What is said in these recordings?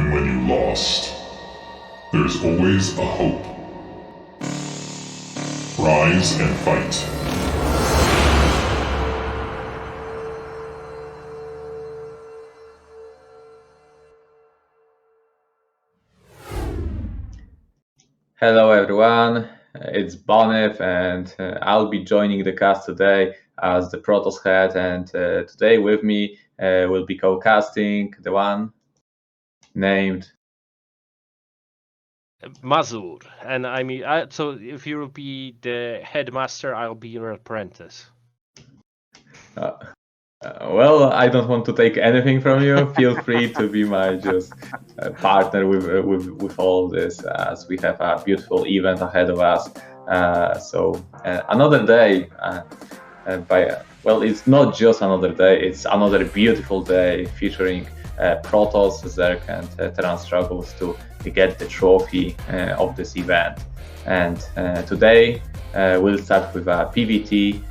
Even when you lost, there's always a hope. Rise and fight. Hello everyone, it's Bonyth and I'll be joining the cast today as the Protoss head, and today with me will be co-casting the one named Mazur, and so if you'll be the headmaster, I'll be your apprentice. Well, I don't want to take anything from you. Feel free to be my just partner with all this, as we have a beautiful event ahead of us. So another day, well, it's not just another day; it's another beautiful day featuring Protoss, Zerg, and Terran struggles to get the trophy of this event. And today we'll start with a PvT.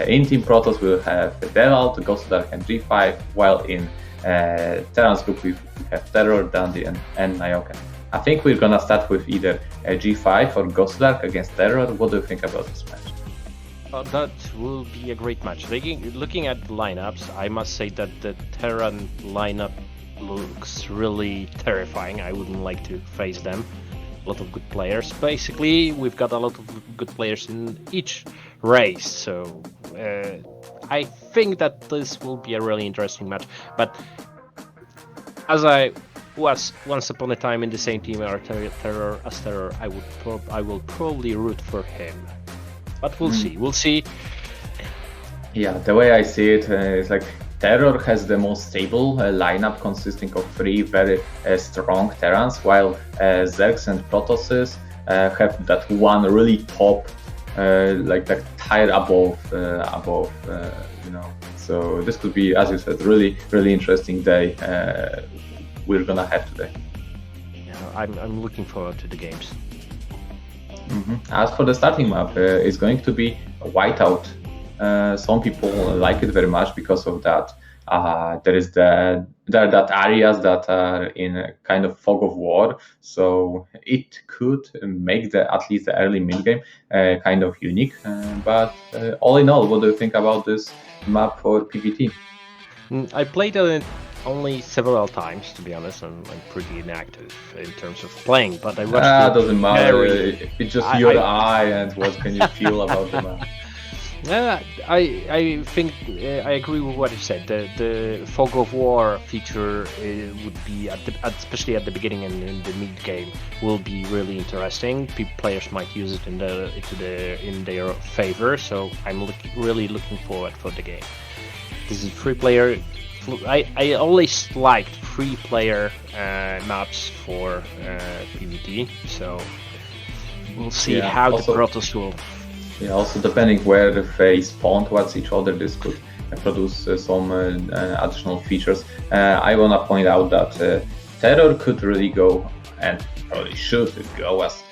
In Team Protoss we'll have Othello, Gosudark, and G5, while in Terran's group we have Terror, Dandy, and Nyoken. I think we're gonna start with either G5 or Gosudark against Terror. What do you think about this match? That will be a great match. Looking at the lineups, I must say that the Terran lineup looks really terrifying. I wouldn't like to face them. A lot of good players. Basically, we've got a lot of good players in each race, so I think that this will be a really interesting match. But as I was once upon a time in the same team as Terror, I will probably root for him. But we'll see. We'll see. Yeah, the way I see it is like Terror has the most stable lineup, consisting of 3 very strong Terrans, while Zergs and Protosses have that one really top, like that tier above, you know. So this could be, as you said, really interesting day we're gonna have today. Yeah, I'm looking forward to the games. As for the starting map, it's going to be Whiteout. Some people like it very much because of that. There are that areas that are in a kind of fog of war, so it could make at least the early mid game kind of unique. But all in all, what do you think about this map for PvT? I played it only several times, to be honest. I'm pretty inactive in terms of playing, but I watched it. Doesn't matter. It's just your eye, and what can you feel about the map? I think I agree with what you said. The fog of war feature would be, especially at the beginning and in the mid game, will be really interesting. Players might use it in their favor. So I'm really looking forward for the game. This is 3-player. I always liked 3-player maps for PvT. So we'll see how the Protoss will. Yeah, also depending where they spawn towards each other, this could produce some additional features. I want to point out that Terror could really go, and probably should go, as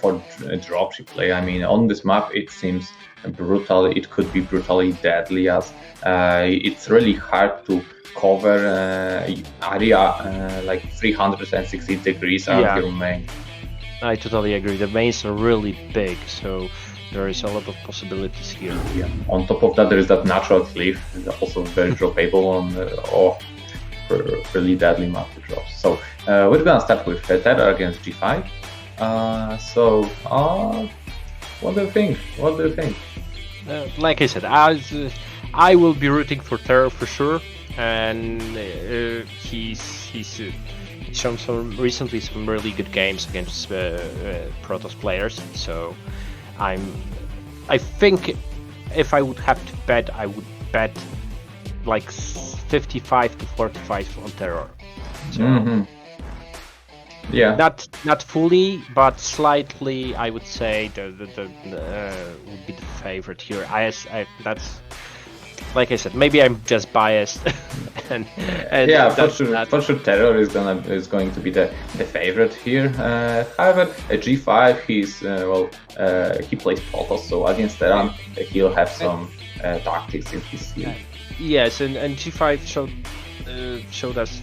for dropship play. I mean, on this map it seems brutal. It could be brutally deadly, as it's really hard to cover area like 360 degrees around your main. I totally agree. The mains are really big, so there is a lot of possibilities here. Yeah. On top of that, there is that natural cliff, also very droppable on really deadly map to drop. So we're gonna start with Terror against G5. What do you think? Like I said, I will be rooting for Terror for sure, and he's shown recently some really good games against Protoss players. So I think if I would have to bet, I would bet like 55 to 45 on Terror. So yeah, not fully, but slightly. I would say the would be the favorite here. That's, like I said, maybe I'm just biased. and yeah, for sure, Terror is going to be the favorite here. However, G5, he plays Protoss, so against Terran he'll have some tactics in his sleeve. Yes, and G5 showed us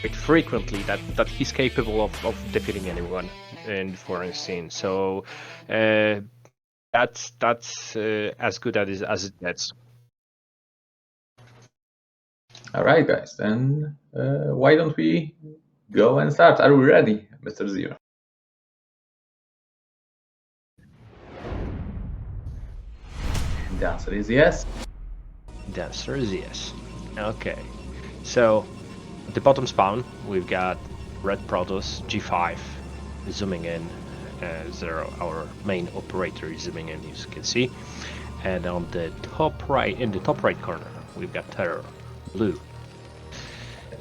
quite frequently that he's capable of defeating anyone in foreign scene. So that's as good as it gets. All right, guys. Then why don't we go and start? Are we ready, Mr. Zero? The answer is yes. The answer is yes. Okay. So at the bottom spawn we've got red Protoss G5 zooming in. Zero, our main operator, is zooming in, as you can see. And on the top right, in the top right corner, we've got Terror blue.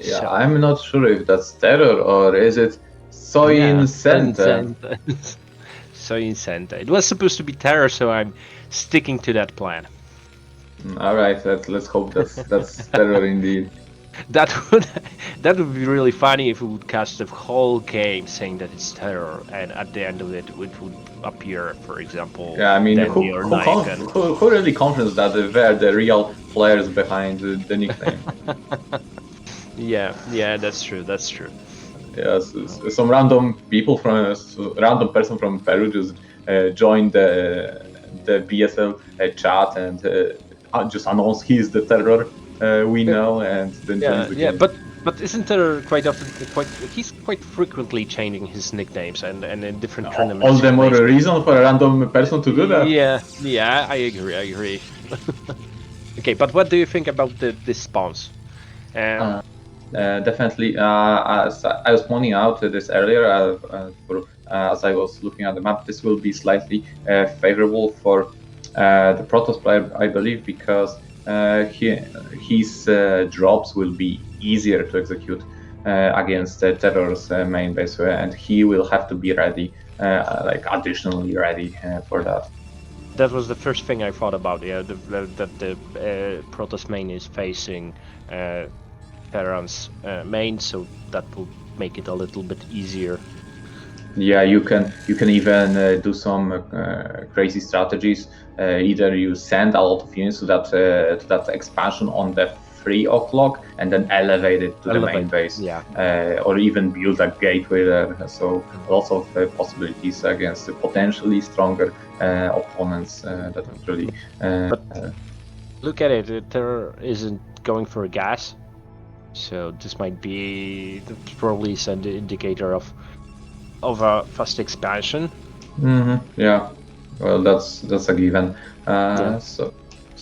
Yeah, So- I'm not sure if that's Terror or is it Soin Center. Soin Center. It was supposed to be Terror, so I'm sticking to that plan. All right, let's hope that's Terror indeed. That would be really funny if we would cast the whole game saying that it's Terror, and at the end of it would appear, for example, Yeah, I mean, Danny or Nyoken. who really confident that they're the real players behind the nickname? Yeah, that's true. Yes, some random random person from Peru just joined the BSL chat and just announced he's the Terror we know, and then joins the game. But isn't there he's quite frequently changing his nicknames and in different tournaments. All the more reason for a random person to do that. Yeah, I agree. Okay, but what do you think about the spawns? Definitely, as I was pointing out this earlier, as I was looking at the map, this will be slightly favorable for the Protoss player, I believe, because his drops will be easier to execute against Terror's main base, and he will have to be ready, additionally ready for that. That was the first thing I thought about. Yeah, that the Protoss main is facing Terran's main, so that will make it a little bit easier. Yeah, you can even do some crazy strategies. Either you send a lot of units to that expansion on the 3 o'clock and then elevate it to the main base, or even build a gateway there. So lots of possibilities against potentially stronger opponents. That really. But look at it. Terror isn't going for a gas, so this might be probably an indicator of a fast expansion. Yeah, well, that's a given. So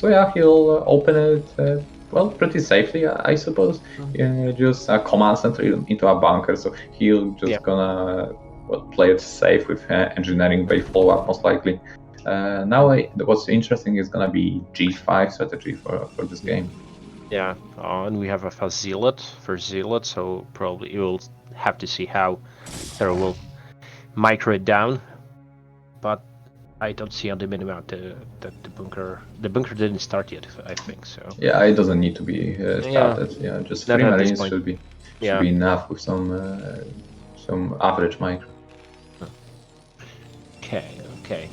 yeah, he'll open it pretty safely, I suppose. Just a command center into a bunker, so he'll just gonna play it safe with engineering bay follow up most likely. Now, what's interesting is gonna be G5 strategy for this game. Yeah, and we have a fast zealot for zealot, so probably you'll have to see how Terror will micro it down. But I don't see on the minimap that the bunker didn't start yet, I think so. Yeah, it doesn't need to be started. Yeah, just 3 Marines should be enough with some average micro. Okay.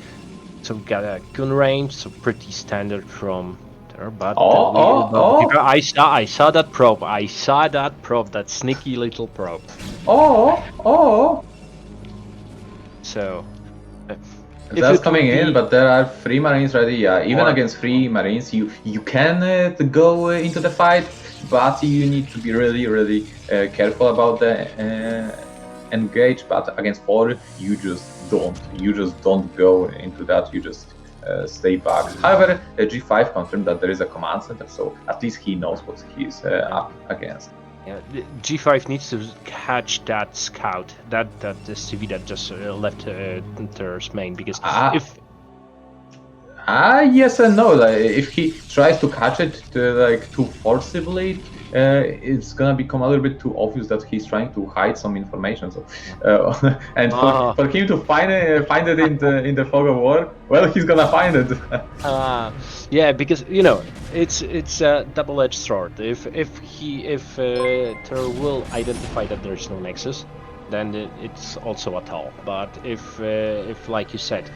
So we got a gun range, so pretty standard from there. But I saw that probe. That sneaky little probe. So. That's coming in, but there are 3 Marines ready. Yeah, even against 3 Marines, you can go into the fight, but you need to be really careful about the engage. But against 4, you just don't go into that. You just stay back. However, G5 confirmed that there is a command center, so at least he knows what he's up against. Yeah, G5 needs to catch that scout, that CV that just left Terror's main, because if yes and no. If he tries to catch it too forcibly, it's gonna become a little bit too obvious that he's trying to hide some information. So, and for him to find it in the fog of war, well, he's gonna find it. Yeah, because it's a double-edged sword. If Terror will identify that there's no nexus, then it's also a tall. But if like you said,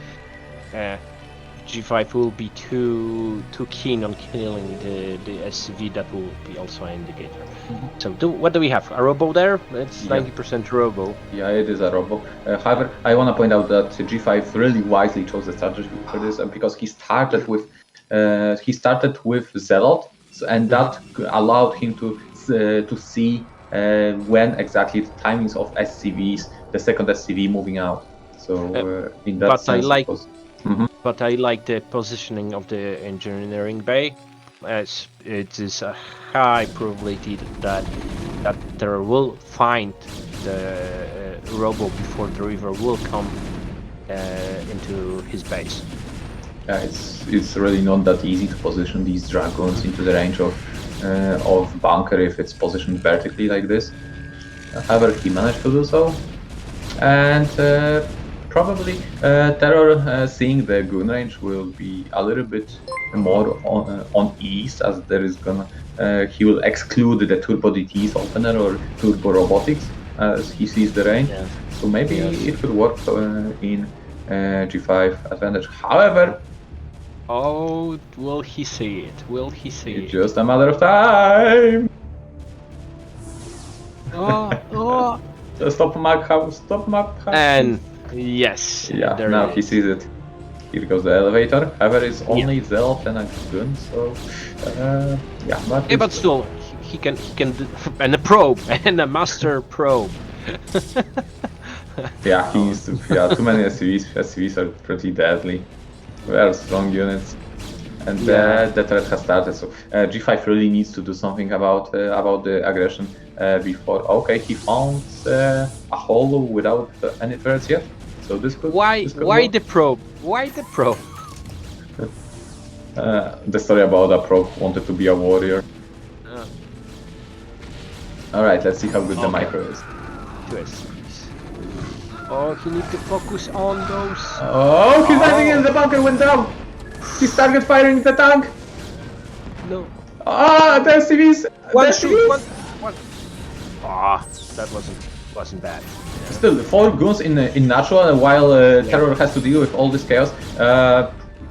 G5 will be too keen on killing the SCV, that will be also an indicator. So what do we have? A robo there? It's 90% robo. Yeah, it is a robo. However, I want to point out that G5 really wisely chose the strategy for this, because he started with Zealot, and that allowed him to see when exactly the timings of SCVs, the second SCV moving out. So in that sense, it was. But I like the positioning of the engineering bay, as it is a high probability that there will find the robo before the river will come into his base. Yeah, it's really not that easy to position these dragons into the range of bunker if it's positioned vertically like this. However, he managed to do so, and probably Terror, seeing the gun range, will be a little bit more on ease, as there is he will exclude the Turbo DT's opener or Turbo Robotics as he sees the range. Yeah. So maybe it could work in G5 advantage. However, will he see it? Will he see it? It's just a matter of time. Stop map house. And yes. Yeah, now he sees it. Here goes the elevator. However, it's only Zealot and a gun, so but still, he can do, and a probe and a master probe. Yeah, too many SCVs. SCVs are pretty deadly. Very strong units, and the threat has started. So G5 really needs to do something about the aggression before. Okay, he found a hole without any threats yet. So this could. Why the probe? Why the probe? The story about a probe wanted to be a warrior. All right, let's see how good the micro is. Oh, he needs to focus on those. Oh, he's diving in, the bunker went down. He's target firing the tank. No. The SCVs. One. That wasn't bad. Yeah. Still, 4 guns in natural, while Terror has to deal with all this chaos.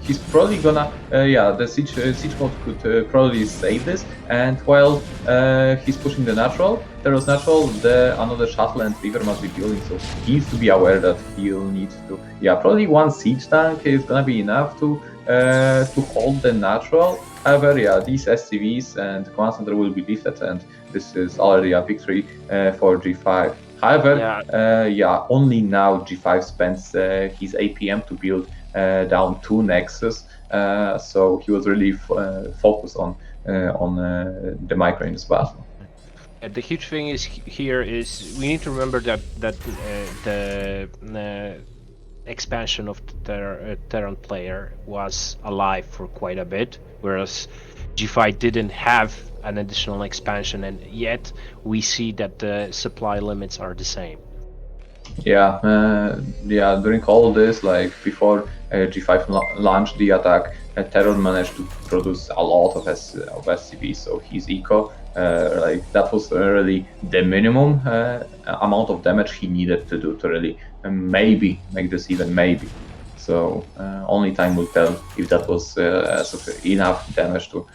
He's probably gonna, the siege mode could probably save this. And while he's pushing the natural, Terror's natural, another shuttle and river must be building. So he needs to be aware that he'll need to, probably 1 siege tank is gonna be enough to hold the natural. However, these SCVs and command center will be lifted, and this is already a victory for G5. However, only now G5 spends his APM to build down 2 Nexus, so he was really focused on the micro in this battle. The huge thing is we need to remember that the expansion of the Terran player was alive for quite a bit, whereas G5 didn't have an additional expansion, and yet we see that the supply limits are the same. During all this, like before G5 launched the attack, Terran managed to produce a lot of SCV, so his eco, that was really the minimum amount of damage he needed to do to really maybe make this even, maybe. So only time will tell if that was enough damage to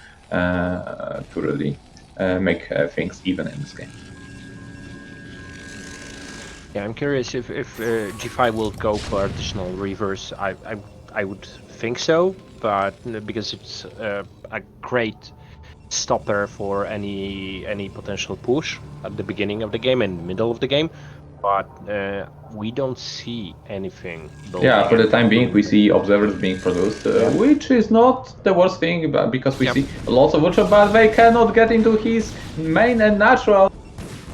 really make things even in this game. Yeah, I'm curious if G5 will go for additional reavers. I would think so, but because it's a great stopper for any potential push at the beginning of the game and middle of the game, but we don't see anything. For the time being, we see observers being produced, which is not the worst thing, because we see lots of ultra, but they cannot get into his main and natural.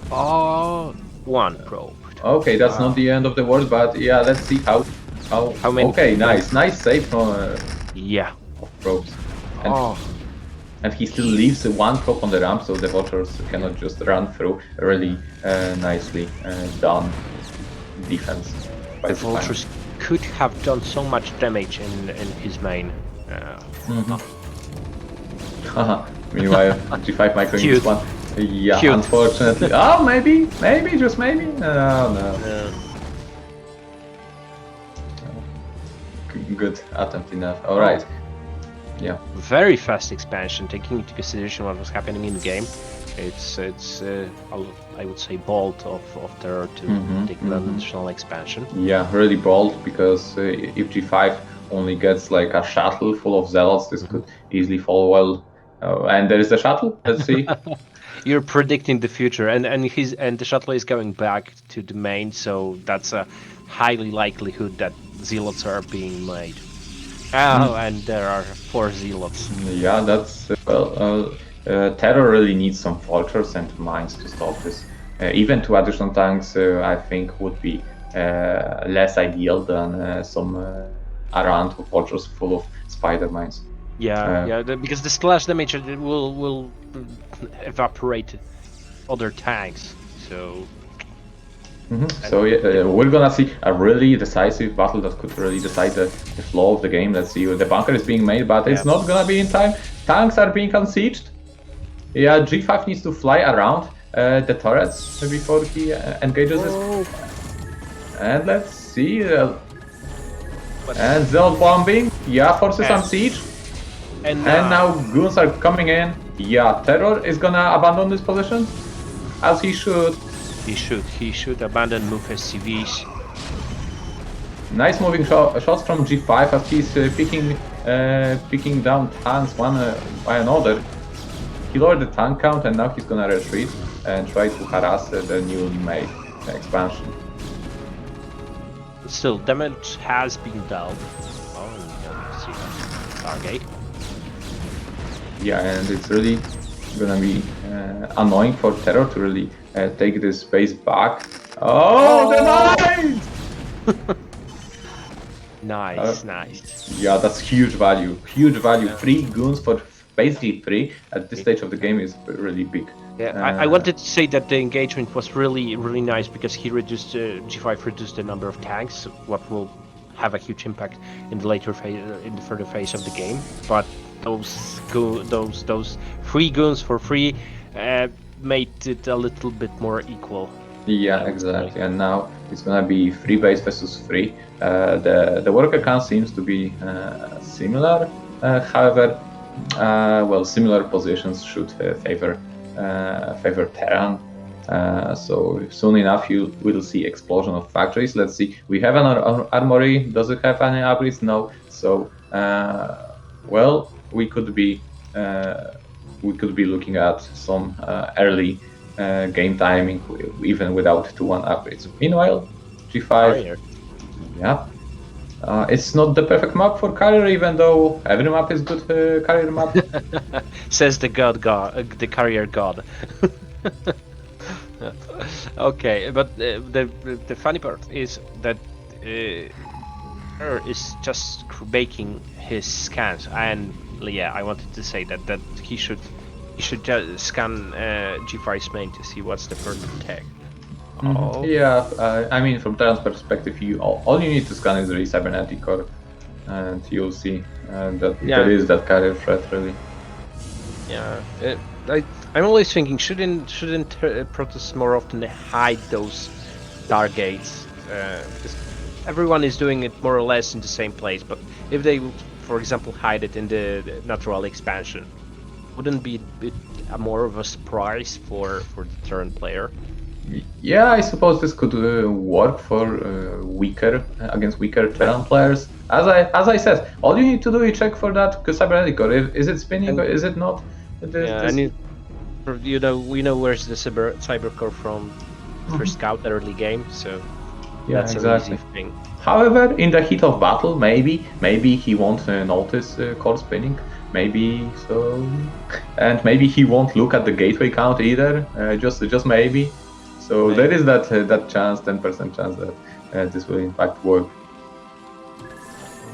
1 probe. Okay, that's not the end of the world, but let's see how many. Okay, nice save from of probes. And he still leaves 1 probe on the ramp, so the vultures cannot just run through. Really nicely done defense. The vultures could have done so much damage in his main. Meanwhile, G5 micro in this one. Yeah, cute. Unfortunately. Maybe, just maybe. No. good attempt enough. All right. Yeah. Very fast expansion, taking into consideration what was happening in the game. It's I would say bold of Terror to take an additional expansion. Yeah, really bold, because if G5 only gets like a shuttle full of zealots, this could easily fall well. And there is the shuttle. Let's see. You're predicting the future, and the shuttle is going back to the main, so that's a highly likelihood that zealots are being made. Oh, and there are 4 zealots. Yeah, that's Terror really needs some vultures and mines to stop this. Even 2 additional tanks, I think, would be less ideal than some around vultures full of spider mines. Yeah, because the splash damage will evaporate other tanks. So. So yeah, we're gonna see a really decisive battle that could really decide the flow of the game. Let's see, the bunker is being made, but it's not gonna be in time. Tanks are being unsieged. Yeah, G5 needs to fly around the turrets before he engages this. And let's see. And zealot bombing. Yeah, forces unsiege. And now goons are coming in. Yeah, Terror is gonna abandon this position, as he should. He should abandon, move his CVs. Nice moving shots from G5 as he's picking down tanks one by another. He lowered the tank count, and now he's gonna retreat and try to harass the newly made expansion. Still, damage has been dealt. Oh, let's see Stargate. Yeah, and it's really gonna be annoying for Terror to really take this base back. Oh, the mines! Nice. Yeah, that's huge value. Huge value. 3 goons for basically 3 at this stage of the game is really big. Yeah, I wanted to say that the engagement was really nice, because he reduced G5 reduced the number of tanks, what will have a huge impact in the later phase, in the further phase of the game. But those 3 goons for free made it a little bit more equal. Yeah, exactly. And now it's gonna be 3 base versus 3. The worker count seems to be similar. However, similar positions should favor Terran. So soon enough you will see explosion of factories. Let's see. We have an armory. Does it have any upgrades? No. So we could be looking at some early game timing even without 2-1 upgrades. Meanwhile, G5. Yeah. It's not the perfect map for carrier, even though every map is good carrier map. Says the the carrier god. Okay, but the funny part is that is just baking his scans, and yeah, I wanted to say that he should just scan G5's main to see what's the further tech. Oh. Yeah, I mean, from Terran's perspective, all you need to scan is the cybernetic core, and you'll see that there is that carrier threat, really. Yeah, I'm always thinking, shouldn't Protoss more often hide those targets? Because everyone is doing it more or less in the same place, but if they would, for example, hide it in the natural expansion, wouldn't be more of a surprise for the Terran player? Yeah, I suppose this could work for against weaker Terran players. As I said, all you need to do is check for that cybernetic core. Is it spinning or is it not? And we know where's the cyber core from for Scout early game, so yeah, that's exactly. an easy thing. However, in the heat of battle, maybe he won't notice core spinning. Maybe so, and maybe he won't look at the gateway count either. Just maybe. So there is that chance, 10% chance that this will in fact work.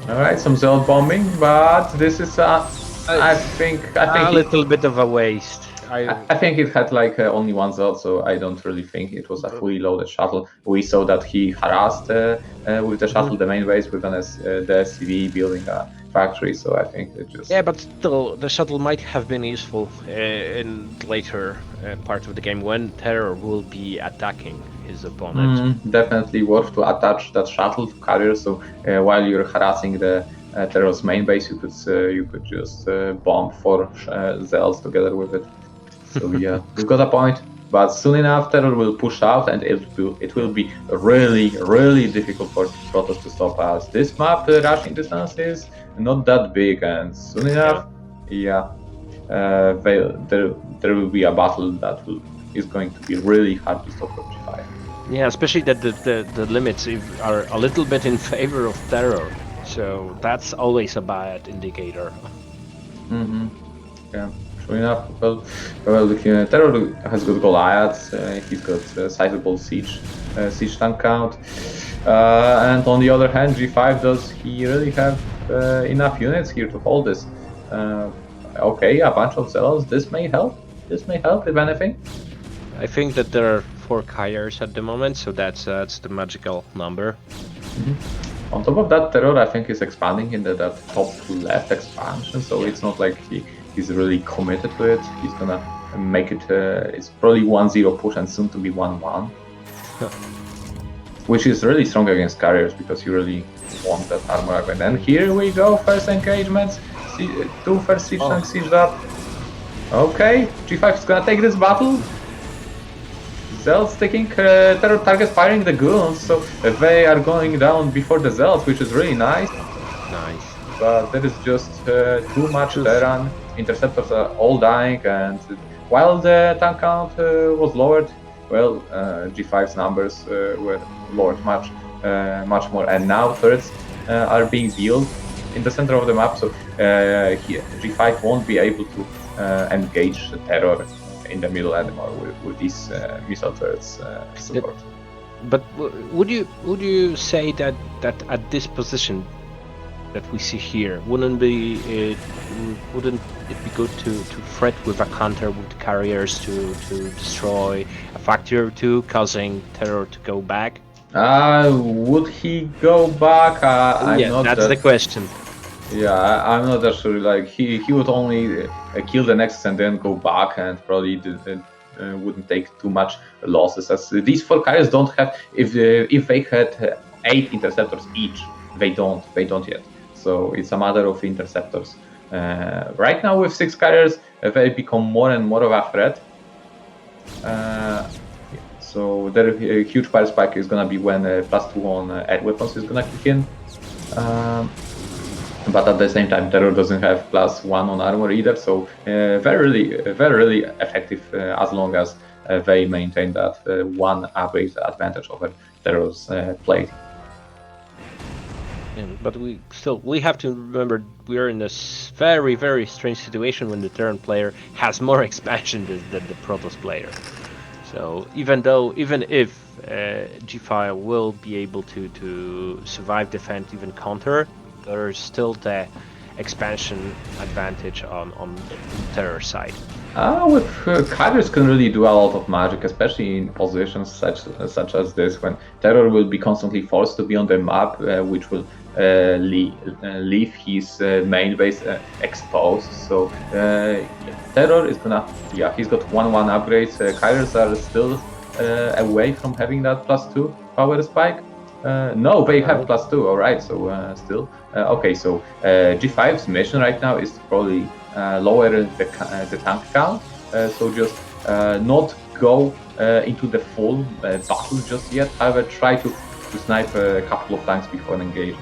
All right, some zealot bombing, but this is I think a little bit of a waste. I think it had like only 1 zealot, so I don't really think it was a fully loaded shuttle. We saw that he harassed with the shuttle the main base with the SCV building a factory, so I think it just... Yeah, but still, the shuttle might have been useful in later part of the game when Terror will be attacking. his opponent. Definitely worth to attach that shuttle to carrier. So while you're harassing the Terror's main base, you could just bomb 4 Zels together with it. So yeah, you've got a point. But soon enough, Terror will push out, and it will be really difficult for Protoss to stop us. This map, rushing distance is not that big, and soon enough, there will be a battle that is going to be really hard to stop for G5. Yeah, especially that the limits are a little bit in favor of Terror, so that's always a bad indicator. Yeah. Sure enough, Terror has got Goliaths, he's got sizable siege tank count, and on the other hand, G5 does he really have enough units here to hold this? Okay, a bunch of Zealots. This may help. If anything. I think that there are 4 carriers at the moment, so that's the magical number. On top of that, Terror I think is expanding in that top left expansion, so it's not like he's really committed to it. He's gonna make it. It's probably 1-0 push and soon to be 1-1, which is really strong against carriers because you really want that armor argument. And here we go, first engagements. 2 first siege tanks sieged up. Okay, G5 is gonna take this battle. Zels taking Terror targets firing the goons, so they are going down before the Zels, which is really nice. But there is just too much Terran. Interceptors are all dying, and while the tank count was lowered, well, G5's numbers were lowered much more, and now turrets are being built in the center of the map, so G5 won't be able to engage the Terror in the middle anymore with these missile turrets support. But would you say that at this position that we see here, wouldn't it be good to threat with a counter with carriers to destroy a factory or 2, causing Terror to go back? Would he go back? That's the question. Yeah, I'm not that sure. Like he would only kill the Nexus and then go back, and probably wouldn't take too much losses. As these 4 carriers don't have, if they had 8 interceptors each, they don't yet. So it's a matter of interceptors. Right now with 6 carriers, they become more and more of a threat. So their huge fire spike is gonna be when +2 on air weapons is gonna kick in. But at the same time, Terror doesn't have +1 on armor either, so very really effective as long as they maintain that 1 upgrade advantage over Terror's plate. Yeah, but we have to remember we are in this very strange situation when the Terran player has more expansion than the Protoss player. So even if G5 will be able to survive, defend, even counter, there's still the expansion advantage on the Terror side. With carriers can really do a lot of magic, especially in positions such as this, when Terror will be constantly forced to be on the map, which will leave his main base exposed. So Terror is gonna, he's got 1-1 upgrades. Carriers are still away from having that +2 power spike. No, they have +2. All right, so still okay. So G5's mission right now is to probably lower the tank count. So just not go into the full battle just yet. However, try to snipe a couple of tanks before engaging.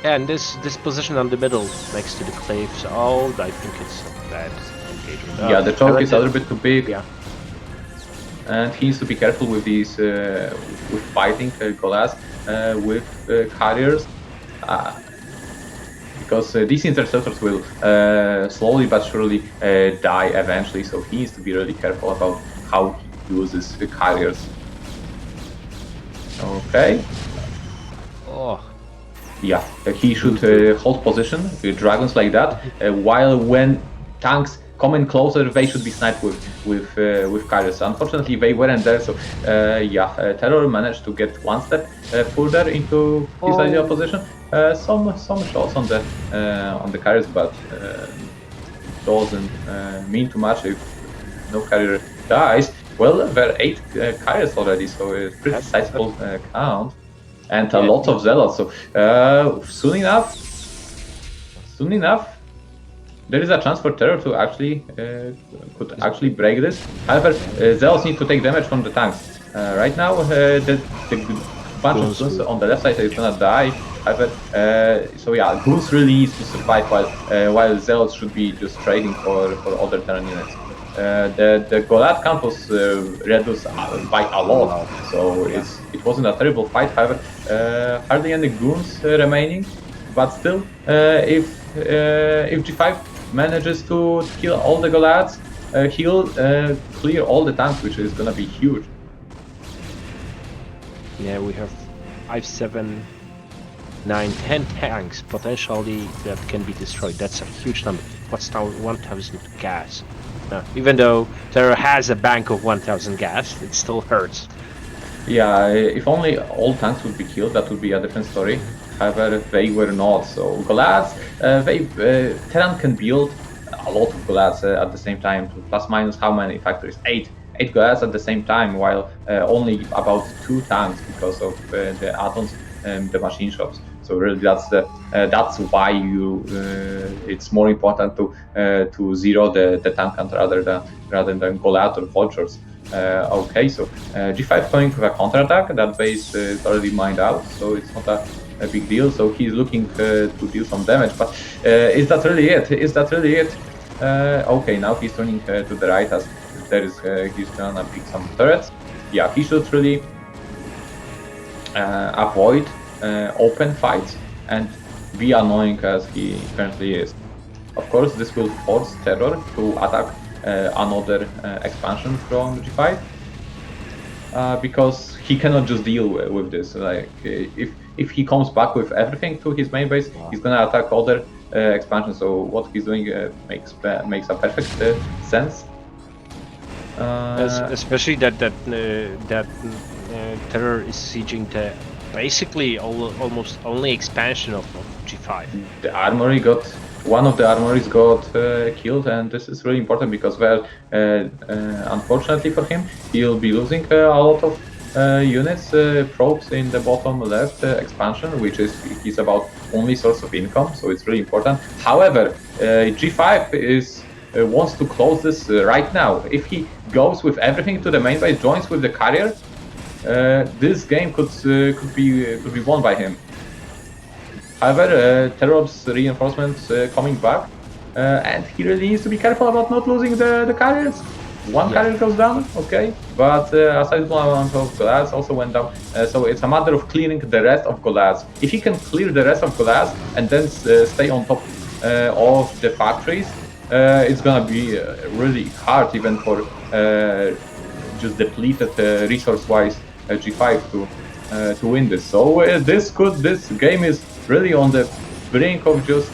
And this position on the middle next to the cliffs, I think it's a bad engagement. Yeah, the choke is a little bit too big. Yeah. And he needs to be careful with these, with fighting Goliaths with carriers, because these interceptors will slowly but surely die eventually. So he needs to be really careful about how he uses the carriers. Okay. Oh. Yeah, he should hold position with dragons like that, while when tanks come in closer, they should be sniped with carriers. Unfortunately, they weren't there, so Terror managed to get 1 step further into his ideal position. Some shots on the carriers, but doesn't mean too much if no carrier dies. Well, there are 8 carriers already, so it's pretty sizable count, and a lot of zealots. So soon enough, there is a chance for Terror to actually could actually break this. However, zealots need to take damage from the tanks. Right now, the bunch of goons on the left side is gonna die. However, so yeah, goons really needs to survive while zealots should be just trading for other Terran units. The Golad count was reduced by a lot, so it wasn't a terrible fight. However, hardly any goons remaining, but still, if G5 manages to kill all the Golads, he'll clear all the tanks, which is gonna be huge. Yeah, we have 5, 7, 9, 10 tanks potentially that can be destroyed. That's a huge number. What's now 1,000 gas? Even though Terra has a bank of 1,000 gas, it still hurts. Yeah, if only all tanks would be killed, that would be a different story. However, they were not. So Golads, Terran can build a lot of Golads at the same time. Plus minus how many factories? 8 Golads at the same time, while only about 2 tanks because of the add-ons and the machine shops. So really, that's why it's more important to zero the tank count rather than Golad or vultures. Okay, so G5 going with a counterattack. That base is already mined out, so it's not a big deal. So he's looking to deal some damage, but is that really it? Okay, now he's turning to the right as he's gonna pick some turrets. Yeah, he should really avoid open fights and be annoying as he currently is. Of course, this will force Terror to attack another expansion from G5 because he cannot just deal with this. Like if he comes back with everything to his main base, he's gonna attack other expansions. So what he's doing makes a perfect sense. Especially that Terror is sieging the basically almost only expansion of G5. The armory one of the armories got killed, and this is really important because, well, unfortunately for him, he'll be losing a lot of units, probes in the bottom left expansion, which is his about only source of income, so it's really important. However, G5 wants to close this right now. If he goes with everything to the main base, joins with the carrier, this game could be won by him. However, Terror's reinforcements coming back, and he really needs to be careful about not losing the carriers. One carrier goes down, okay, but a sizable amount of Golads also went down, so it's a matter of clearing the rest of Golads. If he can clear the rest of Golads and then stay on top of the factories, it's gonna be really hard even for just depleted resource-wise G5 to win this. So this game is really on the brink of just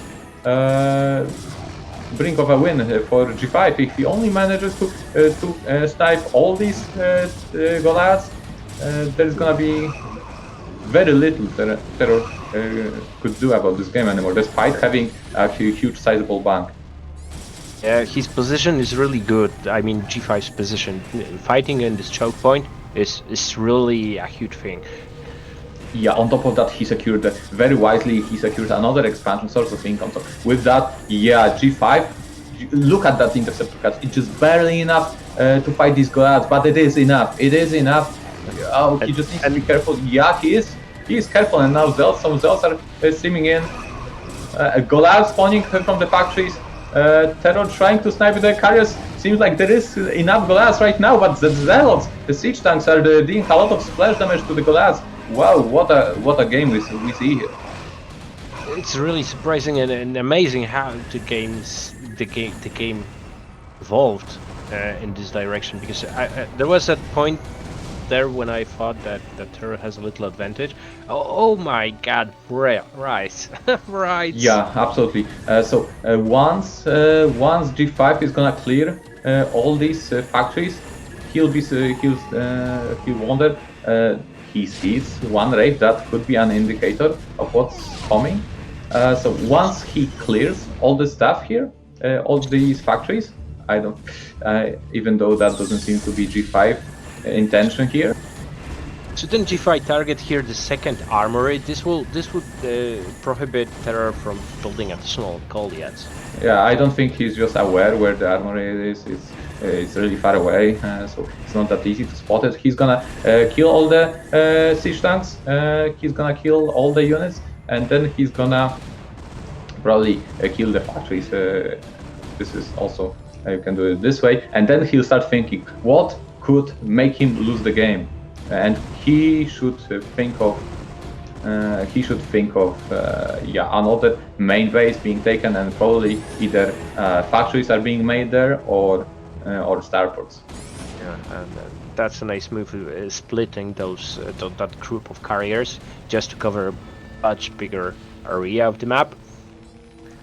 brink of a win for G5. If he only manages to snipe all these Golads, there's gonna be very little Terror could do about this game anymore, despite having a huge sizable bank. Yeah, his position is really good. I mean, G5's position, fighting in this choke point is really a huge thing. Yeah, on top of that, he secured very wisely. He secured another expansion source of income. So with that, yeah, G5. Look at that interceptor cut. It's just barely enough to fight these Golads, but it is enough. It is enough. Oh, he just needs to be careful. Yeah, he is careful, and now some Zealots are streaming in. Golad spawning from the factories. Terror trying to snipe the carriers. Seems like there is enough Golads right now, but the Zealots, the siege tanks, are doing a lot of splash damage to the Golads. Wow, what a game we see here. It's really surprising and amazing how the game evolved in this direction, because there was that point there when I thought that Terra has a little advantage. Oh my god, right. Right. Yeah, absolutely. So once G5 is gonna clear all these factories, he'll wonder. He sees one raid that could be an indicator of what's coming. So once he clears all the stuff here, all these factories, I don't, even though that doesn't seem to be G5 intention here. Shouldn't G5 target here the second armory? This would prohibit Terror from building additional Goliaths. Yeah, I don't think he's just aware where the armory is. It's really far away, so it's not that easy to spot it. He's gonna kill all the siege tanks. He's gonna kill all the units, and then he's gonna probably kill the factories. This is also you can do it this way, and then he'll start thinking what could make him lose the game, and he should think of another main base being taken, and probably either factories are being made there or starports. Yeah, and that's a nice move, splitting those that group of carriers just to cover a much bigger area of the map.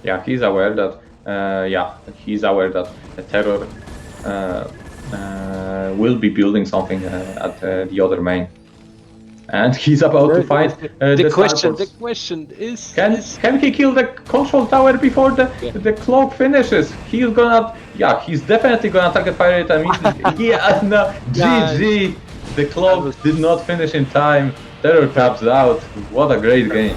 Yeah, he's aware that. The Terror will be building something at the other main, and he's about to fight the question. starports. The question is, Can he kill the control tower before the cloak finishes? He's definitely gonna target fire it immediately. Yeah, no, GG. The cloak did not finish in time. Terror taps out. What a great game.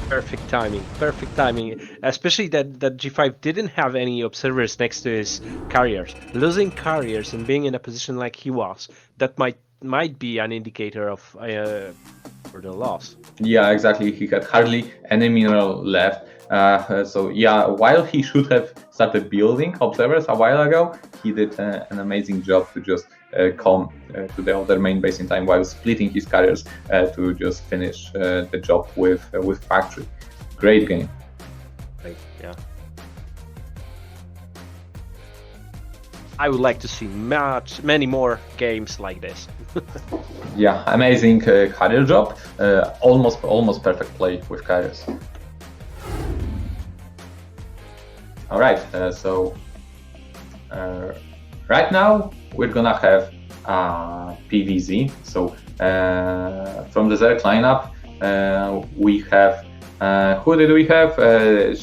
Perfect timing. Especially that G5 didn't have any observers next to his carriers. Losing carriers and being in a position like he was, that might be an indicator of for the loss. Yeah, exactly. He had hardly any mineral left. So yeah, while he should have started building observers a while ago, he did an amazing job to just come to the other main base in time while splitting his carriers to just finish the job with factory. Great game. Right, yeah. I would like to see many more games like this. Yeah, amazing carrier job. Almost perfect play with carriers. All right, so right now we're gonna have PVZ. So from the Zerg lineup, we have who did we have?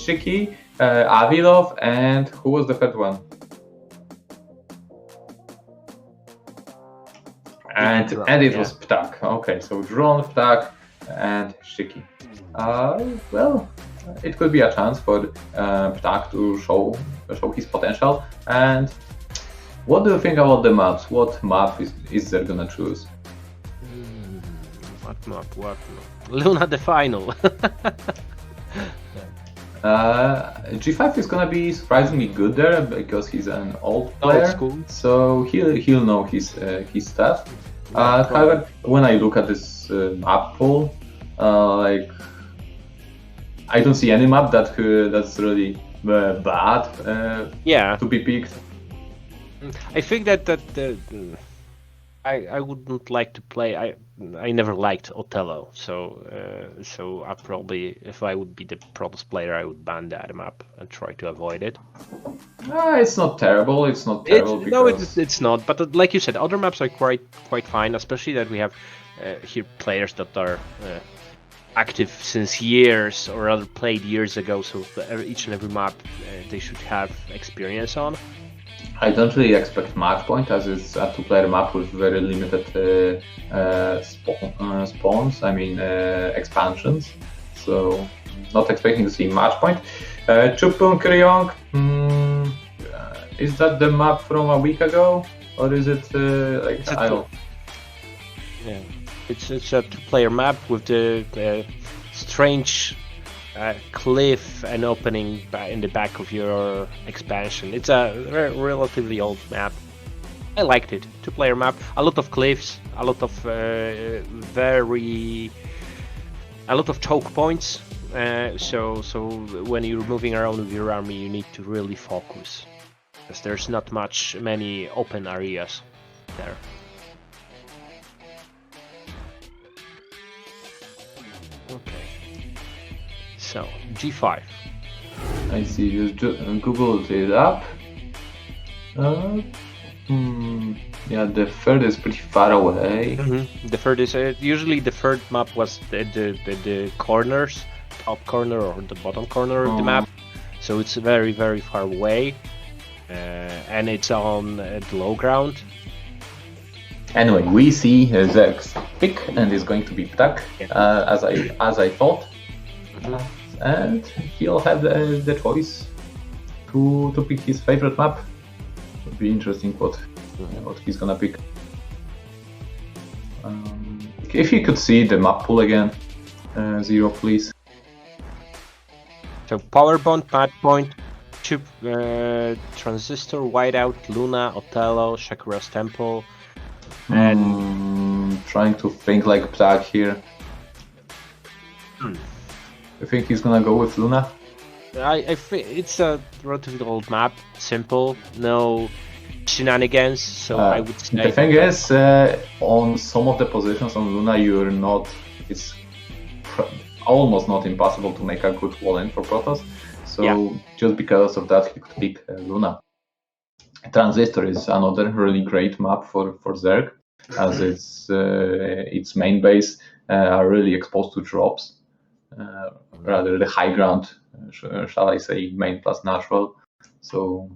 Shiki, Avi-Love, and who was the third one? And it was Ptak. Okay, so Drone, Ptak, and Shiki. Well, it could be a chance for Ptak to show his potential. And what do you think about the maps? What map is there gonna choose? What map? Luna the final. G5 is gonna be surprisingly good there because he's an old player, so he'll know his stuff. However, when I look at this map pool, like I don't see any map that's really bad to be picked. I think that I wouldn't like to play. I never liked Othello, so I probably, if I would be the Protoss player, I would ban that map and try to avoid it. It's not terrible. It's not terrible. No, it's not. But like you said, other maps are quite fine. Especially that we have here players that are active since years or rather played years ago. So each and every map they should have experience on. I don't really expect match point as it's a two-player map with very limited spawns, expansions, so not expecting to see match point. Chupung-Ryeong, is that the map from a week ago, or is it Yeah, it's a two-player map with the strange cliff and opening in the back of your expansion. It's a relatively old map. I liked it. Two-player map, a lot of cliffs, a lot of choke points. So when you're moving around with your army, you need to really focus, because there's not many open areas there. Okay. So, G5. I see, you googled it up. Yeah, the third is pretty far away. The third is usually the third map was the corners, top corner or the bottom corner of the map. So it's very, very far away. and it's on the low ground. Anyway, we see Zerg's pick, and it's going to be Ptak, as I thought, and he'll have the choice to pick his favorite map. It'll be interesting what he's gonna pick. If you could see the map pool again, Zero, please. So Power Bond, Mad Point, Transistor, Whiteout, Luna, Othello, Shakuras Temple, and trying to think like Ptak here. I think he's gonna go with Luna. I think it's a relatively old map, simple, no shenanigans. So I would say the thing is, on some of the positions on Luna, you're not. It's almost not impossible to make a good wall in for Protoss. So just because of that, he could pick Luna. Transistor is another really great map for Zerg, as its main base are really exposed to drops, rather the high ground, shall I say, main plus natural. So,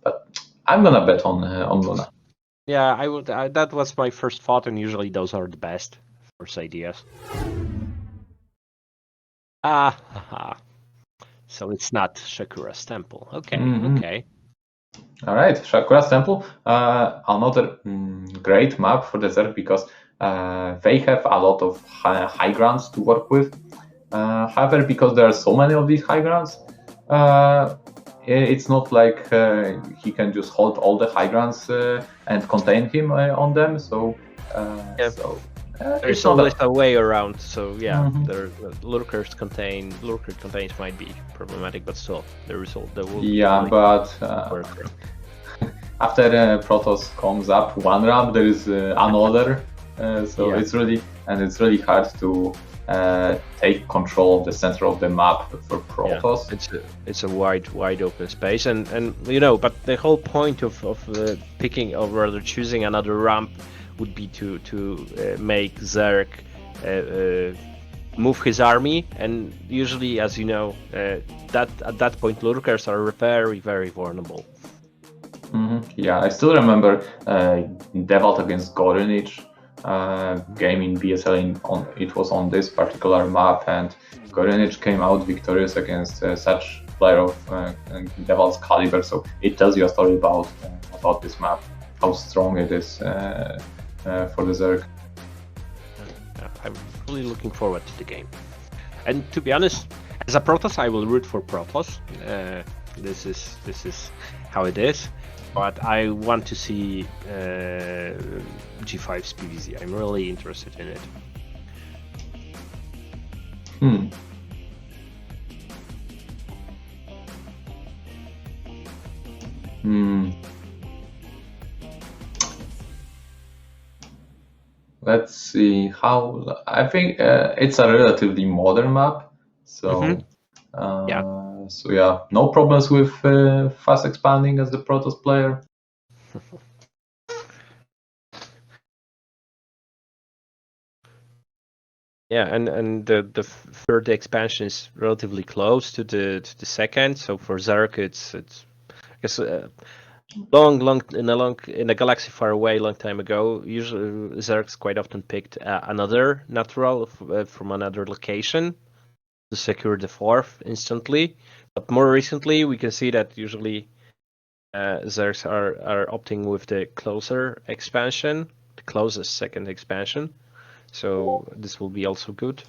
but I'm gonna bet on Luna. Yeah, I would. That was my first thought, and usually those are the best first ideas. So it's not Shakuras Temple. Okay, okay. All right, Shakuras Temple, another great map for the Zerg because they have a lot of high grounds to work with. However, because there are so many of these high grounds, it's not like he can just hold all the high grounds and contain him on them. So, there's always a way around. So yeah, lurker contains might be problematic, but still the result there will. Yeah, but after Protoss comes up one ramp, there is another. It's really hard to take control of the center of the map for Protoss. Yeah, it's a wide open space, and but the whole point of picking or rather choosing another ramp would be to make Zerg move his army, and usually, as you know, that at that point lurkers are very, very vulnerable. Yeah, I still remember Devout against Gorenich game in BSL. It was on this particular map, and Gorenich came out victorious against such player of Devout's caliber. So it tells you a story about this map, how strong it is for the Zerg. I'm really looking forward to the game, and to be honest, as a Protoss, I will root for Protoss. This is how it is. But I want to see G5's PVZ. I'm really interested in it. Let's see how. I think it's a relatively modern map, so So yeah, no problems with fast expanding as the Protoss player. Yeah, and the third expansion is relatively close to the second. So for Zerg, it's I guess in a galaxy far away, long time ago. Usually Zergs quite often picked another natural from another location to secure the fourth instantly. But more recently, we can see that usually Zergs are opting with the closer expansion, the closest second expansion. So this will be also good.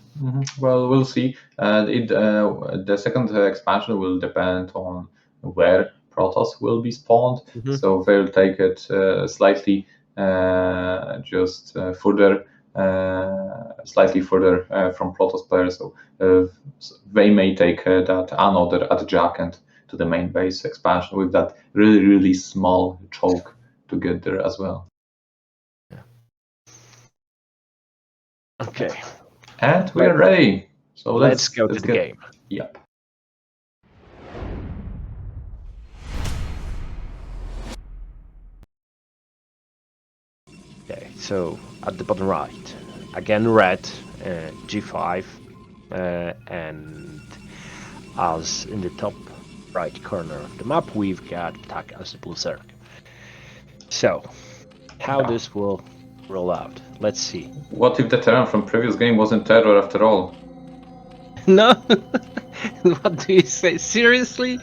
Well, we'll see. The second expansion will depend on where Protoss will be spawned. So they'll take it slightly slightly further from Protoss players. So they may take that another adjacent to the main base expansion with that really small choke to get there as well. Okay. And we're ready. So let's go to the game. Yep. Okay, so at the bottom right, again red, G5, and us in the top right corner of the map, we've got Ptak as the blue Zerg. So, how this will roll out? Let's see. What if the Terran from previous game wasn't Terror after all? No? What do you say? Seriously?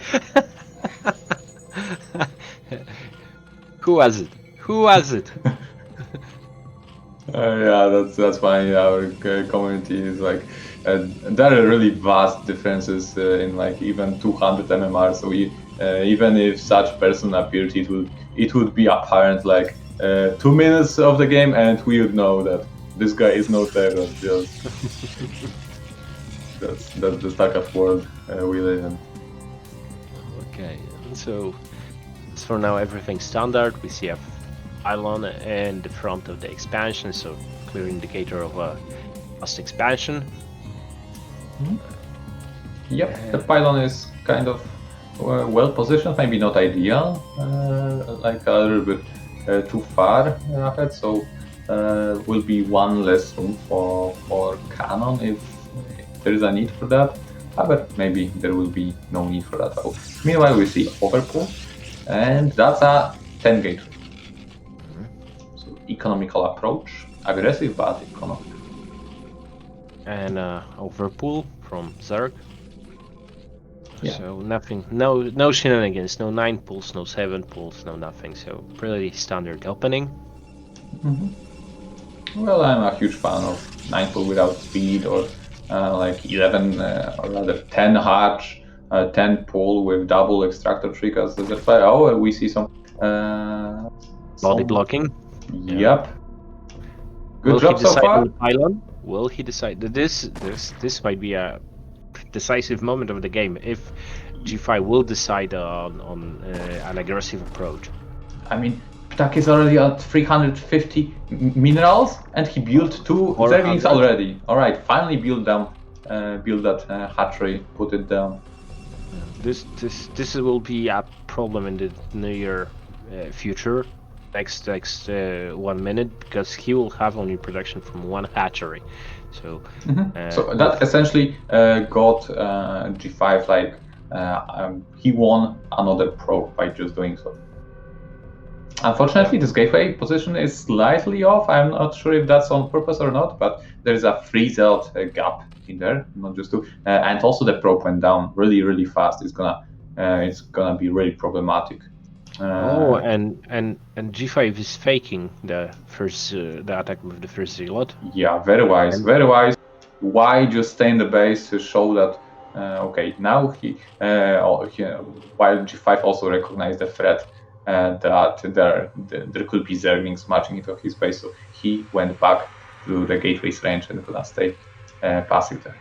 Who was it? Who was it? Yeah, that's fine. Our community is like, there are really vast differences in like even 200 MMR. So even if such person appeared, it would be apparent like 2 minutes of the game, and we would know that this guy is no Terran. Just that's the StarCraft world we live in. Okay, so for now everything's standard. We see a pylon in the front of the expansion, so clear indicator of a past expansion. Yep, the pylon is kind of well positioned, maybe not ideal, like a little bit too far ahead, so will be one less room for cannon if there is a need for that. But maybe there will be no need for that. So, meanwhile, we see overpull, and that's a 10 gate. So economical approach, aggressive but economic. And overpull from Zerg. Yeah. So nothing, no shenanigans, no 9 pulls, no 7 pulls, no nothing. So pretty standard opening. Well, I'm a huge fan of 9 pull without speed, or like 11 or rather 10 hatch, 10 pull with double extractor trick as the fire. Oh, we see some Body blocking. Yep. Good Will job he so decide far. on the pylon? Will he decide that this might be a decisive moment of the game if G5 will decide on an aggressive approach? I mean, Ptak is already at 350 minerals, and he built 2 Zerglings already. All right, finally build that hatchery, put it down. This will be a problem in the near future, next 1 minute, because he will have only production from 1 hatchery. So so that essentially got G5 like he won another probe by just doing so. Unfortunately, this gateway position is slightly off. I'm not sure if that's on purpose or not, but there's a freeze-out gap in there, not just 2. And also the probe went down really fast. It's gonna be really problematic. And G5 is faking the attack with the first zealot. Yeah, very wise, very wise. Why just stay in the base to show that? Okay, now while G5 also recognized the threat. That there could be Zerglings marching into his base, so he went back to the gateway's range and gonna stay passive there.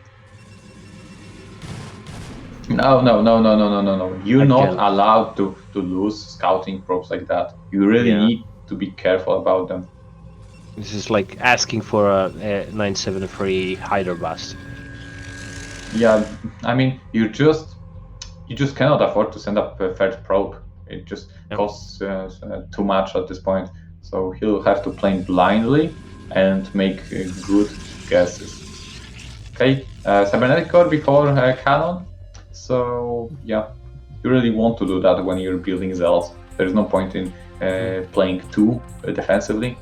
No. You're not allowed to lose scouting probes like that. You really need to be careful about them. This is like asking for a 973 Hydro Blast. Yeah, I mean, you just cannot afford to send up a third probe. It just costs too much at this point, so he'll have to play blindly and make good guesses. Okay, cybernetic core before cannon. So yeah, you really want to do that when you're building Zealots. There's no point in playing 2 defensively.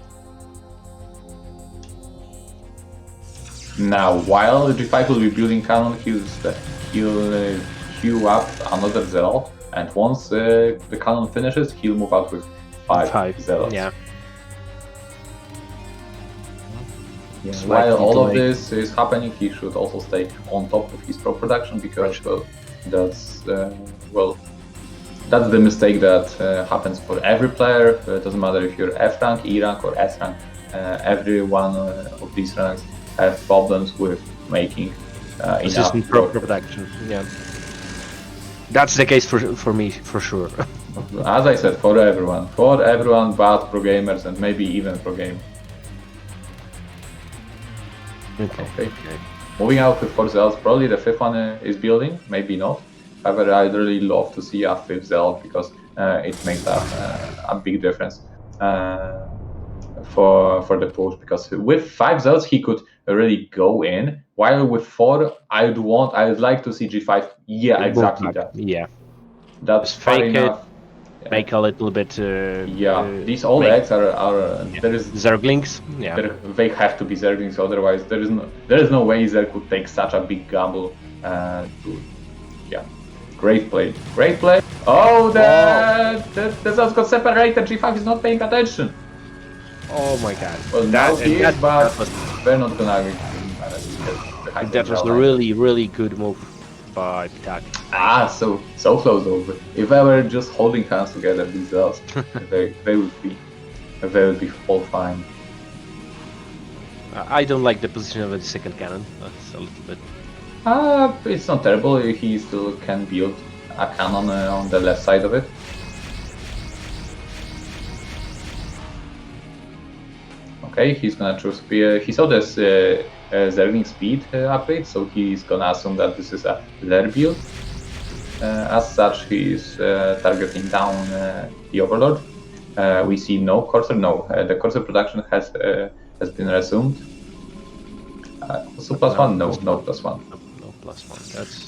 Now, while G5 will be building cannon, he'll queue up another Zealot. And once the cannon finishes, he'll move out with 5 Zealots. Yeah. While all of this is happening, he should also stay on top of his pro production, because that's the mistake that happens for every player. It doesn't matter if you're F rank, E rank, or S rank. Every one of these ranks have problems with making enough pro production. Yeah. That's the case for me, for sure. As I said, for everyone, but pro gamers and maybe even pro game. Okay. Moving out with 4 Zealots, probably the 5th one is building, maybe not. However, I'd really love to see a 5th Zealot, because it makes a big difference for the push. Because with 5 Zealots, he could really go in, while with 4, I'd like to see G5. Yeah, exactly that. Yeah. That's Just fair fake it. enough. Make a little bit. These old make- eggs are there is Zerglings. Yeah. they have to be Zerglings, otherwise there is no way Zerg could take such a big gamble. Great play. Oh, the Zerg got separated. G5 is not paying attention. Oh my god. Well, now he is, but was, they're not gonna manage the high that was ground a line. really good move by Pitak. So close over. If they were just holding hands together, these elves, they would be all fine. I don't like the position of the second cannon. That's a little bit. It's not terrible. He still can build a cannon on the left side of it. Okay, he's gonna choose spear. He saw this Zergling speed upgrade, so he's gonna assume that this is a lair build. As such, he is targeting down the Overlord. We see no Corsair. No, the Corsair production has been resumed. So +1? No, no +1. No +1. That's.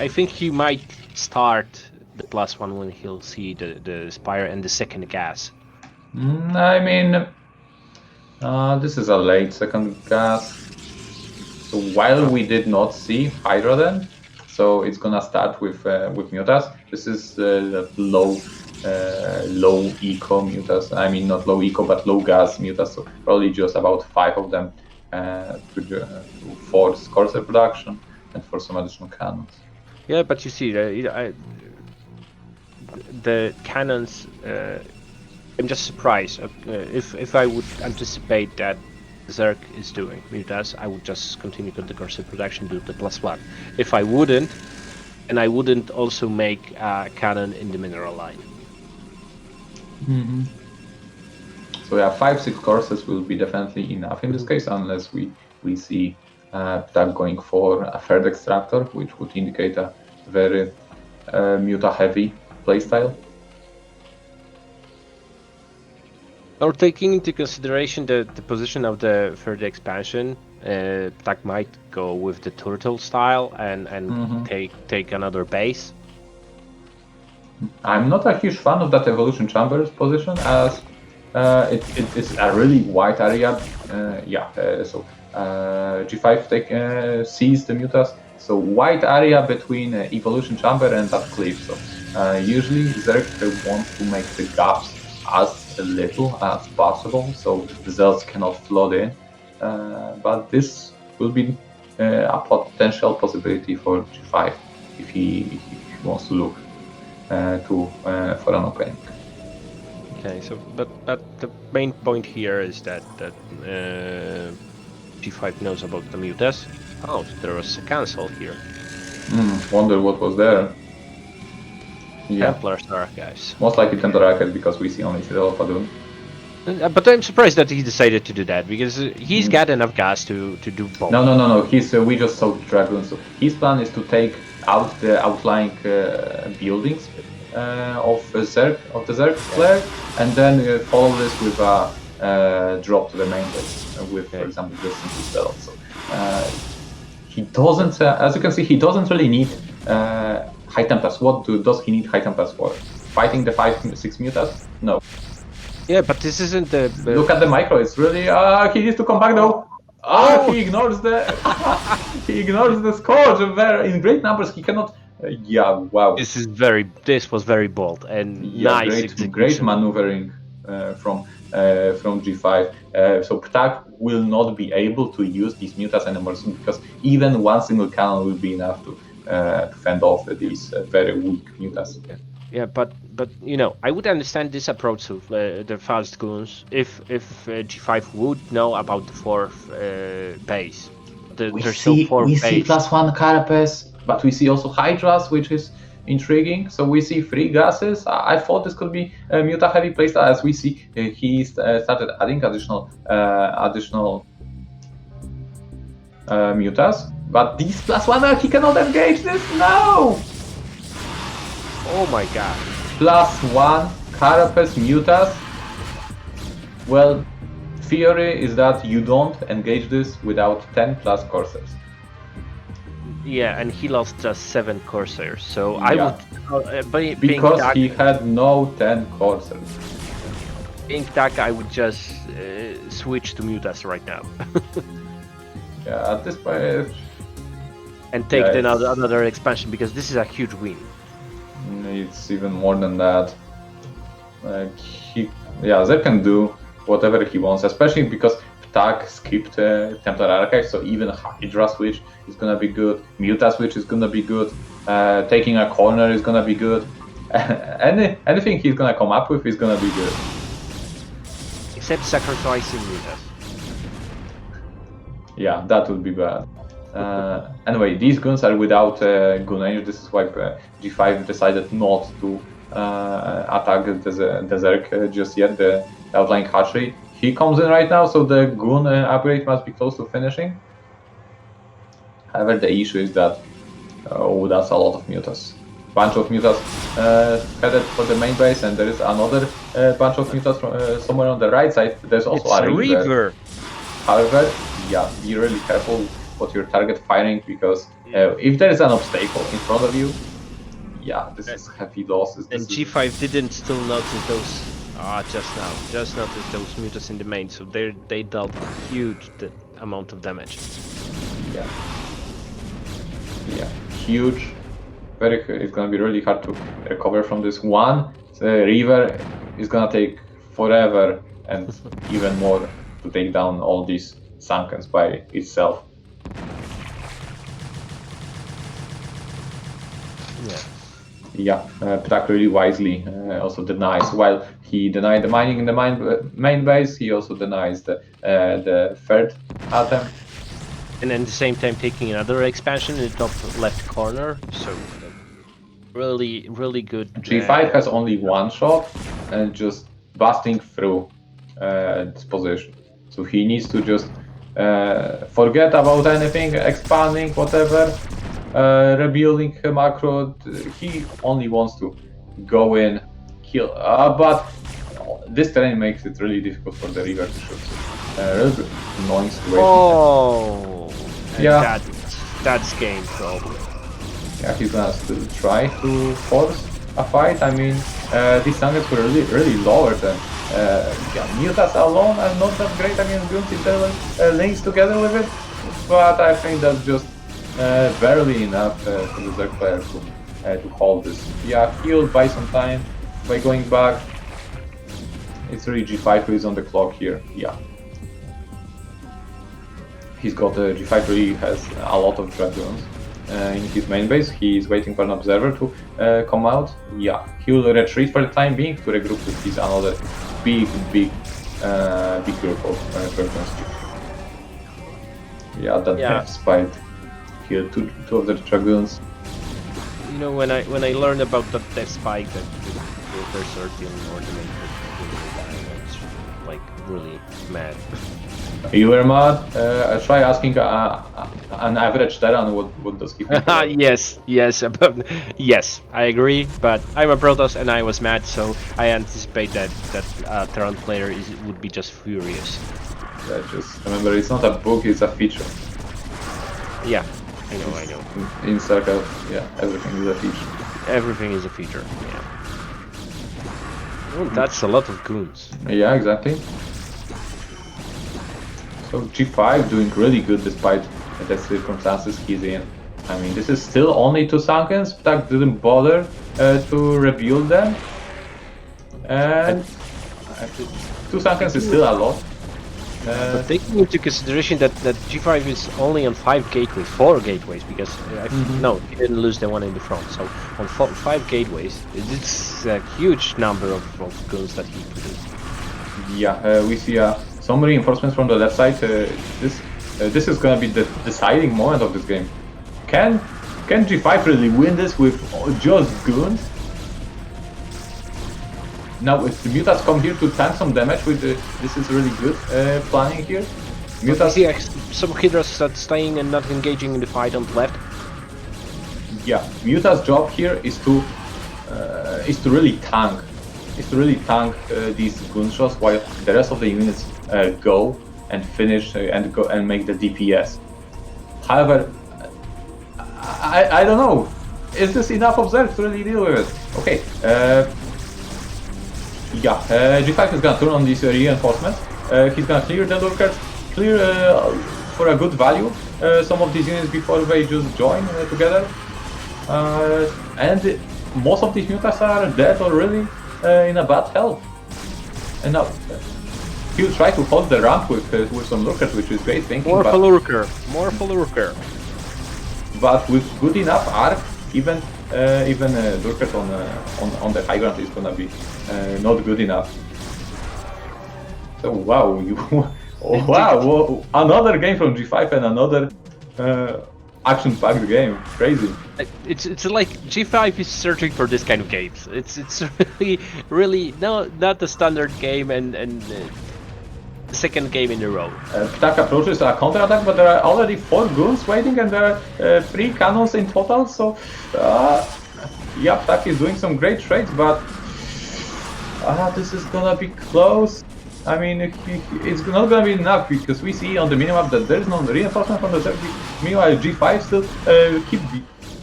I think he might start the +1 when he'll see the Spire and the second gas. I mean, this is a late second gas. So while we did not see Hydra then, so it's gonna start with Mutas. This is the low eco Mutas. I mean, not low eco, but low gas Mutas. So probably just about 5 of them to force Corsair production and for some additional cannons. Yeah, but you see, the cannons. I'm just surprised. If I would anticipate that Zerg is doing Mutas, I would just continue with the Corsair production, do the +1. If I wouldn't, and I wouldn't also make a cannon in the mineral line. So yeah, 5-6 courses will be definitely enough in this case, unless we see Ptak going for a third extractor, which would indicate a very Muta-heavy playstyle. Or taking into consideration the position of the third expansion, Ptak might go with the turtle style and take another base. I'm not a huge fan of that evolution chambers position, as it is a really wide area. So G5 sees the Mutas, so wide area between evolution chamber and that cliff. So usually Zerg want to make the gaps as little as possible, so the Zergs cannot flood in. But this will be a potential possibility for G5 if he wants to look for an opening. Okay, so but the main point here is that G5 knows about the Mutas. Oh, there was a cancel here. Wonder what was there. Yeah. Templars are guys. Most likely Templar Racket, because we see only Citadel of Adun. But I'm surprised that he decided to do that, because he's got enough gas to do both. No. We just saw Dragoons. So his plan is to take out the outlying buildings of the Zerg player, and then follow this with a drop to the main base with, for example, just into Citadel. So he doesn't, as you can see, he doesn't really need High Templars. What does he need High Templars for? Fighting the 5-6 Mutas? No. Yeah, but this isn't the... Look at the micro, it's really... he needs to come back though! He ignores the... he ignores the Scourge in great numbers, he cannot... wow. This was very bold and nice execution. Great maneuvering from G5. So Ptak will not be able to use these Mutas anymore soon, because even one single cannon will be enough to fend off these very weak Mutas. Yeah, but I would understand this approach of the fast goons if G5 would know about the fourth base. We see +1 Carapace, but we see also Hydras, which is intriguing. So we see 3 gases. I thought this could be a Muta heavy playstyle, as we see he started adding additional Mutas. But these +1, he cannot engage this. No. Oh my god. +1 Carapace Mutas. Well, theory is that you don't engage this without 10+ Corsairs. Yeah, and he lost just 7 Corsairs. So I Yeah. would, Because he had no 10 Corsairs. being Dak, I would just switch to Mutas right now Yeah, at this point, and take Yeah, the it's- another expansion because this is a huge win. it's even more than that. Like Zerg can do whatever he wants, especially because Ptak skipped Templar Archive, so even Hydra switch is gonna be good. Muta switch is gonna be good. Taking a corner is gonna be good. Anything he's gonna come up with is gonna be good. Except sacrificing Mutas. Yeah, that would be bad. Anyway, these guns are without gun range. This is why G5 decided not to attack the Zerg just yet, the outlying hatchery. He comes in right now, so the gun upgrade must be close to finishing. However, the issue is that that's a lot of mutas. Bunch of mutas headed for the main base, and there is another bunch of mutas from, somewhere on the right side. There's also It's a river. Reaver. However, be really careful what your target firing, because if there is an obstacle in front of you, this is heavy losses. And G5 didn't still notice those. Just noticed those mutas in the main, so they dealt a huge amount of damage. Huge. It's gonna be really hard to recover from this one. The river is gonna take forever and even more to take down all these Sunkens by itself. Ptak really wisely also denies. While he denied the mining in the main base, he also denies the third attempt. And at the same time taking another expansion in the top left corner, so really good. G5 has only one shot and just busting through this position. So he needs to just forget about anything, expanding, whatever, rebuilding macro. He only wants to go in, kill. But this terrain makes it really difficult for the river to shoot. Really annoying situation. Oh, yeah. That's game problem. Yeah, he's gonna still try to force a fight. I mean, these targets were really lower than mutas alone are not that great against guns if they're linked together with it. But I think that's just barely enough for the Zerg player to hold this. He'll buy some time by going back. It's really G5 who is on the clock here. He's got G5 really has a lot of dragoons in his main base. He's waiting for an observer to come out. He'll retreat for the time being to regroup with his another big group of dragoons. That spite killed two of the dragoons. You know, when I learned about that spike that the Berserk or the main I was like really mad. You were mad? Try asking an average Terran what does he think about it. Yes, I agree, but I'm a Protoss and I was mad, so I anticipate that Terran player would be just furious. Just remember, it's not a book, it's a feature. Yeah, I know. In StarCraft, everything is a feature. Everything is a feature, Oh, that's a lot of goons. Yeah, exactly. So G5 doing really good despite the circumstances he's in. I mean, this is still only 2 Sunkens. Ptak didn't bother to rebuild them. And 2 Sunkens is still a lot. But taking into consideration that G5 is only on 4 gateways, because no, he didn't lose the one in the front. So on 5 gateways, it's a huge number of guns that he produced. We see some reinforcements from the left side. This is gonna be the deciding moment of this game. Can G5 really win this with just guns? Now, if the mutas come here to tank some damage with this is really good planning here. Mutas, some Hydras staying and not engaging in the fight on the left. Muta's job here is to really tank. These gunshots while the rest of the units go and finish and make the DPS. However, I don't know. Is this enough of Zerg to really deal with it? Okay. G5 is gonna turn on these reinforcements. He's gonna clear the lurkers, clear for a good value some of these units before they just join together. And most of these mutas are dead or really in a bad health. And now he'll try to hold the ramp with some lurkers, which is great thinking. More for lurker, more for lurker. But with good enough arc, even lurkers on the high ground is gonna be not good enough. So wow, wow, another game from G5 and another action-packed game. Crazy. It's like G5 is searching for this kind of games. It's really not the standard game and the second game in a row. Ptak approaches a counter-attack, but there are already 4 goons waiting and there are 3 cannons in total, so yeah, Ptak is doing some great trades, but this is gonna be close. I mean, it's not gonna be enough because we see on the minimap that there is no reinforcement from the Zerg. Meanwhile, G5 still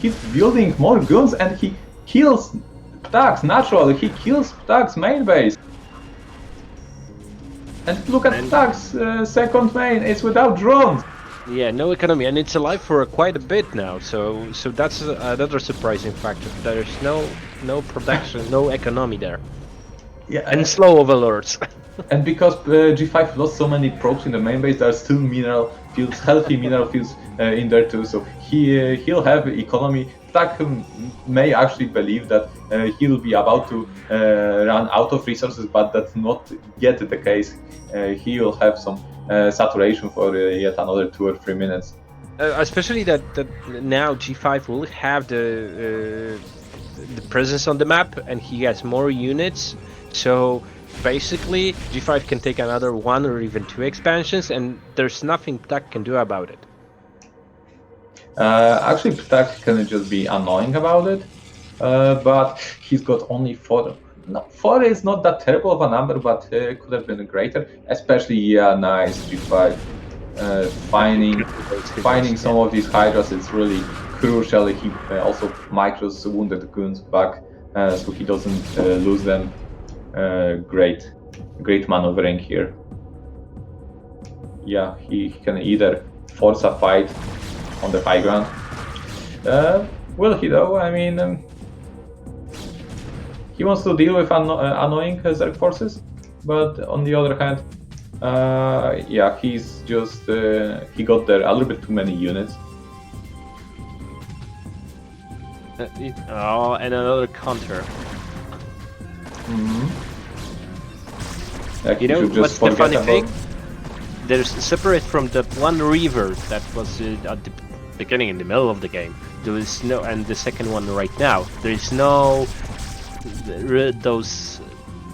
keeps building more goons and he kills Ptak's naturally. He kills Ptak's main base. And look at Ptak's second main. It's without drones. Yeah, no economy, and it's alive for quite a bit now. So that's another surprising factor. There's no production, no economy there. Yeah, and slow overlords. And because G5 lost so many probes in the main base, there are still mineral fields, healthy mineral fields in there too. So he'll have economy. Ptak may actually believe that he'll be about to run out of resources, but that's not yet the case. He'll have some saturation for yet another 2 or 3 minutes. Especially that now G5 will have the presence on the map, and he has more units. So basically, G5 can take another 1 or even 2 expansions, and there's nothing Ptak can do about it. Actually, Ptak can just be annoying about it, but he's got only 4. No, 4 is not that terrible of a number, but could have been greater. Especially, yeah, nice G5. Finding some of these Hydras, it's really crucial. He also micros wounded goons back, so he doesn't lose them. Great maneuvering here. Yeah, he can either force a fight on the high ground. Will he though? I mean, he wants to deal with annoying Zerg forces, but on the other hand, yeah, he's just he got there a little bit too many units. Oh, and another counter. Like, you know what's the funny thing? There's separate from the one river that was at the beginning in the middle of the game. There is no, and the second one right now. There is no those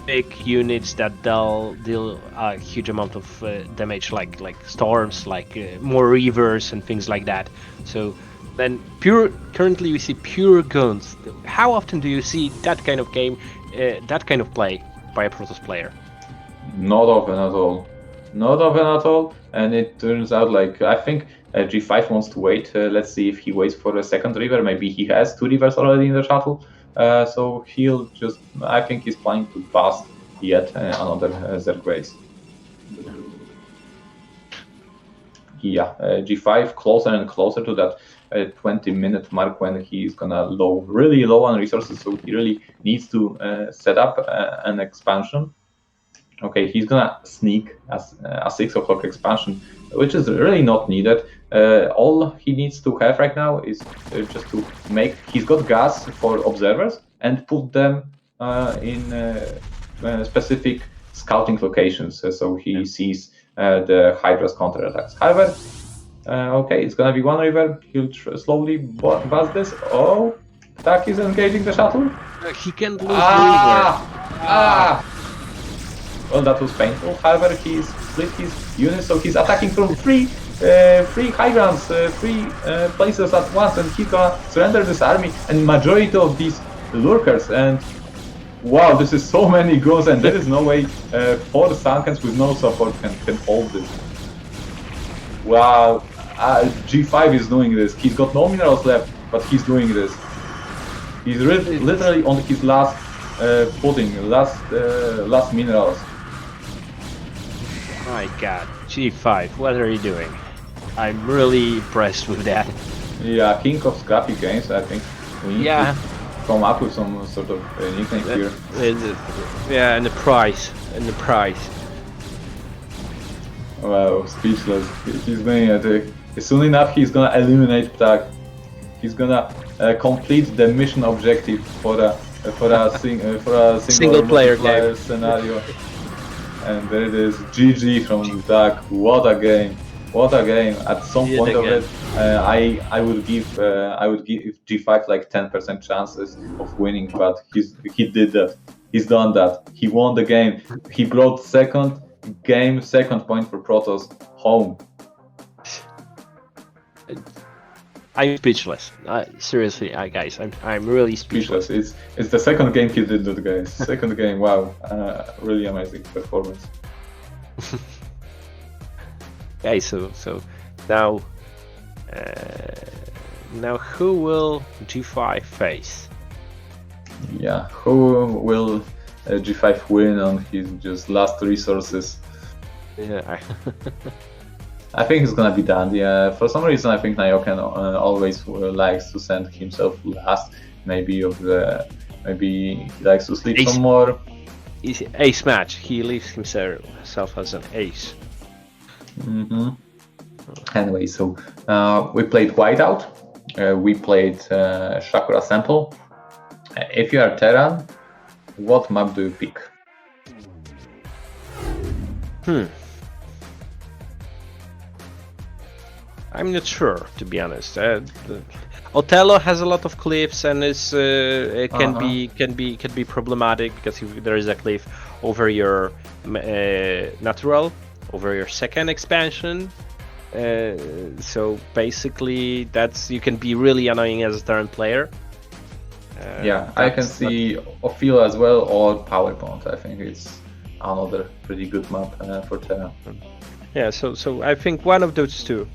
big units that they'll deal a huge amount of damage, like storms, like more rivers and things like that. So then currently we see pure guns. How often do you see that kind of game, that kind of play by a Protoss player? Not often at all. Not often at all. And it turns out, like, I think G5 wants to wait. Let's see if he waits for a second river. Maybe he has 2 rivers already in the shuttle. So he'll just, I think he's planning to pass yet another Zerg base. Yeah, G5 closer and closer to that 20-minute mark when he's gonna really low on resources. So he really needs to set up an expansion. Okay, he's gonna sneak a 6 o'clock expansion, which is really not needed. All he needs to have right now is just to make. He's got gas for observers and put them in specific scouting locations, so he sees the Hydra's counterattacks. However, okay, it's gonna be 1 river. He'll slowly bust this. Oh, Ptak is engaging the shuttle. He can't lose the river. Well, that was painful. However, he's split his units, so he's attacking from three high grounds, 3 places at once, and he's gonna surrender this army and majority of these lurkers. And wow, this is so many goons, and there is no way 4 Sankens with no support can hold this. Wow, G5 is doing this. He's got no minerals left. but he's doing this. He's literally on his last footing, last minerals. My god, G5, what are you doing? I'm really impressed with that. Yeah, king of scrappy games, I think. We need to come up with some sort of nickname here. Yeah, and the price. Wow, speechless. He's doing it. Soon enough, he's gonna eliminate Ptak. He's gonna complete the mission objective for a single player game scenario. And there it is, GG from Ptak. What a game! What a game! At some point of it, I would give G5 like 10% chances of winning, but he did that. He's done that. He won the game. He brought second point for Protoss home. I'm speechless. Seriously, guys, I'm really speechless. It's the second game he did that, guys. Second game, wow, really amazing performance. Okay, so now who will G5 face? Yeah, who will G5 win on his just last resources? Yeah. I think it's gonna be done. Yeah, for some reason I think Nyoken always likes to send himself last. Maybe he likes to sleep some more. It's ace match. He leaves himself as an ace. Anyway, so we played Whiteout. We played Shakuras Temple. If you are Terran, what map do you pick? I'm not sure, to be honest. Othello has a lot of cliffs and can be problematic because if there is a cliff over your natural, over your second expansion. So basically, you can be really annoying as a Terran player. I can see Othello as well, or PowerPoint. I think it's another pretty good map for Terran. Yeah, so I think one of those two.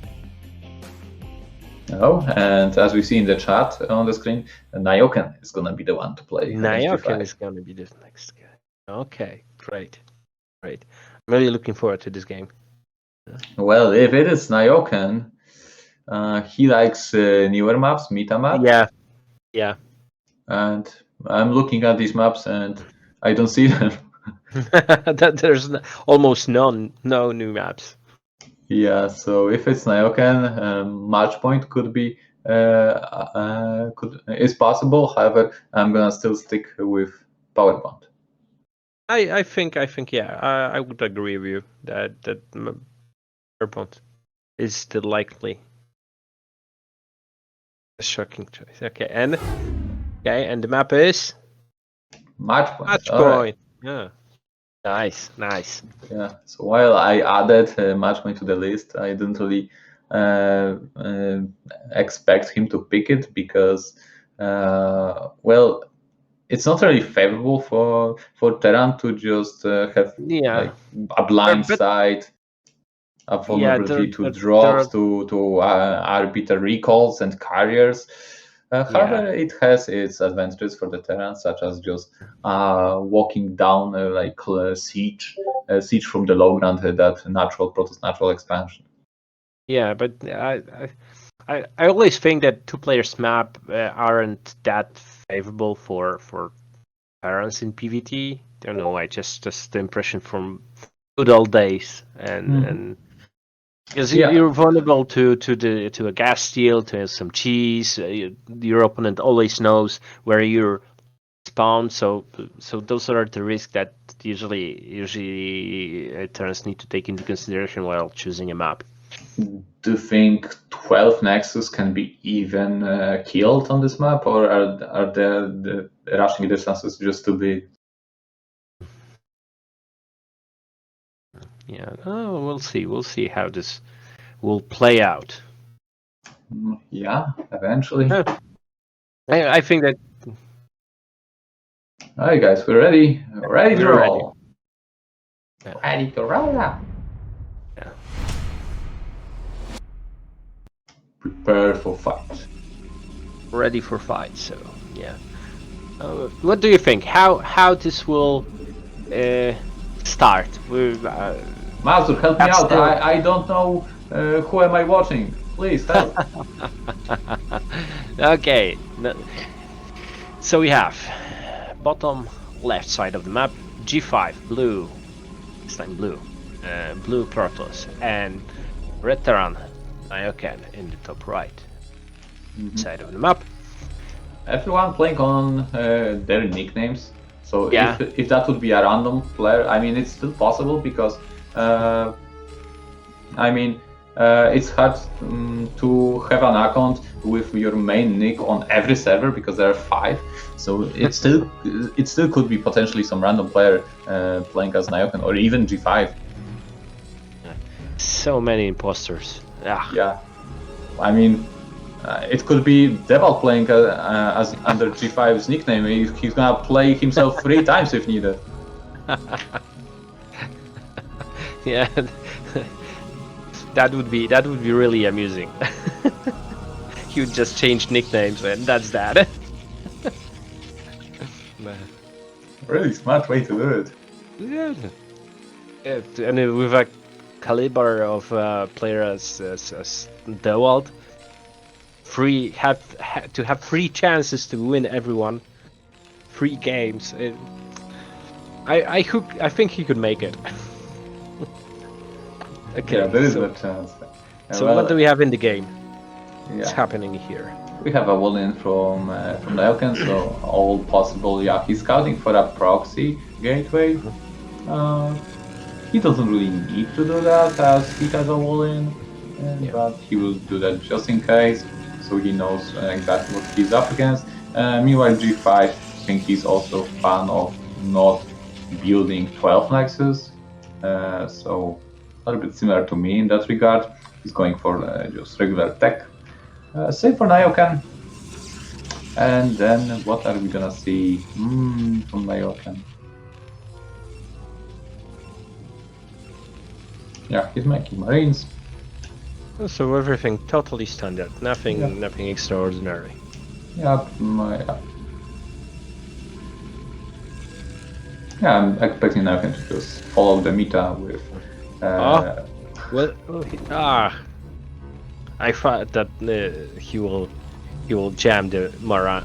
Oh, and as we see in the chat on the screen, Nyoken is gonna be the one to play. Nyoken is gonna be the next guy. Okay, great. I'm really looking forward to this game. Well, if it is Nyoken, he likes newer maps, meta maps. Yeah. And I'm looking at these maps and I don't see them. There's almost no new maps. Yeah, so if it's Nyoken, match point could be is possible. However, I'm gonna still stick with PowerPoint. I think I would agree with you that PowerPoint is the likely shocking choice. Okay, and the map is Match point. Match point. Yeah. Nice. Yeah. So while I added match point to the list, I didn't really expect him to pick it because, it's not really favorable for Terran to just have like a blind side, a vulnerability to drops, to arbiter recalls and carriers. However, it has its advantages for the Terran, such as just walking down siege from the low ground, that Protoss natural expansion. Yeah, but I always think that two players map aren't that favorable for Terrans in PvT. I don't know. I just the impression from good old days and. Because you're vulnerable to a gas steal, to some cheese. Your opponent always knows where you're spawned, so those are the risks that usually Terrans need to take into consideration while choosing a map. Do you think 12 Nexus can be even killed on this map, or are the rushing distances just too big? Yeah, we'll see. We'll see how this will play out. Yeah, eventually. I think that. All right, guys, we're ready. Ready to roll. Ready to roll. Yeah. Prepare for fight. ready for fight. So yeah. What do you think? How this will start? Mazur, help me I'm out. still- I don't know who am I watching. Please help. Okay. So we have bottom left side of the map, G5, blue, this time blue, blue Protoss, and red Terran, Nyoken in the top right side of the map. Everyone playing on their nicknames. So Yeah. if that would be a random player, I mean, it's still possible because it's hard to have an account with your main nick on every server because there are 5. So it still could be potentially some random player playing as Nyoken or even G5. So many imposters. Yeah, I mean, it could be Devil playing as under G5's nickname. He's gonna play himself 3 times if needed. Yeah. That would be really amusing. He would just change nicknames and that's that. Really smart way to do it. Yeah. And with a caliber of player as Dawid, to have 3 chances to win everyone, 3 games. I think he could make it. Okay, Yeah, there is so, no chance. so what do we have in the game? What's Yeah, happening here? we have a wall-in from Nyoken, so all possible. Yeah, he's scouting for a proxy gateway. He doesn't really need to do that as he has a wall-in, but he will do that just in case, so he knows exactly what he's up against. Meanwhile, G5, I think he's also a fan of not building 12 Nexus, so a little bit similar to me in that regard. He's going for just regular tech. Same for Nyoken. And then what are we gonna see from Nyoken? Yeah, he's making Marines. So everything totally standard, nothing extraordinary. Yeah, I'm expecting Nyoken to just follow the meta with. I thought that he will jam the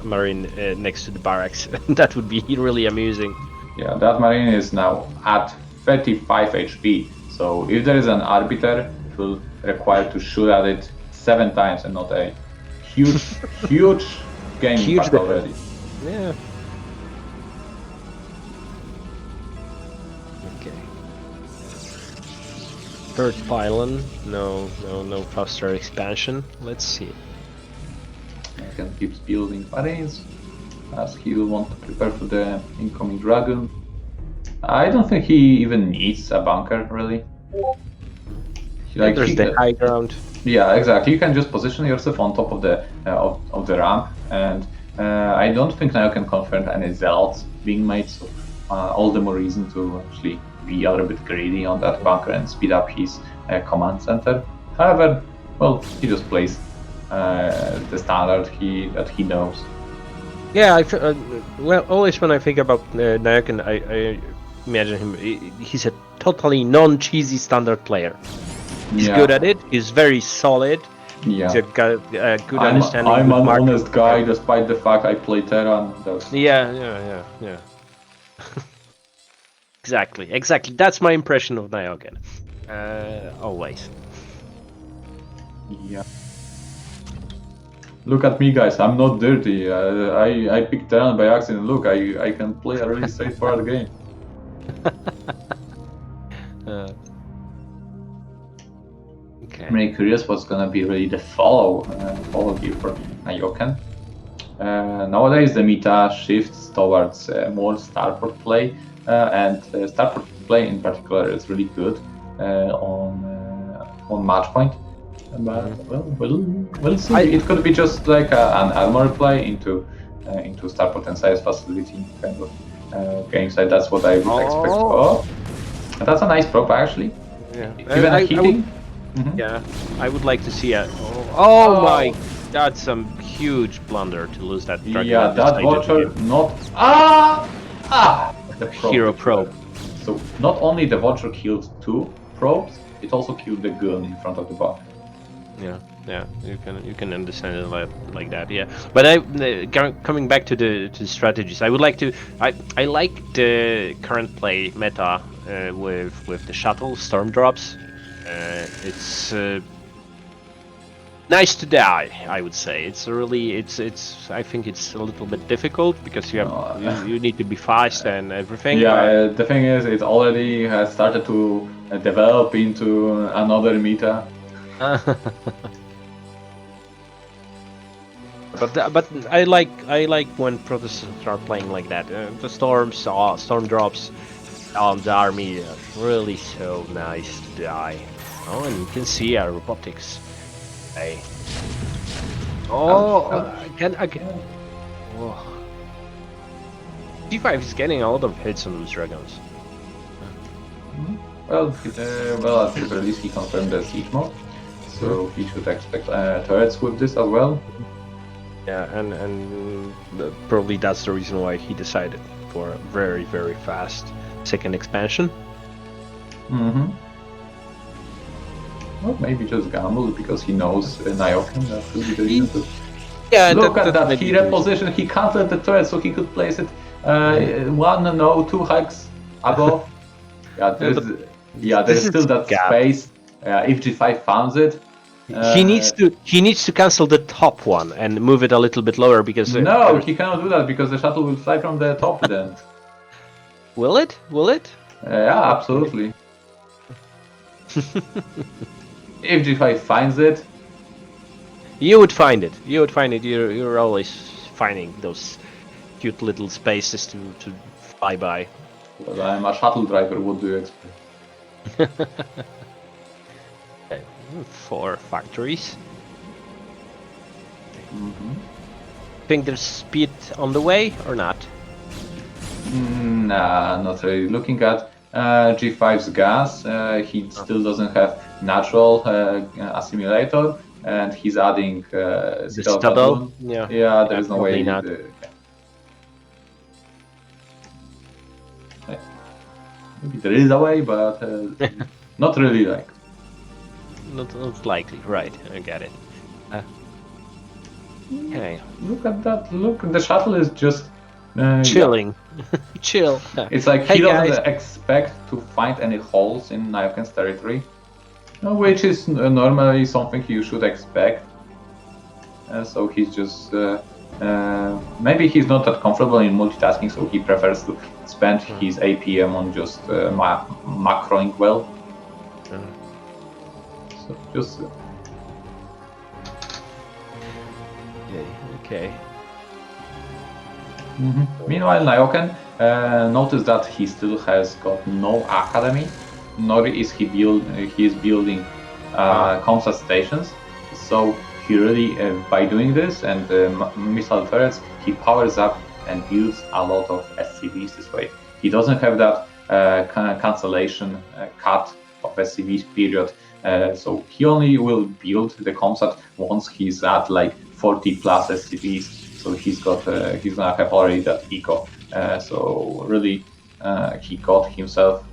marine next to the barracks. That would be really amusing. Yeah, that Marine is now at 35 HP. So if there is an arbiter, it will require to shoot at it 7 times and not 8. Huge game impact already. Yeah. Okay. Third pylon, no faster expansion. Let's see. Nyoken keeps building Marines as he will want to prepare for the incoming dragon. I don't think he even needs a bunker really. There's the high ground. Yeah, exactly. You can just position yourself on top of the ramp, and I don't think Nyoken confirmed any zealots being made, so all the more reason to actually be a little bit greedy on that bunker and speed up his command center. However, well, he just plays the standard that he knows. Yeah, well, always when I think about Nyoken, I imagine him. He's a totally non-cheesy standard player. He's good at it. He's very solid. Yeah. He's got a good understanding. I'm of an market. honest guy, despite the fact I play Terran. Yeah. Exactly. That's my impression of Nyoken. Always. Yeah. Look at me, guys. I'm not dirty. I picked Terran by accident. Look, I can play a really straightforward game. Okay. I'm really curious what's gonna be really the follow here for Nyoken. Nowadays the meta shifts towards more starport play, and starport play in particular is really good on match point. But we'll see. It could be just like an armor play into starport and size facility kind of game side. That's what I would expect. Oh, that's a nice prop actually. Yeah. Even heating. Yeah, I would like to see a. Oh my That's some huge blunder to lose that dragon. Yeah, at this that stage of the Vulture game. not... The probe Hero killed probe. them. So not only the Vulture killed 2 probes, it also killed the gun in front of the bar. Yeah, you can understand it like that, yeah. But coming back to the strategies, I would like to I like the current play meta with the shuttle storm drops. It's nice to die, I would say. It's really I think it's a little bit difficult because you need to be fast and everything. Yeah, the thing is, it already has started to develop into another meta. But I like when Protoss start playing like that. The storm drops on the army are really so nice to die. Oh, and you can see our robotics. Hey. Oh, again. Oh. G5 is getting a lot of hits on those dragons. Well, at his release he confirmed the siege mode, so he should expect turrets with this as well. Yeah, and probably that's the reason why he decided for a very, very fast second expansion. Mm-hmm. Well, maybe just gamble because he knows Nyoken. That could be the reason too. Yeah, Look at that. He repositioned. He canceled the turret so he could place it 2 hikes above. Yeah, there's still that gap. space. If G5 finds it. He needs to cancel the top one and move it a little bit lower because No, he cannot do that because the shuttle will fly from the top then. Will it? Yeah, absolutely. If G5 finds it, you would find it. You're always finding those cute little spaces to fly by. well, I'm a shuttle driver. What do you expect? 4 factories. Mm-hmm. Think there's speed on the way or not? Nah, not really. Looking at G5's gas, he still doesn't have natural assimilator, and he's adding Stubble? Yeah, there is no way. Not. Maybe there is a way, but not really like. Not likely, right? I get it. Okay. Look at that! Look, the shuttle is just Chilling. Chill. It's like Hey, he doesn't guys. expect to find any holes in Nyoken's territory, which is normally something you should expect. So he's just maybe he's not that comfortable in multitasking, so he prefers to spend his APM on just macroing well. So just Okay. Meanwhile, Nyoken noticed that he still has got no academy, nor is he building comsat stations. So he really, by doing this and missile turrets, he powers up and builds a lot of SCVs this way. He doesn't have that cancellation cut of SCVs period, so he only will build the comsat once he's at like 40 plus SCVs. So he's gonna have already that eco. So really, he got himself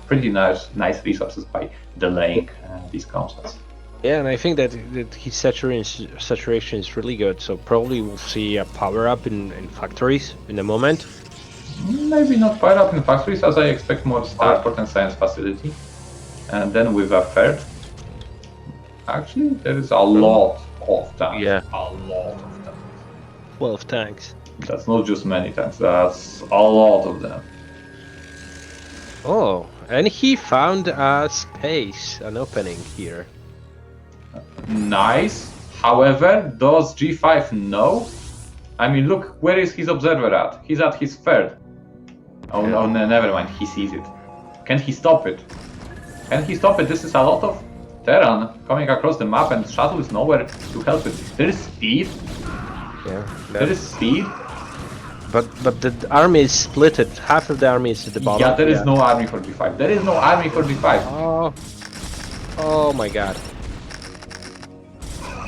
pretty nice resources by delaying these comsats. Yeah, and I think that his saturation is really good. So probably we'll see a power up in factories in a moment. Maybe not power up in factories, as I expect more starport and science facility. And then with a third, actually there is a lot of tanks. Yeah. A lot of tanks. 12 tanks. That's not just many tanks, that's a lot of them. Oh, and he found a space, an opening here. Nice. However, does G5 know? I mean, look, where is his observer at? He's at his third. Oh, no, never mind, he sees it. Can he stop it? Can he stop it? This is a lot of Terran coming across the map and shuttle is nowhere to help it. There is speed. Yeah. There is speed. But the army is splitted. Half of the army is at the bottom. Yeah, there is no army for G5. There is no army for G5. Oh my god.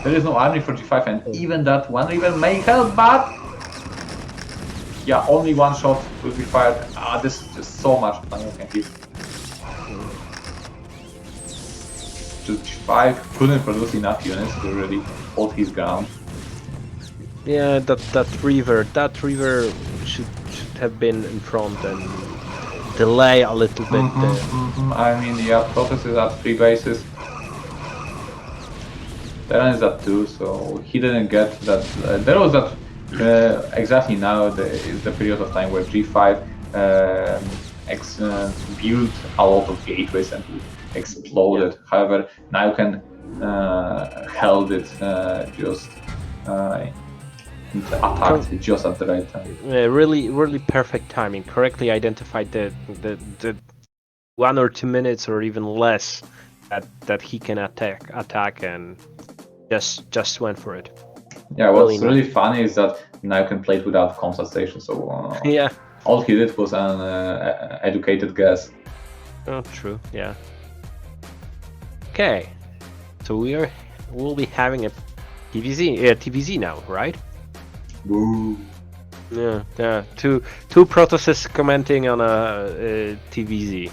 There is no army for G5, and even that one river may help, but yeah, only one shot will be fired. This is just so much fun you can give. Just G5 couldn't produce enough units to really hold his ground. Yeah, that river should have been in front and delay a little bit. I mean, yeah, Protoss is at 3 bases. Terran is at 2, so he didn't get that. There was that exactly now is the period of time where G5 built a lot of gateways and exploded. Yeah. However, Nyoken held it just. Attacked just at the right time. Really perfect timing. Correctly identified the 1 or 2 minutes or even less that he can attack and just went for it. Yeah, what's really funny is that Nyoken played without comsat station, so yeah, all he did was an educated guess. Oh, true. Yeah. Okay, so we'll be having a TVZ now, right? Woo. Yeah. Two Protosses commenting on a TVZ.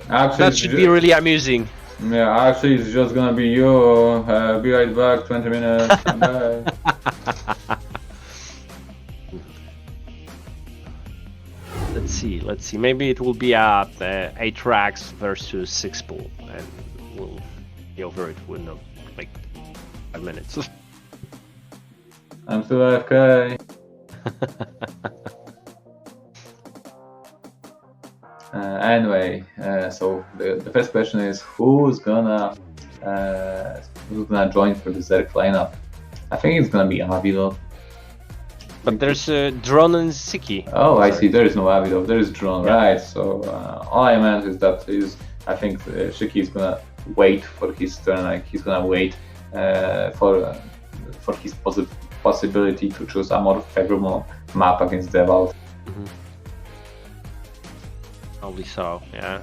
That should be really amusing. Yeah, actually, it's just gonna be you. Be right back. 20 minutes. Bye. Let's see. Maybe it will be at 8 racks versus 6 pool, and we'll be over it within like 5 minutes. I'm still AFK. Anyway, so the first question is who's gonna join for the Zerg lineup? I think it's gonna be Avi-Love. But there's Drone and Siki. Oh, I see. There is no Avi-Love. There is Drone, yeah. Right? So all I meant is that I think Shiki is gonna wait for his turn. Like he's gonna wait for his possibility to choose a more favorable map against Dawid. Mm-hmm. Probably so, yeah.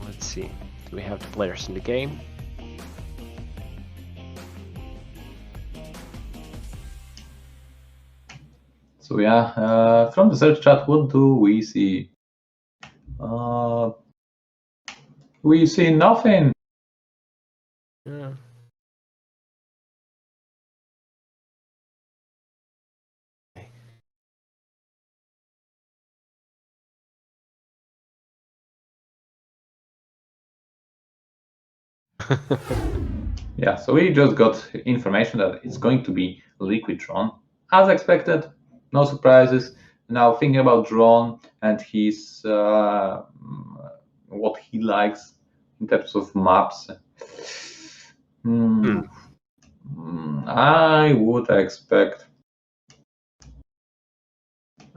Let's see. Do we have the players in the game? So yeah, from the search chat, what do we see? We see nothing. Yeah. Yeah, so we just got information that it's going to be Liquid Drone, as expected. No surprises. Now thinking about Drone and his what he likes in terms of maps. I would expect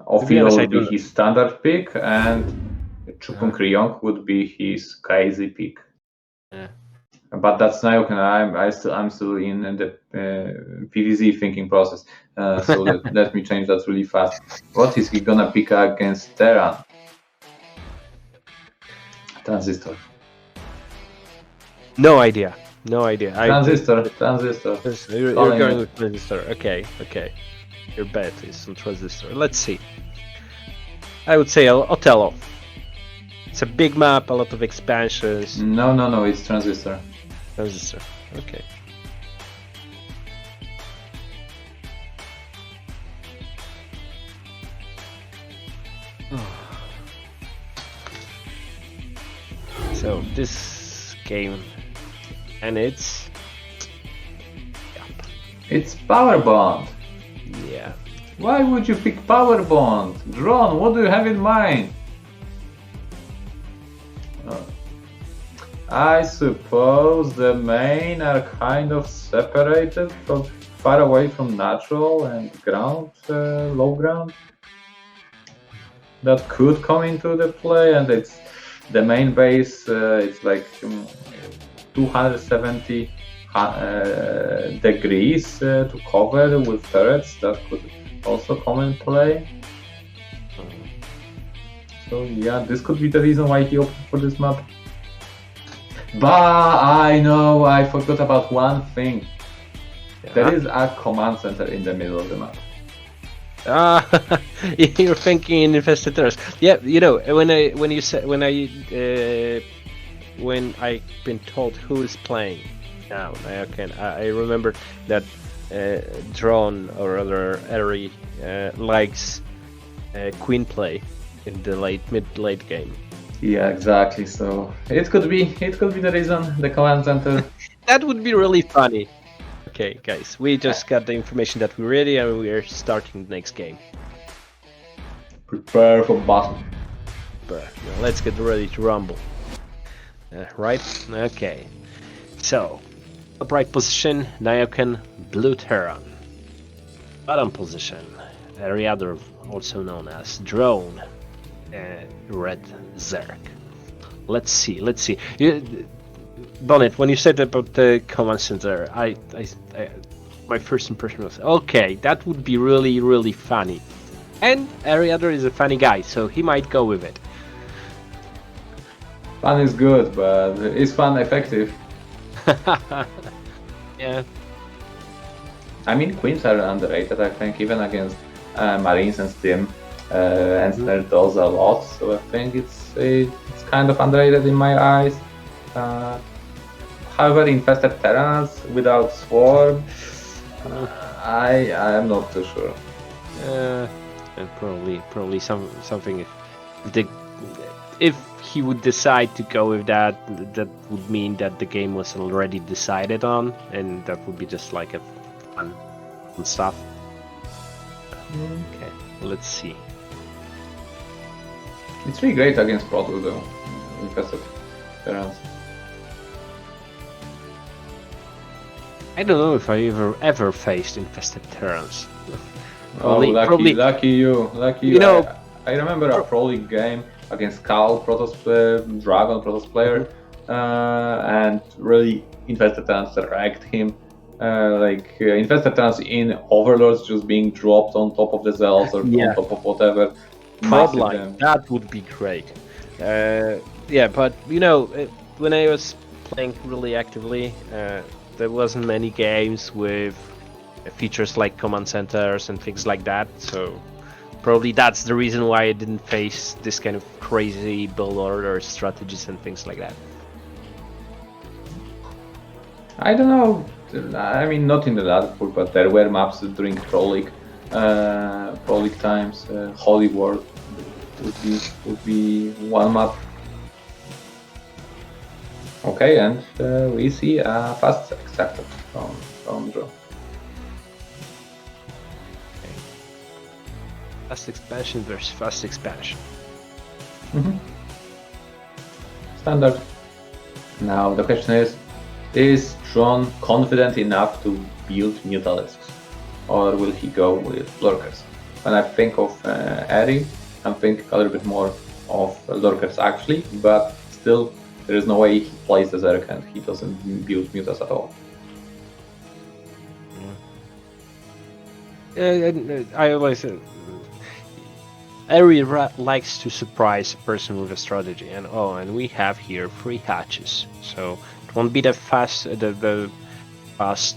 Othello would be his standard pick, and Chupung-Ryeong would be his crazy pick. Yeah. But that's Nyoken. I'm still in the PvZ thinking process. So let me change that really fast. What is he gonna pick against Terran? Transistor. No idea. Transistor. You're going with Transistor. Okay. Your bet is on Transistor. Let's see. I would say Othello. It's a big map, a lot of expansions. No, it's Transistor. Transistor. Okay. So this game, and it's Power Bond. Yeah. Why would you pick Power Bond? Drone, what do you have in mind? I suppose the main are kind of separated from far away from natural and ground, low ground. That could come into the play, and it's the main base. It's like 270 degrees to cover with turrets. That could also come in play. So yeah, this could be the reason why he opted for this map. But I know I forgot about one thing. Yeah. There is a command center in the middle of the map. You're thinking in infested terrace. Yeah, you know, when I've been told who is playing now, I remember that Drone or other Eri likes Queen play in the mid-late game. Yeah, exactly. So it could be the reason, the command center. That would be really funny. Okay, guys, we just got the information that we're ready and we are starting the next game. Prepare for battle. Now let's get ready to rumble. Right? Okay. So, upright position, Nyoken, blue Terran. Bottom position, Ariador, also known as Drone, red Zerg. Let's see. Bonyth, when you said about the command center, I my first impression was, okay, that would be really, really funny. And Ariador is a funny guy, so he might go with it. Fun is good, but is fun effective? Yeah. I mean, queens are underrated, I think, even against Marines and Stim. And Snare does a lot, so I think it's kind of underrated in my eyes. However, infested Terrans without Swarm, I am not too sure. And probably something. If he would decide to go with that would mean that the game was already decided on, and that would be just like a fun stuff. Okay, let's see. It's really great against Protoss though, infested Terrans. I don't know if I ever faced infested Terrans. Oh, lucky you. You know, I remember a Pro League game against Cal, Protoss Dragon, Protoss player, and really infested Terrans wrecked him. Infested Terrans in Overlords just being dropped on top of the Zealots or on top of whatever. Like, that would be great. Yeah, but you know, when I was playing really actively, there wasn't many games with features like command centers and things like that, so probably that's the reason why I didn't face this kind of crazy build order strategies and things like that. I don't know. I mean, not in the ladder pool, but there were maps during Pro League times. Holy War would be one map. Okay, and we see a fast accepted from Draw. Okay. Fast expansion versus fast expansion. Standard. Now the question is Tron confident enough to build Mutalisks, or will he go with Lurkers? When I think of Eri, I'm thinking a little bit more of Lurkers actually, but still there is no way he plays the Zerg and he doesn't build Mutas at all. I always Eri likes to surprise a person with a strategy, and we have here 3 hatches, so it won't be the fast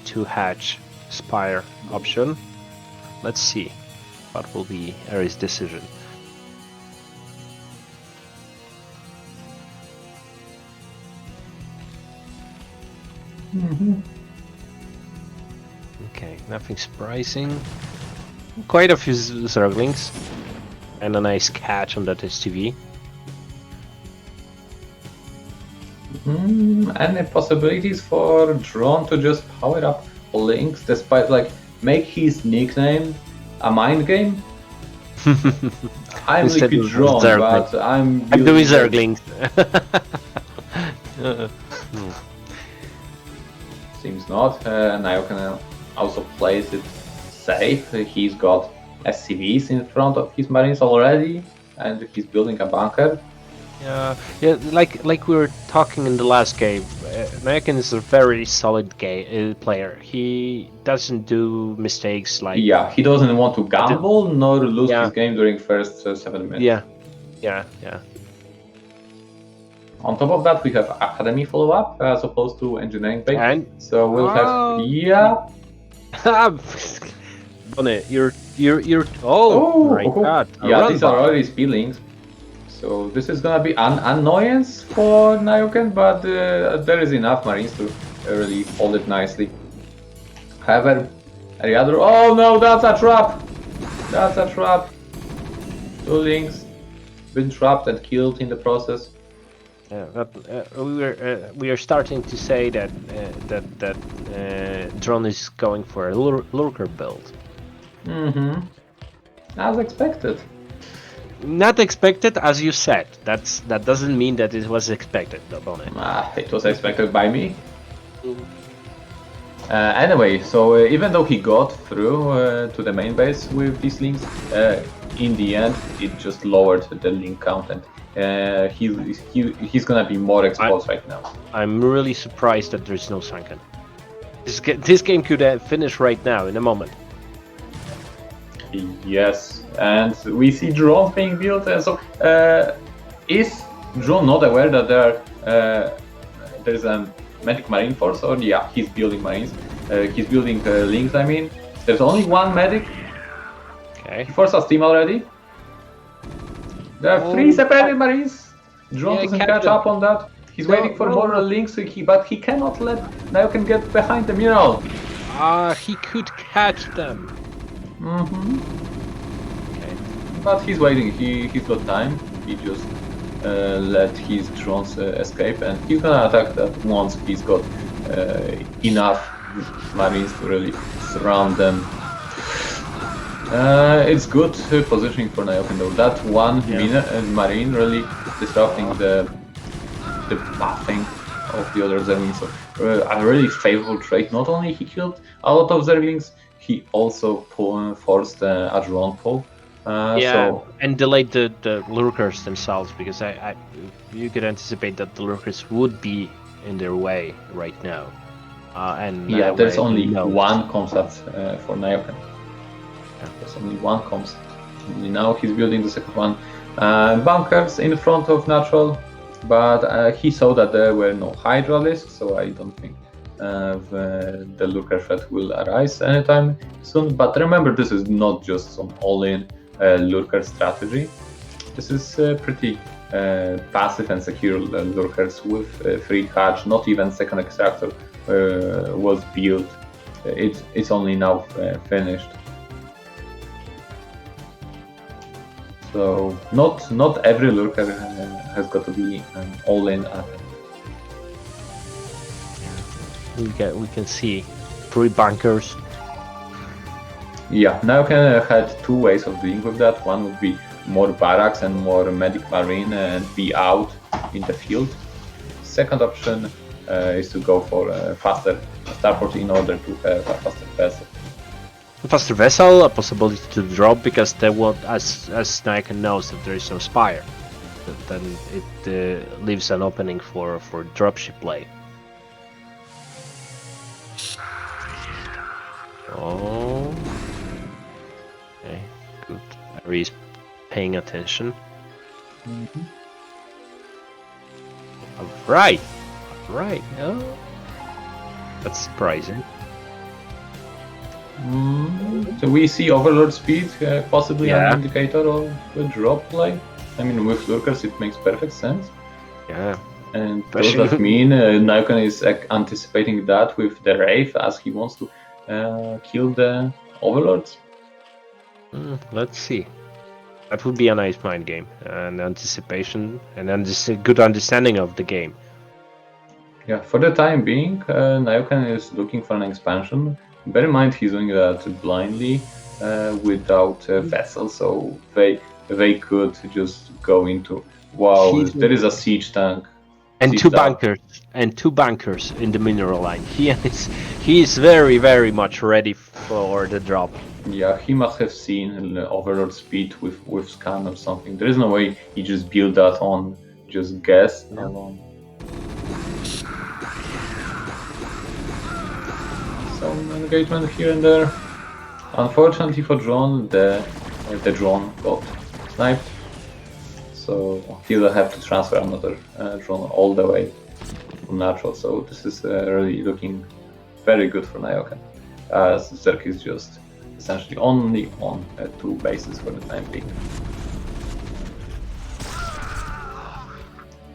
to hatch Spire option. Let's see what will be Eri's decision. Okay, nothing surprising. Quite a few Zerglings and a nice catch on that STV. Any possibilities for Drone to just power up Lynx despite make his nickname a mind game? I'm Liquid Drone, but I'm doing Zerglings. Seems not. Nyoken also plays it safe. He's got SCVs in front of his Marines already, and he's building a bunker. Yeah, like we were talking in the last game, Nyoken is a very solid player. He doesn't do mistakes like... Yeah, he doesn't want to gamble nor lose his game during first 7 minutes. Yeah, yeah. On top of that, we have Academy follow-up as opposed to Engineering Base. And So we'll have Bonyth, you're oh my god. a yeah, run these are bot. already speedlings. So this is gonna be an annoyance for Nyoken, but there is enough Marines to really hold it nicely. However, Ariador, oh no, that's a trap! That's a trap! Two links been trapped and killed in the process. Yeah, but we are starting to say that drone is going for a lurker build. As expected. Not expected, as you said. That doesn't mean that it was expected, though, Bonyth. It was expected by me. Anyway, so even though he got through to the main base with these links, in the end it just lowered the link count, and he's gonna be more exposed right now. I'm really surprised that there's no sunken. This game could finish right now in a moment. Yes, and we see drones being built. So is drone not aware that there's a medic marine force? Or yeah, he's building marines. He's building links. I mean, there's only one medic. Okay. He forced us team already. There are 3 separated marines. Drone doesn't catch up on that. He's waiting for more links, but he cannot let Nyoken get behind the mural. He could catch them. Okay. But he's waiting. He's got time. He just let his drones escape, and he's gonna attack that once he's got enough marines to really surround them. It's good positioning for Nyoken though. That one marine really disrupting the pathing of the other Zerglings. So a really favorable trade. Not only he killed a lot of Zerglings, he also forced a drone pull. And delayed the lurkers themselves, because you could anticipate that the lurkers would be in their way right now. There's only one concept for Nyoken. There's only one concept. Now he's building the second one. Bunkers in front of natural, but he saw that there were no Hydra risks, so I don't think the lurker threat will arise anytime soon. But remember, this is not just some all-in lurker strategy. This is pretty passive and secure lurkers with free hatch. Not even second extractor was built. It's only now finished. So not every lurker has got to be all-in. We can see 3 bunkers. Yeah, Nyoken had 2 ways of dealing with that. One would be more barracks and more medic marine and be out in the field. Second option is to go for a faster starport in order to have a faster vessel. A faster vessel, a possibility to drop, because there won't, as Nyoken knows that there is no spire, then it leaves an opening for dropship play. Oh, okay, good. Ari is paying attention. All right. Oh, that's surprising. So we see Overlord speed, possibly an indicator of a drop play. I mean, with lurkers it makes perfect sense. Yeah. And does that mean Nyoken is anticipating that with the Wraith, as he wants to kill the Overlords? Let's see. That would be a nice mind game, and anticipation, and then just a good understanding of the game. Yeah, for the time being, Nyoken is looking for an expansion. Bear in mind, he's doing that blindly, without vessels, so they could just go into, wow, there is a siege tank. And 2 bunkers, in the mineral line. He is very, very much ready for the drop. Yeah, he must have seen Overlord speed with scan or something. There is no way he just built that on just guess alone. Some engagement here and there. Unfortunately for drone, the drone got sniped. so he will have to transfer another drone all the way from natural. So this is really looking very good for Nyoken. Zerg is just essentially only on 2 bases for the time being.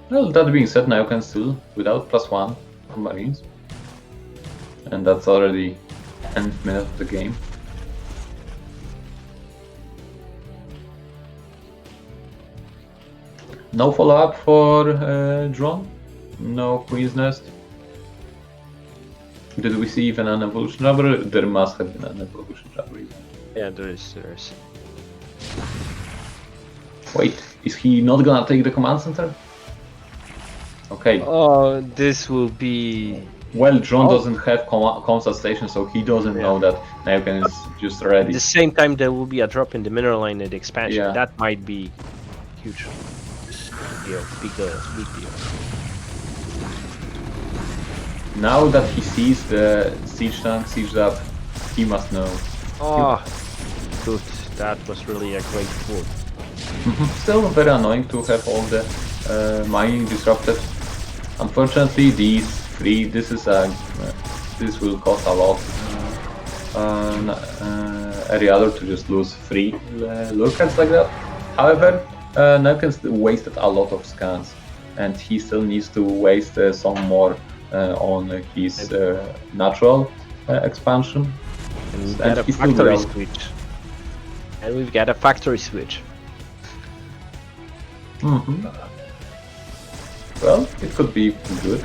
Well, that being said, Nyoken still without +1 from Marines, and that's already 10th minute of the game. No follow-up for drone, no Queen's Nest. Did we see even an evolution rubber? There must have been an evolution rubber. Yeah, there is. Wait, is he not gonna take the command center? Okay. Oh, this will be... Well, drone doesn't have comsat station, so he doesn't know that Nyoken is just ready. At the same time, there will be a drop in the mineral line in the expansion. Yeah. That might be huge. Big deal. Now that he sees the siege tank sieged up, he must know. Oh, good. That was really a great move. Still very annoying to have all the mining disrupted. Unfortunately, these 3, this will cost a lot. Eriador to just lose 3 lurkers like that. However, Nyoken wasted a lot of scans, and he still needs to waste some more on his natural expansion. And we've got a factory switch. And we've got a factory switch. Well, it could be good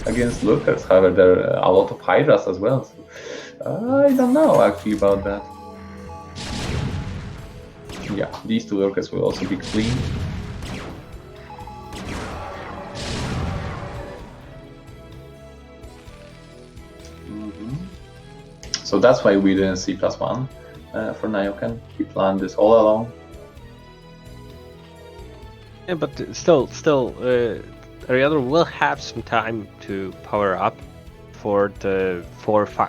against lurkers. However, there are a lot of hydras as well. So I don't know actually about that. Yeah, these 2 lurkers will also be clean. So that's why we didn't see +1 for Nyoken. He planned this all along. Yeah, but still, Eriador will have some time to power up for the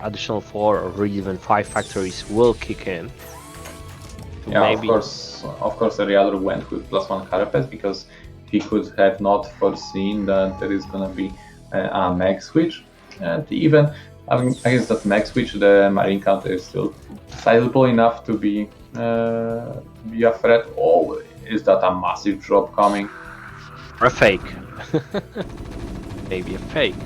additional 4 or even 5 factories will kick in. Yeah, maybe... of course, Eriador went with +1 Carapace because he could have not foreseen that there is gonna be a mag switch, and even against that mag switch, the Marine count is still sizable enough to be a threat. Oh, is that a massive drop coming? Or a fake. Maybe a fake.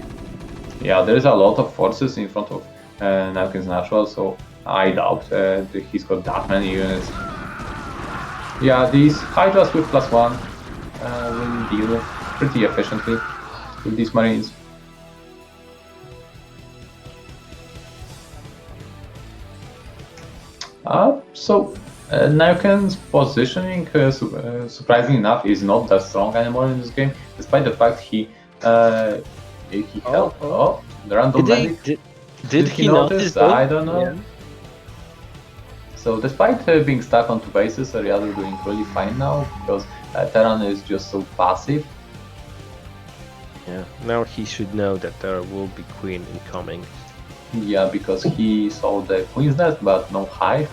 Yeah, there is a lot of forces in front of Nyoken's natural, so I doubt he's got that many units. Yeah, these Hydras with +1 will deal pretty efficiently with these Marines. So Nyoken's positioning, surprisingly enough, is not that strong anymore in this game, despite the fact he helped. Oh, the random medic. Did he notice? I don't know. Yeah. So despite being stuck on 2 bases, Eriador doing really fine now because Terran is just so passive. Yeah. Now he should know that there will be Queen incoming. Yeah, because he saw the Queen's Nest, but no hive.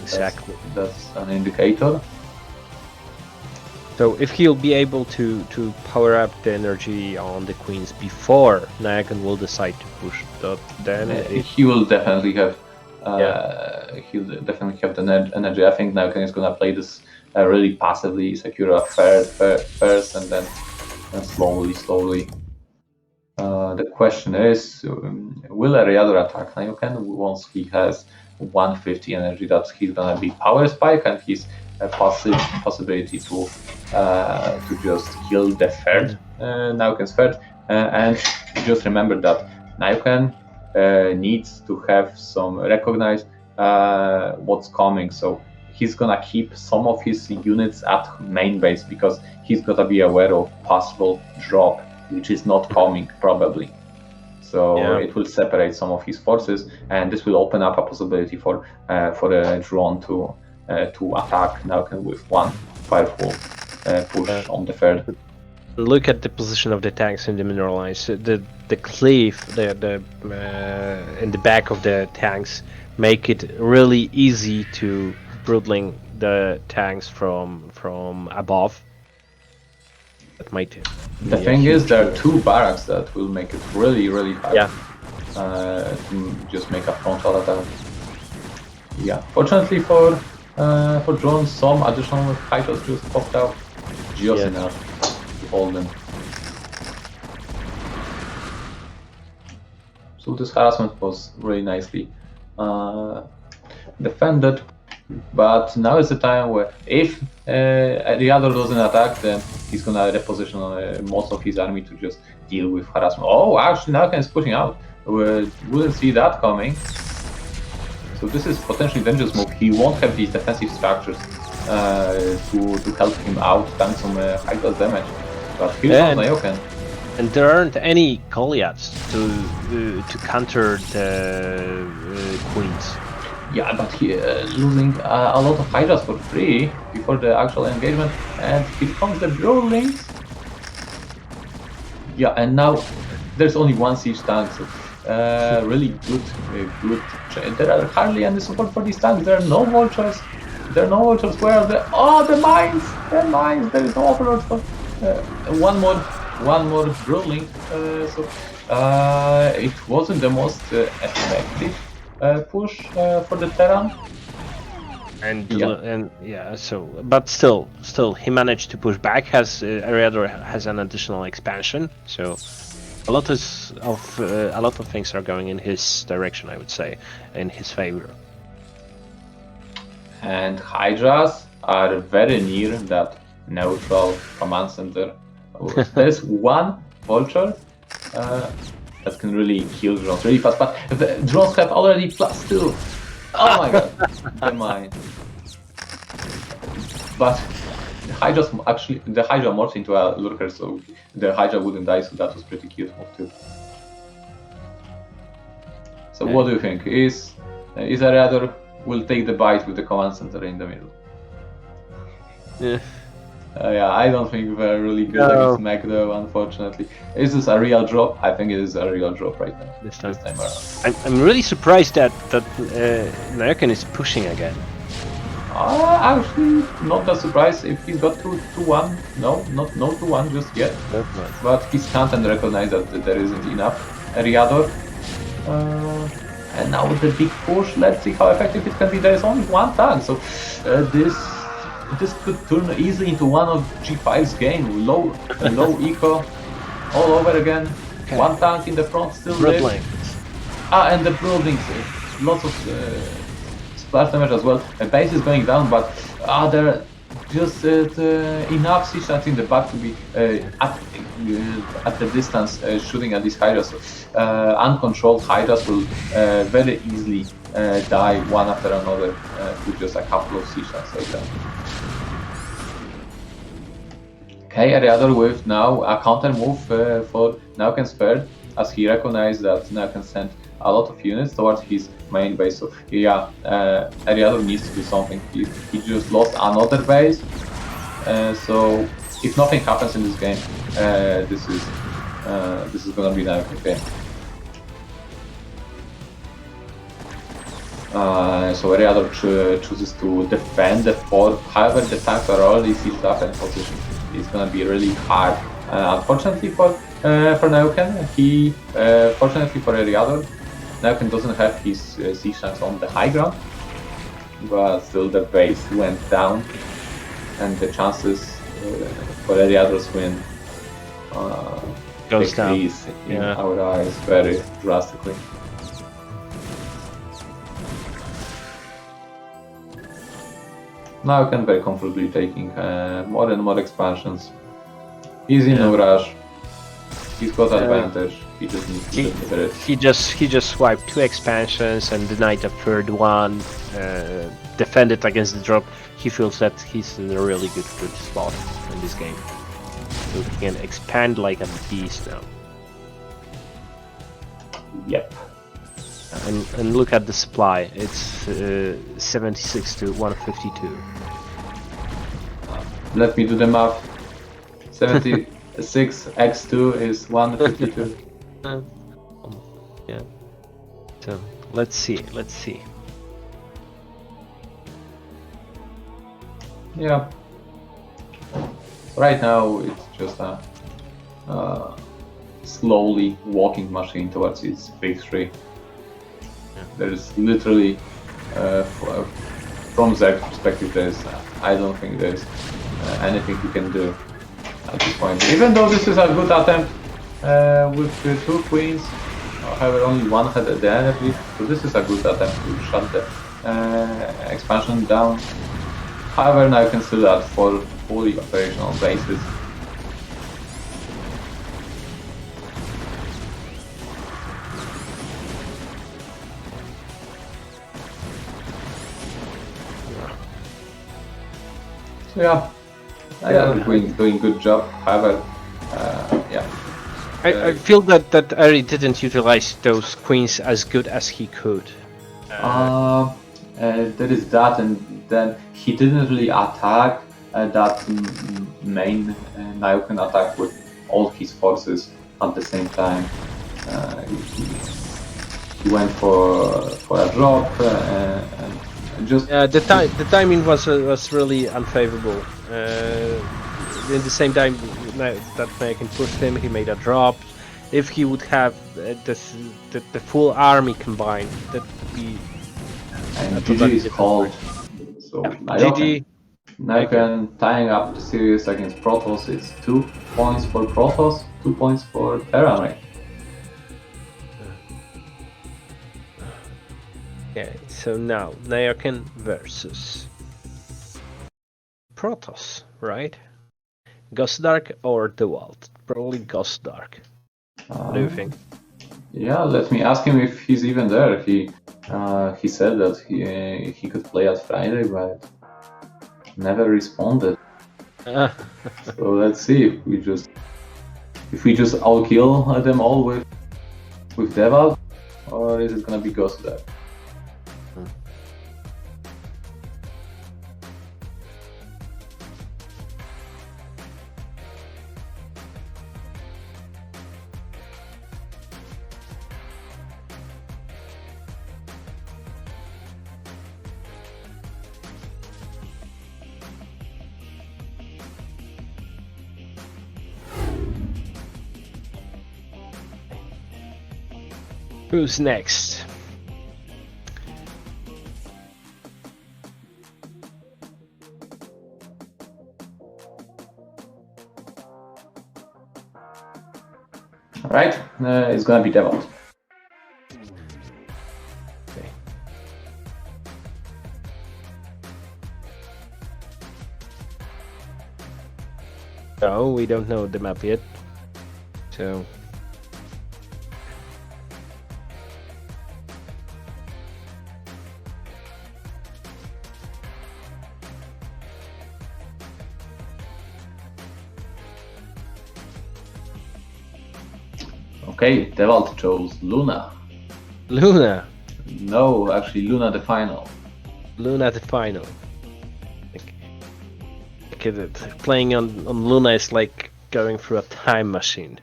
Exactly. That's an indicator. So if he'll be able to power up the energy on the Queens before Nyoken will decide to push, then he will definitely have. He'll definitely have the energy. I think Nyoken is gonna play this really passively, secure a first, and then slowly. The question is, will Eriador attack Nyoken once he has 150 energy? That he's gonna be power spike and his possibility to just kill the third, Nyoken's third, and just remember that Nyoken needs to have some recognize what's coming. So he's gonna keep some of his units at main base because he's gotta be aware of possible drop, which is not coming probably. So it will separate some of his forces, and this will open up a possibility for a drone to attack Nyoken with one fireful push on the third. Look at the position of the tanks in the mineral lines. The cliff, in the back of the tanks, make it really easy to broodling the tanks from above. That might. The thing is, there are 2 barracks that will make it really, really hard. Yeah. To just make a frontal attack. Yeah. Fortunately for drones, some additional fighters just popped out. Just enough to hold them. So this harassment was really nicely defended. But now is the time where if the other doesn't attack, then he's gonna reposition most of his army to just deal with harassment. Oh, actually Nyoken is pushing out. We wouldn't see that coming. So this is potentially dangerous move. He won't have these defensive structures to help him out, tank some high class damage. But here's Nyoken. And there aren't any Goliaths to counter the queens. Yeah, but he losing a lot of Hydras for free before the actual engagement, and here comes the Broodlings. Yeah, and now there's only 1 siege tank, so really good. There are hardly any support for these tanks. There are no vultures. Where are the? Oh, the mines! The mines! There is no overlord for one more Broodling. So it wasn't the most effective push for the Terran. But still, he managed to push back. Eriador has an additional expansion, so a lot of things are going in his direction, I would say, in his favor. And Hydras are very near that neutral command center. There's 1 vulture that can really kill drones really fast, but the drones have already +2. Oh my god, never mind. But the Hydra morphs into a lurker, so the Hydra wouldn't die, so that was pretty cute move too. So what do you think? Is Eriador will take the bite with the command center in the middle? Yeah. Yeah, I don't think we're really good against Mech though, unfortunately. Is this a real drop? I think it is a real drop right now. This time around. I'm really surprised that Nyoken is pushing again. Actually, not that surprised if he's got 2-1. No 2-1 just yet. But he can't and recognize that there isn't enough. Eriador. And now with the big push, let's see how effective it can be. There is only 1 tank, so this could turn easily into one of G5's game. Low eco, all over again. Okay. 1 tank in the front still there. And the Broodlings, lots of splash damage as well. The base is going down, but there are just enough siege tanks in the back to be at the distance shooting at these Hydras. Uncontrolled Hydras will very easily die one after another with just a couple of siege tanks like that. Okay, Eriador with now a counter move for Nyoken's third, as he recognized that Nyoken sent a lot of units towards his main base. So yeah, Eriador needs to do something. He just lost another base. So if nothing happens in this game, this is gonna be Nyoken's game. So Eriador chooses to defend the fort. However, the tanks are already sieged up and positioned. It's gonna be really hard. Unfortunately for Nyoken, fortunately for Eriador, Nyoken doesn't have his siege tanks on the high ground, but still the base went down, and the chances for Eriador's win goes down in our eyes very drastically. Nyoken very comfortably taking more and more expansions. He's in no rush. He's got advantage. He just needs to deliver it. He just swiped 2 expansions and denied the third one. Defended against the drop. He feels that he's in a really good spot in this game. So he can expand like a beast now. Yep. And look at the supply. It's 76 to 152. Let me do the math. 76 x 2 is 152. Yeah. So let's see. Yeah. Right now, it's just a slowly walking machine towards its victory. There's literally, from Zerg's perspective, I don't think there's anything you can do at this point. Even though this is a good attempt with the 2 queens, however, only one had the energy, so this is a good attempt to shut the expansion down. However, now you can still add 4 fully operational bases. So yeah, doing good job. However, yeah. I feel that Ari didn't utilize those queens as good as he could. There is that, and then he didn't really attack that main Nyoken attack with all his forces at the same time. He went for a drop and just the timing was really unfavorable. In the same time that Nyoken pushed him, he made a drop. If he would have the full army combined, that would be. And GG is called. So GG. Nyoken tying up the series against Protoss. It's 2 points for Protoss, 2 points for Terran, right? Okay, so now Nyoken versus Protoss, right? Gosudark or Dawid? Probably Gosudark. What do you think? Yeah, let me ask him if he's even there. He said that he could play at Friday, but never responded. So let's see if we just all kill them all with Dawid, or is it gonna be Gosudark? Who's next? Alright, it's gonna be Dawid. Okay. No, we don't know the map yet. So. Okay, Dawid chose Luna. Luna. No, actually Luna the final. Luna the final. Playing on Luna is like going through a time machine.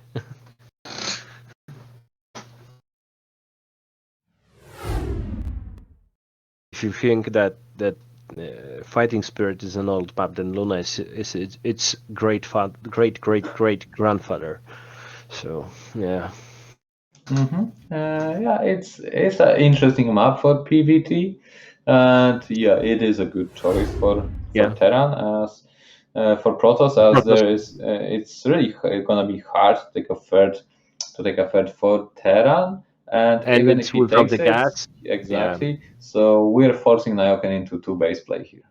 If you think that Fighting Spirit is an old map, then Luna is its great grandfather. So yeah. Yeah, it's an interesting map for PvT, and yeah, it is a good choice for Terran as for Protoss, as there is it's really gonna be hard to take a third for Terran, and even it's if he without takes the gas. exactly. Yeah. So we're forcing Nyoken into 2 base play here.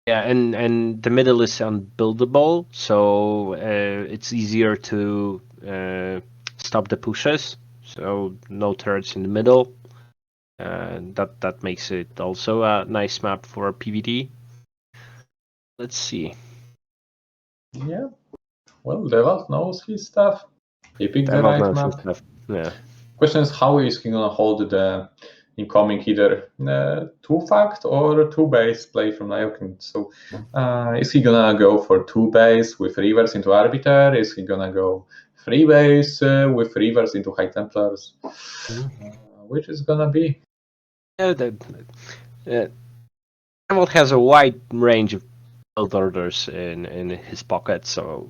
Yeah, and the middle is unbuildable, so it's easier to stop the pushes. So no turrets in the middle. That makes it also a nice map for PvD. Let's see. Yeah. Well, Dawid knows his stuff. He picked the right map. Yeah. Question is, how is he gonna hold the incoming either 2-fact or 2-base play from Nyoken? So is he gonna go for 2-base with reverse into Arbiter? Is he gonna go 3-base with reverse into High Templars? Which is gonna be? Yeah, Dawid has a wide range of build orders in his pocket. So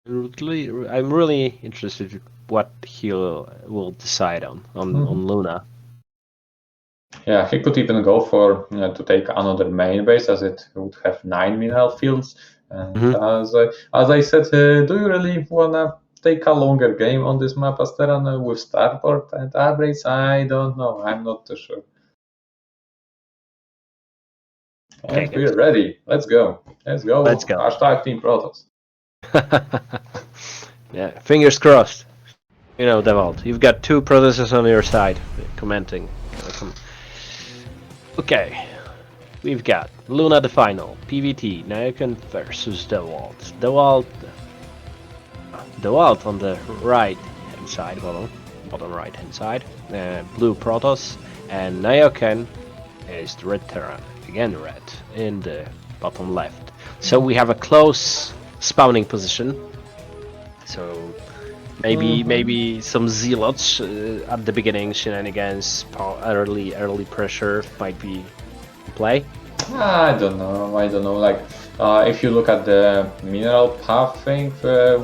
I'm really interested in what he will decide on Luna. Yeah, he could even go for to take another main base, as it would have 9 mineral fields. And as I said, do you really wanna take a longer game on this map as Terran with starport and upgrades? I don't know. I'm not too sure. And we're ready. Let's go. Let's go. Let's go. Hashtag Team Protoss. Yeah, fingers crossed. You know, Dawid, you've got 2 Protosses on your side commenting. Okay, we've got Luna the final, PvT, Nyoken versus Dawid. Dawid on the right hand side, bottom right hand side, blue Protoss, and Nyoken is the red Terran, again red, in the bottom left. So we have a close spawning position. So maybe some zealots at the beginning, shenanigans, early pressure might be in play. I don't know. Like, if you look at the mineral pathing,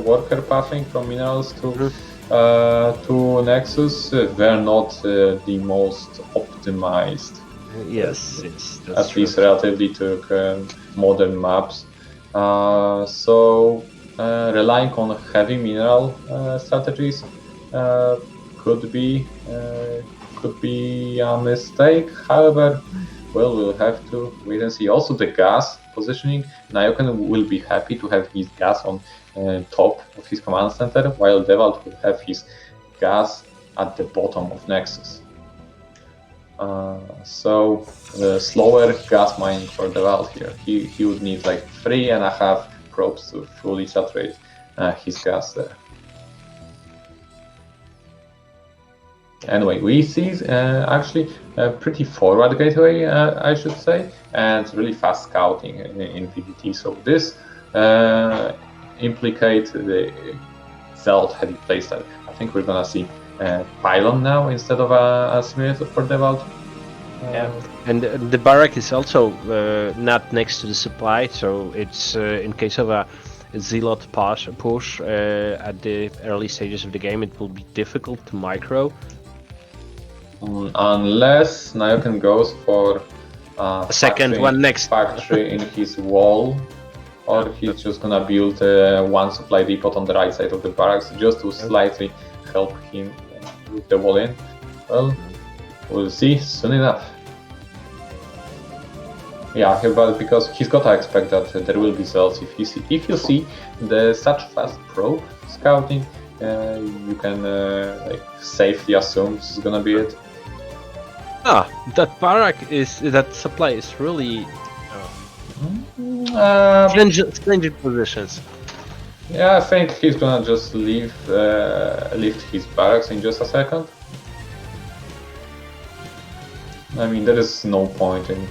worker pathing from minerals to Nexus, they're not the most optimized. Yes, that's at least relatively to modern maps. So relying on heavy mineral strategies could be a mistake. However, well, we'll have to wait and see. Also, the gas positioning. Nyoken will be happy to have his gas on top of his command center, while Dawid will have his gas at the bottom of Nexus. So slower gas mining for Dawid here. He would need like 3.5 probes to fully saturate his gas there. Anyway, we see actually a pretty forward gateway, I should say, and really fast scouting in PvT. So this implicates the Zealot heavy playstyle. I think we're gonna see pylon now instead of a smith for Dawid. Yeah, and the barrack is also not next to the supply, so it's in case of a zealot push at the early stages of the game, it will be difficult to micro. Unless Nyoken goes for a second one next factory in his wall, or he's just gonna build one supply depot on the right side of the barracks just to slightly help him with the wall in. Well, we'll see soon enough. Yeah, but because he's gotta expect that there will be cells. If you see the such fast probe scouting, you can like safely assume this is gonna be it. That barrack that supply is really stringent positions. Yeah, I think he's gonna just lift his barracks in just a second. I mean, there is no point in,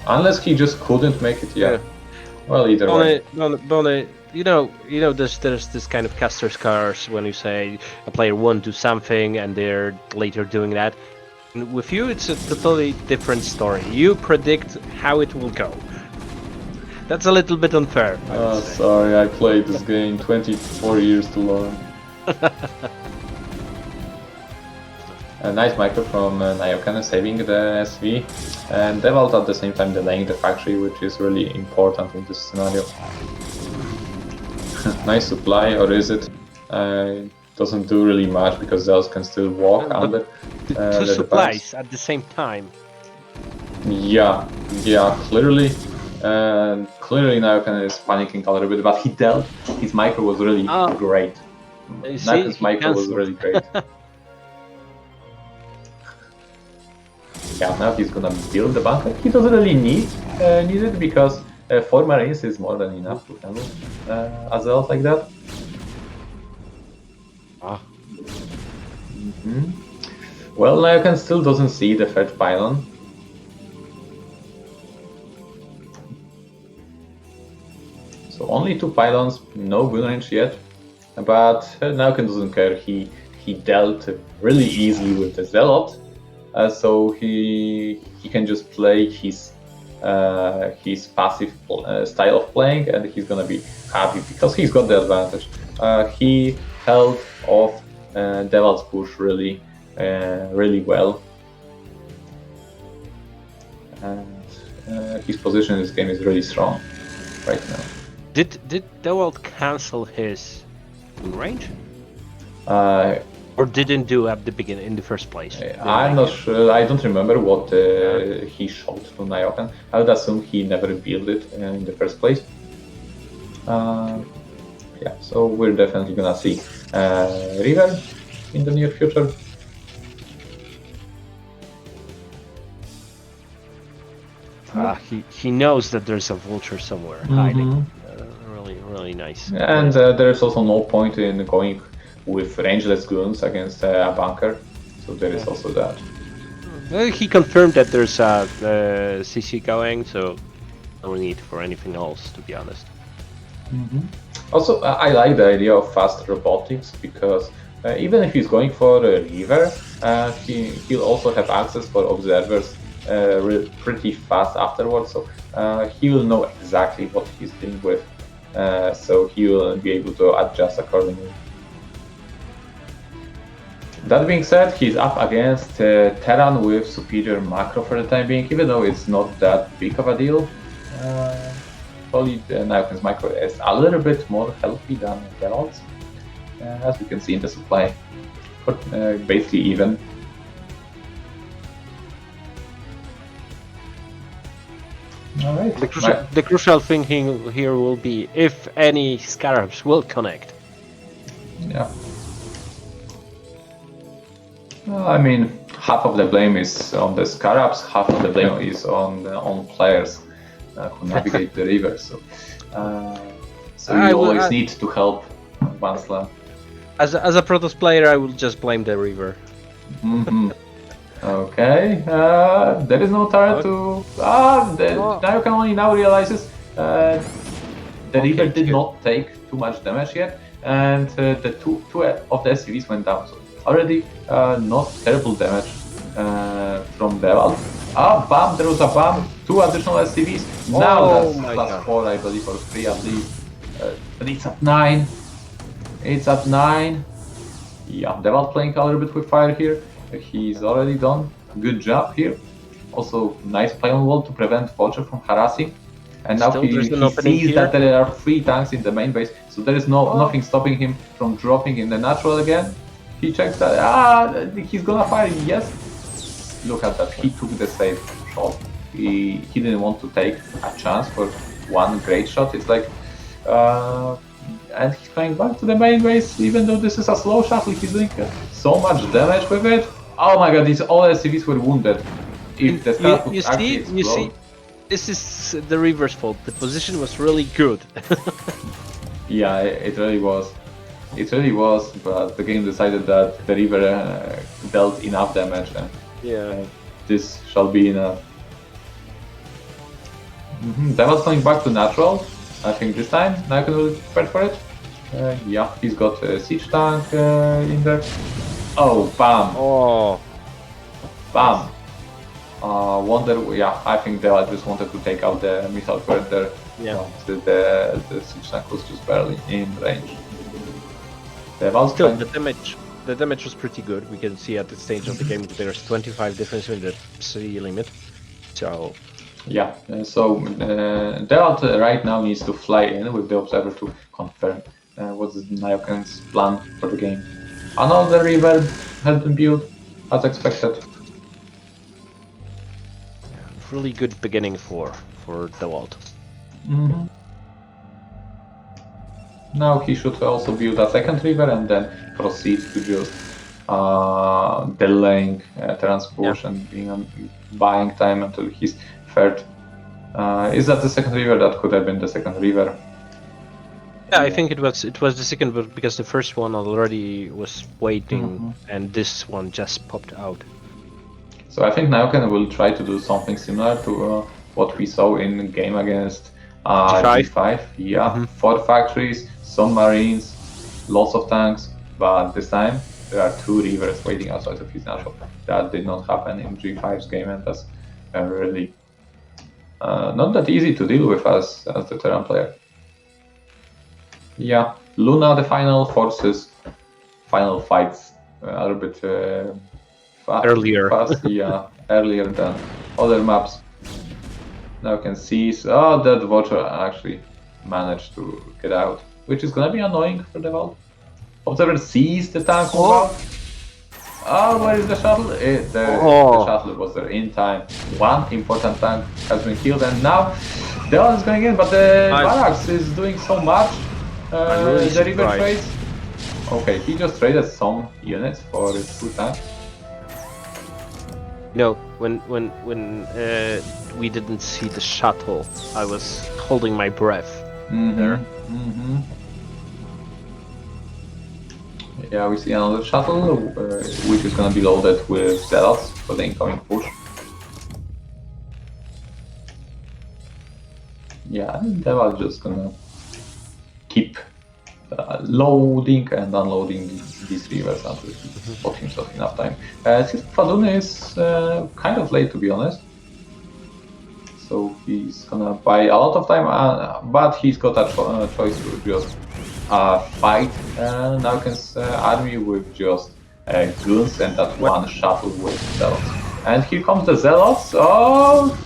unless he just couldn't make it yet. Yeah. Well, either way. Bonyth, you know, there's this kind of caster's curse when you say a player won't do something and they're later doing that. And with you, it's a totally different story. You predict how it will go. That's a little bit unfair. Oh, sorry, I played this game 24 years too long. A nice micro from Nyoken saving the SV, and Dawid at the same time delaying the factory, which is really important in this scenario. Nice supply, or is it? Doesn't do really much because Zeus can still walk under two supplies at the same time. Yeah, clearly. Clearly Nyoken is panicking a little bit, but he dealt. His micro was really great. Nyoken's micro was really great. Yeah, now he's gonna build the bunker. He doesn't really need it because 4 Marines is more than enough to handle a Zealot like that. Well, Nyoken still doesn't see the third pylon. So only 2 pylons, no gun range yet. But Nyoken doesn't care. He dealt really easily with the Zealot. So he can just play his his passive style of playing, and he's gonna be happy because he's got the advantage. He held off Devil's Push really well, and his position in this game is really strong right now. Did Dawid cancel his range? Or didn't do at the beginning in the first place? I'm not sure. I don't remember what he showed to Nyoken. I would assume he never built it in the first place. Yeah, so we're definitely gonna see River in the near future. He knows that there's a vulture somewhere hiding. Really nice. And there's also no point in going with rangeless goons against a bunker, so there is also that. He confirmed that there's a CC going, so no need for anything else, to be honest. Also, I like the idea of fast robotics because even if he's going for a river, he'll also have access for observers pretty fast afterwards, so he will know exactly what he's dealing with, so he will be able to adjust accordingly. That being said, he's up against Terran with superior macro for the time being, even though it's not that big of a deal. Probably Nyoken's macro is a little bit more healthy than David's, as we can see in the supply, basically even. Alright. The crucial thing here will be if any scarabs will connect. Yeah. I mean, half of the blame is on the scarabs, half of the blame is on players who navigate the river. So you always need to help one slam. As a Protoss player, I will just blame the river. Okay, there is no turret to. Nyoken only now realizes the river did not take too much damage yet, and the two of the SCVs went down. So already not terrible damage from Dawid. Bam! There was a bam. 2 additional SCVs. Now that's +4, I believe, or 3 at least. But it's at 9. It's at 9. Yeah, Dawid playing a little bit with fire here. He's already done a good job here. Also, nice play on wall to prevent Vulture from harassing. And now he sees that there are 3 tanks in the main base, so there is nothing stopping him from dropping in the natural again. He checks that, he's gonna fire, yes. Look at that, he took the safe shot. He didn't want to take a chance for one great shot. It's like, and he's going back to the main base, even though this is a slow shuttle, he's doing so much damage with it. Oh my god, these all SCVs were wounded. If the star would actually explode. You see, this is the river's fault. The position was really good. Yeah, it really was. It really was, but the game decided that the river dealt enough damage, and this shall be enough. That was going back to natural. I think this time Nyoken will be prepared for it. Yeah, he's got a siege tank in there. Oh, bam! Oh, bam! I think they just wanted to take out the missile turret there. Yeah. The siege tank was just barely in range. Still, the damage was pretty good. We can see at this stage of the game there's 25 difference in the city limit. So yeah, so Dawid right now needs to fly in with the observer to confirm what's Nyoken's plan for the game. Another river has been built as expected. Really good beginning for Dawid. Now he should also build a second river and then proceed to just delaying Terran's push and buying time until his third. Is that the second river? That could have been the second river. Yeah, I think it was the second, but because the first one already was waiting, and this one just popped out. So I think Nyoken will try to do something similar to what we saw in the game against G5. Yeah, 4 factories, some marines, lots of tanks, but this time there are 2 rivers waiting outside of his natural. That did not happen in G5's game, and that's really not that easy to deal with as the Terran player. Yeah, Luna, the final forces, final fights a little bit Earlier. fast, yeah, earlier than other maps. Now you can see, that Vulture actually managed to get out, which is gonna be annoying for the Vault. Observer sees the tank move out. Oh, where is the shuttle? The shuttle was there in time. One important tank has been killed, and now the other is going in, but the Barracks is doing so much. really the river surprised. trades. Okay, he just traded some units for his 2 tanks. No, when we didn't see the shuttle, I was holding my breath there. Yeah, we see another shuttle, which is gonna be loaded with zealots for the incoming push. Yeah, they are just gonna keep loading and unloading these rivers until he bought himself enough time. Fadun is kind of late, to be honest. So he's gonna buy a lot of time, but he's got a choice to just fight Nyoken's army with just goons and that one shuttle with zealots. And here comes the zealots. Oh!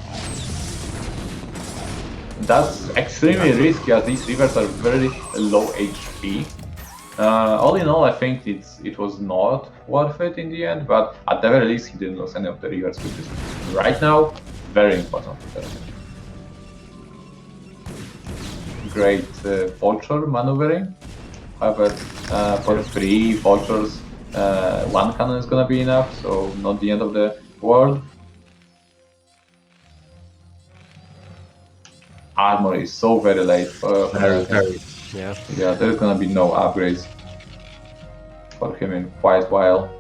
That's extremely risky as these rivers are very low HP. All in all, I think it was not worth it in the end, but at the very least he didn't lose any of the rivers, which is right now very important. Great vulture maneuvering. However, for 3 vultures, 1 cannon is gonna be enough, so not the end of the world. Armor is so very late for Very, yeah. Yeah, there's gonna be no upgrades for him in quite a while.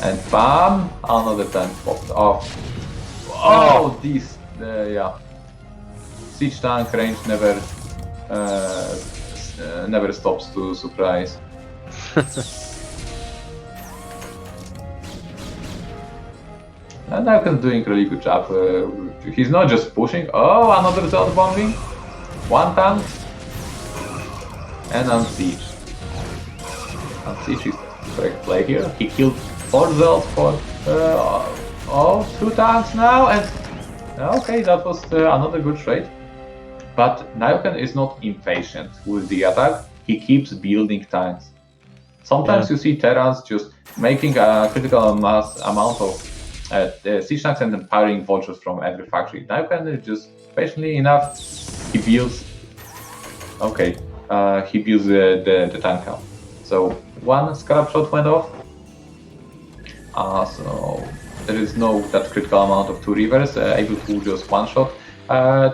And bam! Another tank popped off. Oh, this, yeah. Siege tank range never stops to surprise. And Nyoken's doing a really good job. He's not just pushing. Oh, another zealot bombing. 1 tank. And Unsiege. Unsiege is the correct play here. He killed 4 zealots for 2 tanks now. And okay, that was another good trade. But Nyoken is not impatient with the attack. He keeps building tanks. Sometimes you see Terrans just making a critical mass amount of siege tanks and then powering vultures from every factory. Nyoken is just patiently enough. He builds. Okay, he builds the tank count. So 1 scarab shot went off. So there is no that critical amount of 2 rivers able to just one-shot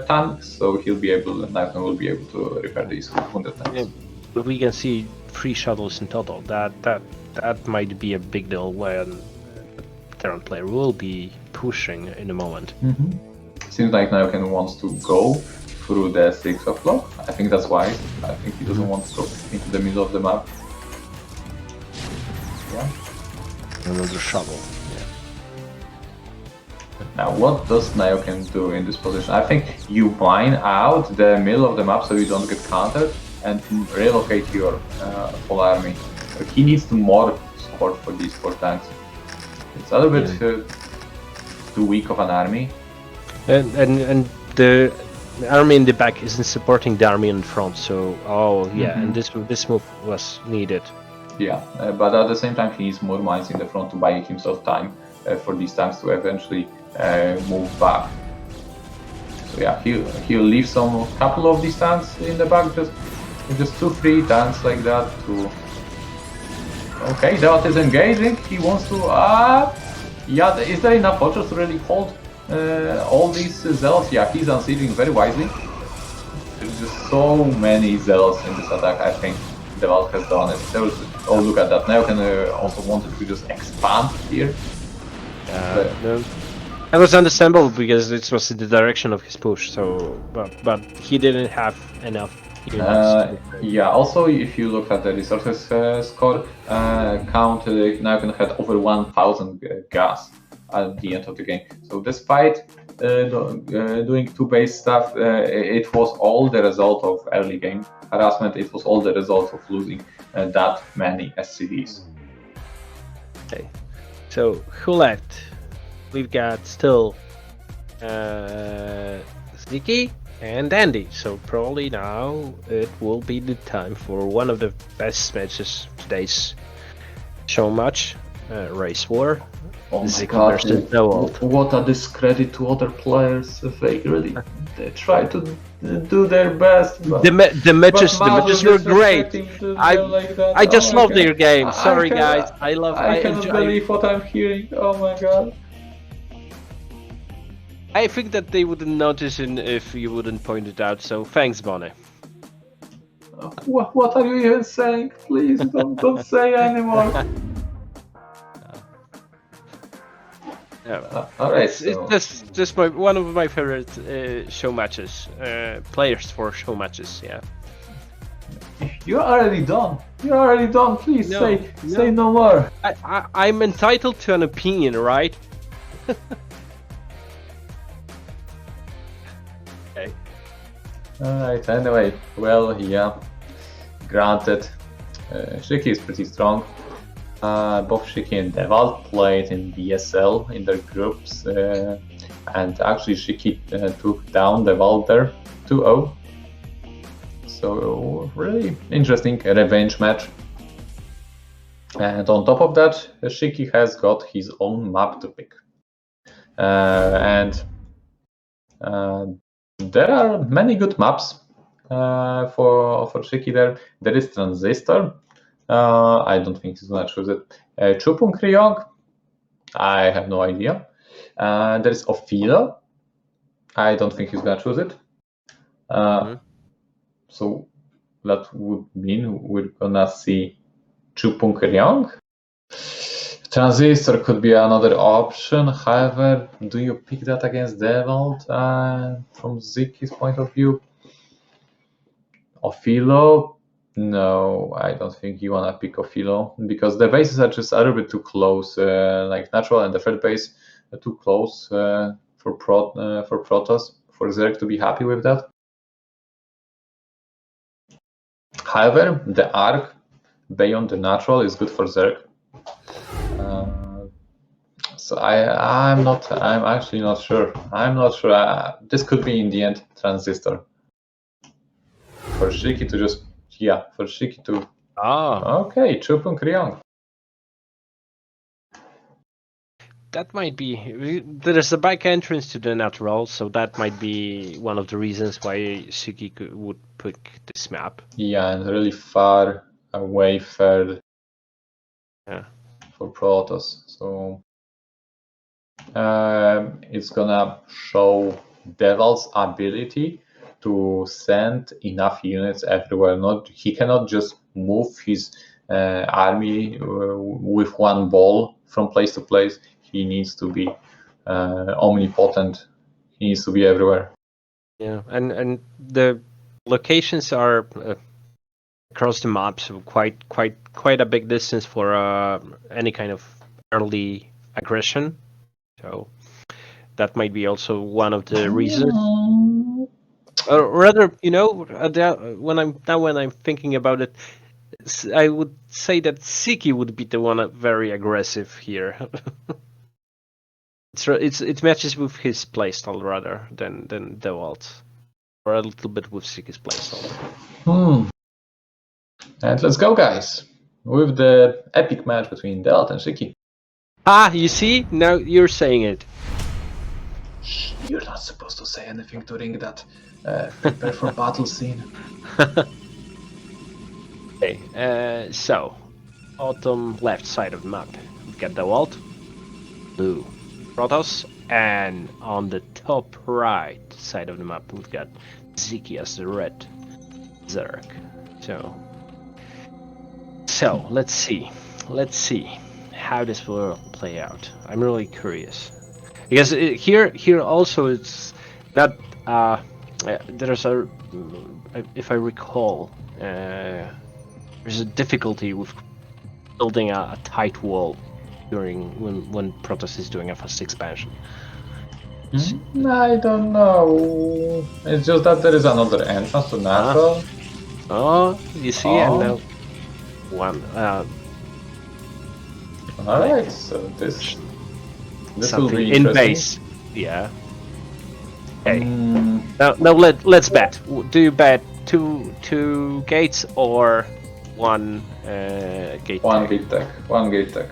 tanks. So Nyoken will be able to repair these wounded tanks. Yeah, but we can see 3 shuttles in total. That might be a big deal when Terran player will be pushing in a moment. Seems like Nyoken wants to go through the 6 o'clock. I think that's why. I think he doesn't want to go into the middle of the map. Yeah. Another shuttle. Yeah. Now, what does Nyoken do in this position? I think you mine out the middle of the map so you don't get countered and relocate your full army. But he needs to more support for these 4 tanks. It's a little bit too weak of an army. And the army in the back isn't supporting the army in front, so and this move was needed. Yeah, but at the same time he needs more mines in the front to buy himself time for these tanks to eventually move back. So yeah, he'll leave some couple of these tanks in the back, just 2-3 tanks like that to. Okay, that is engaging. He wants to. Yeah, is there enough vultures to really hold all these zealots? Yeah, he's unsieging very wisely. There's just so many zealots in this attack. I think the Vault has done it. Look at that. Nyoken also wanted to just expand here. No. That was understandable because it was in the direction of his push. So, but he didn't have enough. Yeah, also if you look at the resources score count, Nyoken had over 1000 gas at the end of the game. So despite doing 2-base stuff, it was all the result of early game harassment. It was all the result of losing that many SCDs. Okay, so who left? We've got still Ziki and Andy. So probably now it will be the time for one of the best matches today's show match, Race War. Oh my Ziki god, versus Dawid. what a discredit to other players. They try to do their best. But, The matches were great. I just love their game. I Sorry guys, I cannot believe what I'm hearing. Oh my god. I think that they wouldn't notice if you wouldn't point it out, so thanks, Bonnie. What are you even saying? Please don't say anymore. Yeah. Alright, It's just one of my favorite show matches, players for show matches. Yeah. You're already done. Please say no more. I'm entitled to an opinion, right? Okay. Alright, anyway, well, yeah, granted, Shiki is pretty strong. Both Shiki and Dawid played in BSL in their groups, and actually Shiki took down Dawid there 2-0. So, really interesting revenge match. And on top of that, Shiki has got his own map to pick. And there are many good maps for Shiki there. There is Transistor. I don't think he's gonna choose it. Chupung-Ryeong. I have no idea. There is Othello. I don't think he's gonna choose it. So that would mean we're gonna see Chupung-Ryeong. Transistor could be another option. However, do you pick that against Dawid from Ziki's point of view? Othello? No, I don't think you wanna pick Othello because the bases are just a little bit too close. Like natural and the third base are too close for Protoss, for Zerg to be happy with that. However, the arc beyond the natural is good for Zerg. So I'm actually not sure. I'm not sure. This could be in the end Transistor. For Shiki to just Okay, Chupung-Ryeong. That might be. There's a back entrance to the natural, so that might be one of the reasons why Shiki would pick this map. Yeah, and really far away third. Yeah. For Protoss, so it's gonna show Dawid's ability to send enough units everywhere. He cannot just move his army with one ball from place to place. He needs to be omnipotent. He needs to be everywhere. Yeah, and the locations are across the map, so quite a big distance for any kind of early aggression. So that might be also one of the reasons. Or rather, when I'm thinking about it, I would say that Ziki would be the one very aggressive here. It matches with his playstyle rather than Dawid, or a little bit with Ziki's playstyle. And let's go, guys, with the epic match between Dawid and Shiki. You see? Now you're saying it. Shh, you're not supposed to say anything during that prepare for battle scene. Okay, so bottom left side of the map, we've got Dawid, blue Protoss, and on the top right side of the map, we've got Ziki as the red Zerg. So let's see how this will play out. I'm really curious because here also it's not there's a, if I recall, there's a difficulty with building a tight wall during when Protoss is doing a fast expansion. I don't know. It's just that there is another entrance to natural. Oh, you see, and now one. Alright, so this will Something be in interesting. base. Yeah. Okay. Now let's bet. Do you bet two gates or one gate? One tech? gate tech. One gate tech.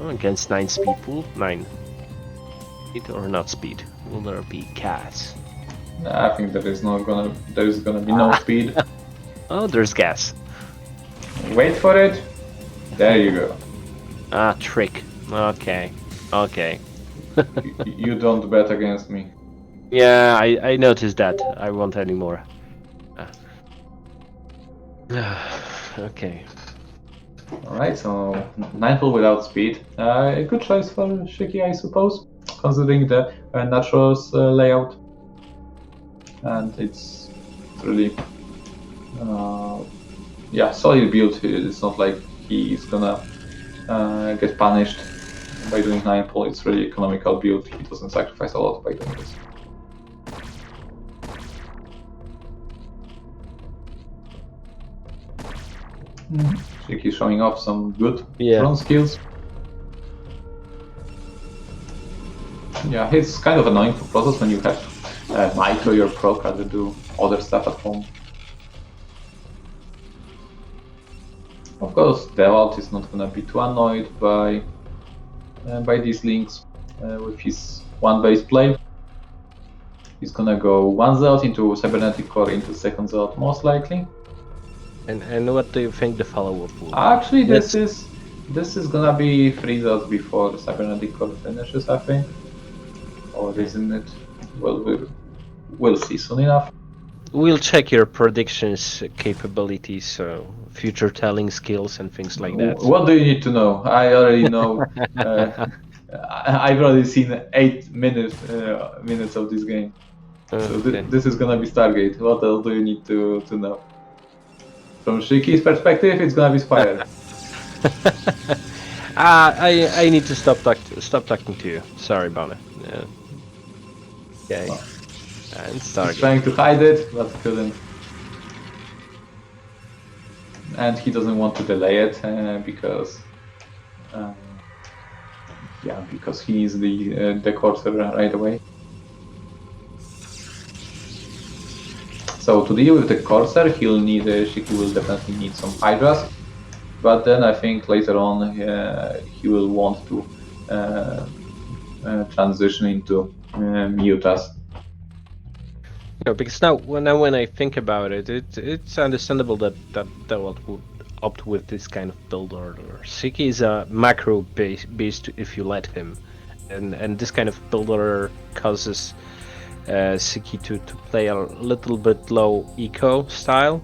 Oh, against 9 speed pool. 9. Speed or not speed? Will there be gas? I think there's gonna be no speed. Oh, there's gas. Wait for it. There you go. Ah, trick. Okay. Okay. You don't bet against me. Yeah, I noticed that. I won't anymore. Okay. Alright, so Nightfall without speed. A good choice for Shiki, I suppose, considering the Naturals layout. And it's really, solid build. It's not like he's gonna get punished by doing Nightfall. It's really economical build. He doesn't sacrifice a lot by doing this. Shiki showing off some good drone skills. Yeah, it's kind of annoying for Protoss when you have micro your proc to do other stuff at home. Of course, Dawid is not gonna be too annoyed by these links with his one base play. He's gonna go one Zealot into Cybernetic Core into second Zealot most likely. And what do you think the follow-up will be? Actually, this is gonna be 3 Zealots before the Cybernetic Core finishes, I think. Or isn't it? Well, we'll see soon enough. We'll check your predictions capabilities, future telling skills and things like that. What do you need to know? I already know. I've already seen 8 minutes of this game. So this is gonna be Stargate. What else do you need to know? From Shiki's perspective, it's gonna be Spire. I need to stop talking to you. Sorry about it. Okay. And Stargate. He's trying to hide it, but couldn't. And he doesn't want to delay it because he needs the Corsair right away. So to deal with the Corsair, he'll need Shiki will definitely need some Hydras, but then I think later on he will want to transition into Mutas. No, because now when I think about it, it's understandable that Dawid would opt with this kind of build order. Shiki is a macro beast if you let him, and this kind of build order causes Shiki to play a little bit low eco style.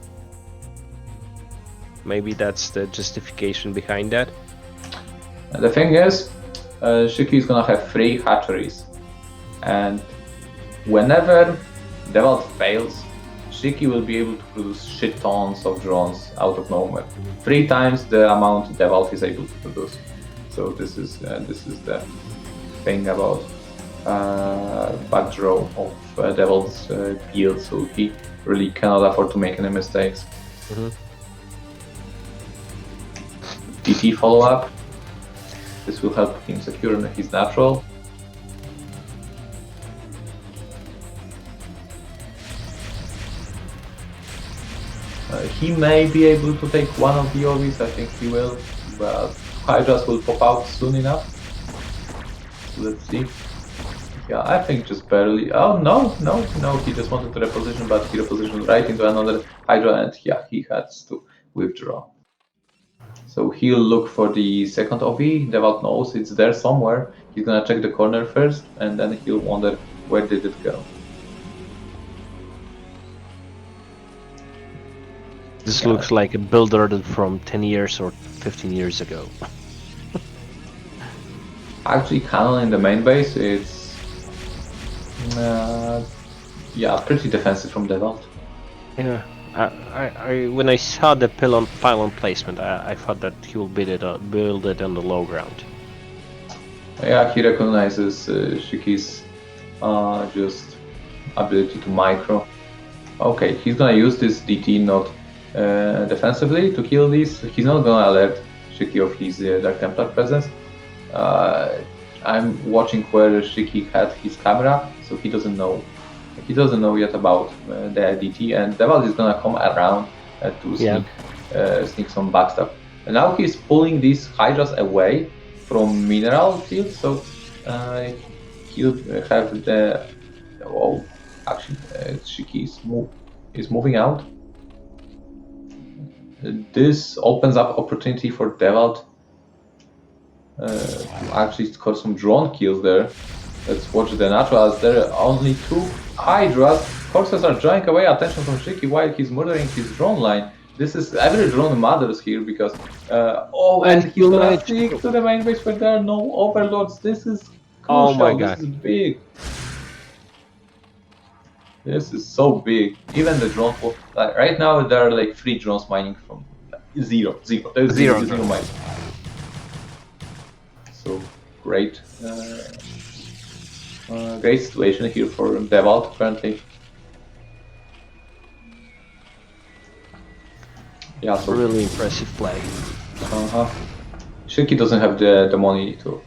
Maybe that's the justification behind that. The thing is, Shiki is gonna have 3 hatcheries, and whenever Dawid fails, Shiki will be able to produce shit tons of drones out of nowhere. 3 times the amount Dawid is able to produce. So this is the thing about Paździor of Dawid's build. So he really cannot afford to make any mistakes. DT follow up. This will help him secure his natural. He may be able to take one of the OVs, I think he will, but Hydras will pop out soon enough. Let's see. Yeah, I think just barely. Oh, no, he just wanted to reposition, but he repositioned right into another Hydra, and yeah, he has to withdraw. So he'll look for the second OV. Dawid knows it's there somewhere. He's gonna check the corner first, and then he'll wonder where did it go. This looks like a build order from 10 years or 15 years ago. Actually, Cannon in the main base, it's pretty defensive from Dawid. Yeah, I when I saw the pylon placement, I thought that he will build it on the low ground. Yeah, he recognizes Shiki's just ability to micro. Okay, he's gonna use this DT not defensively to kill these. He's not gonna alert Shiki of his Dark Templar presence. I'm watching where Shiki had his camera, so he doesn't know. He doesn't know yet about the DT, and Dawid is gonna come around to sneak some backstab. And now he's pulling these Hydras away from mineral fields, so he'll have the. Oh, actually, Shiki is moving out. This opens up opportunity for Dawid to actually score some drone kills there. Let's watch the natural, as there are only 2 Hydras. Horses are drawing away attention from Shiki while he's murdering his drone line. This is every drone matters here because and he's gonna stick to the main base where there are no overlords. This is crucial. Oh my god. This is big. This is so big. Even the drone, like right now there are like 3 drones mining from zero. There's zero mining. So great. Great situation here for Dawid currently. Yeah, so really impressive play. Shiki doesn't have the money to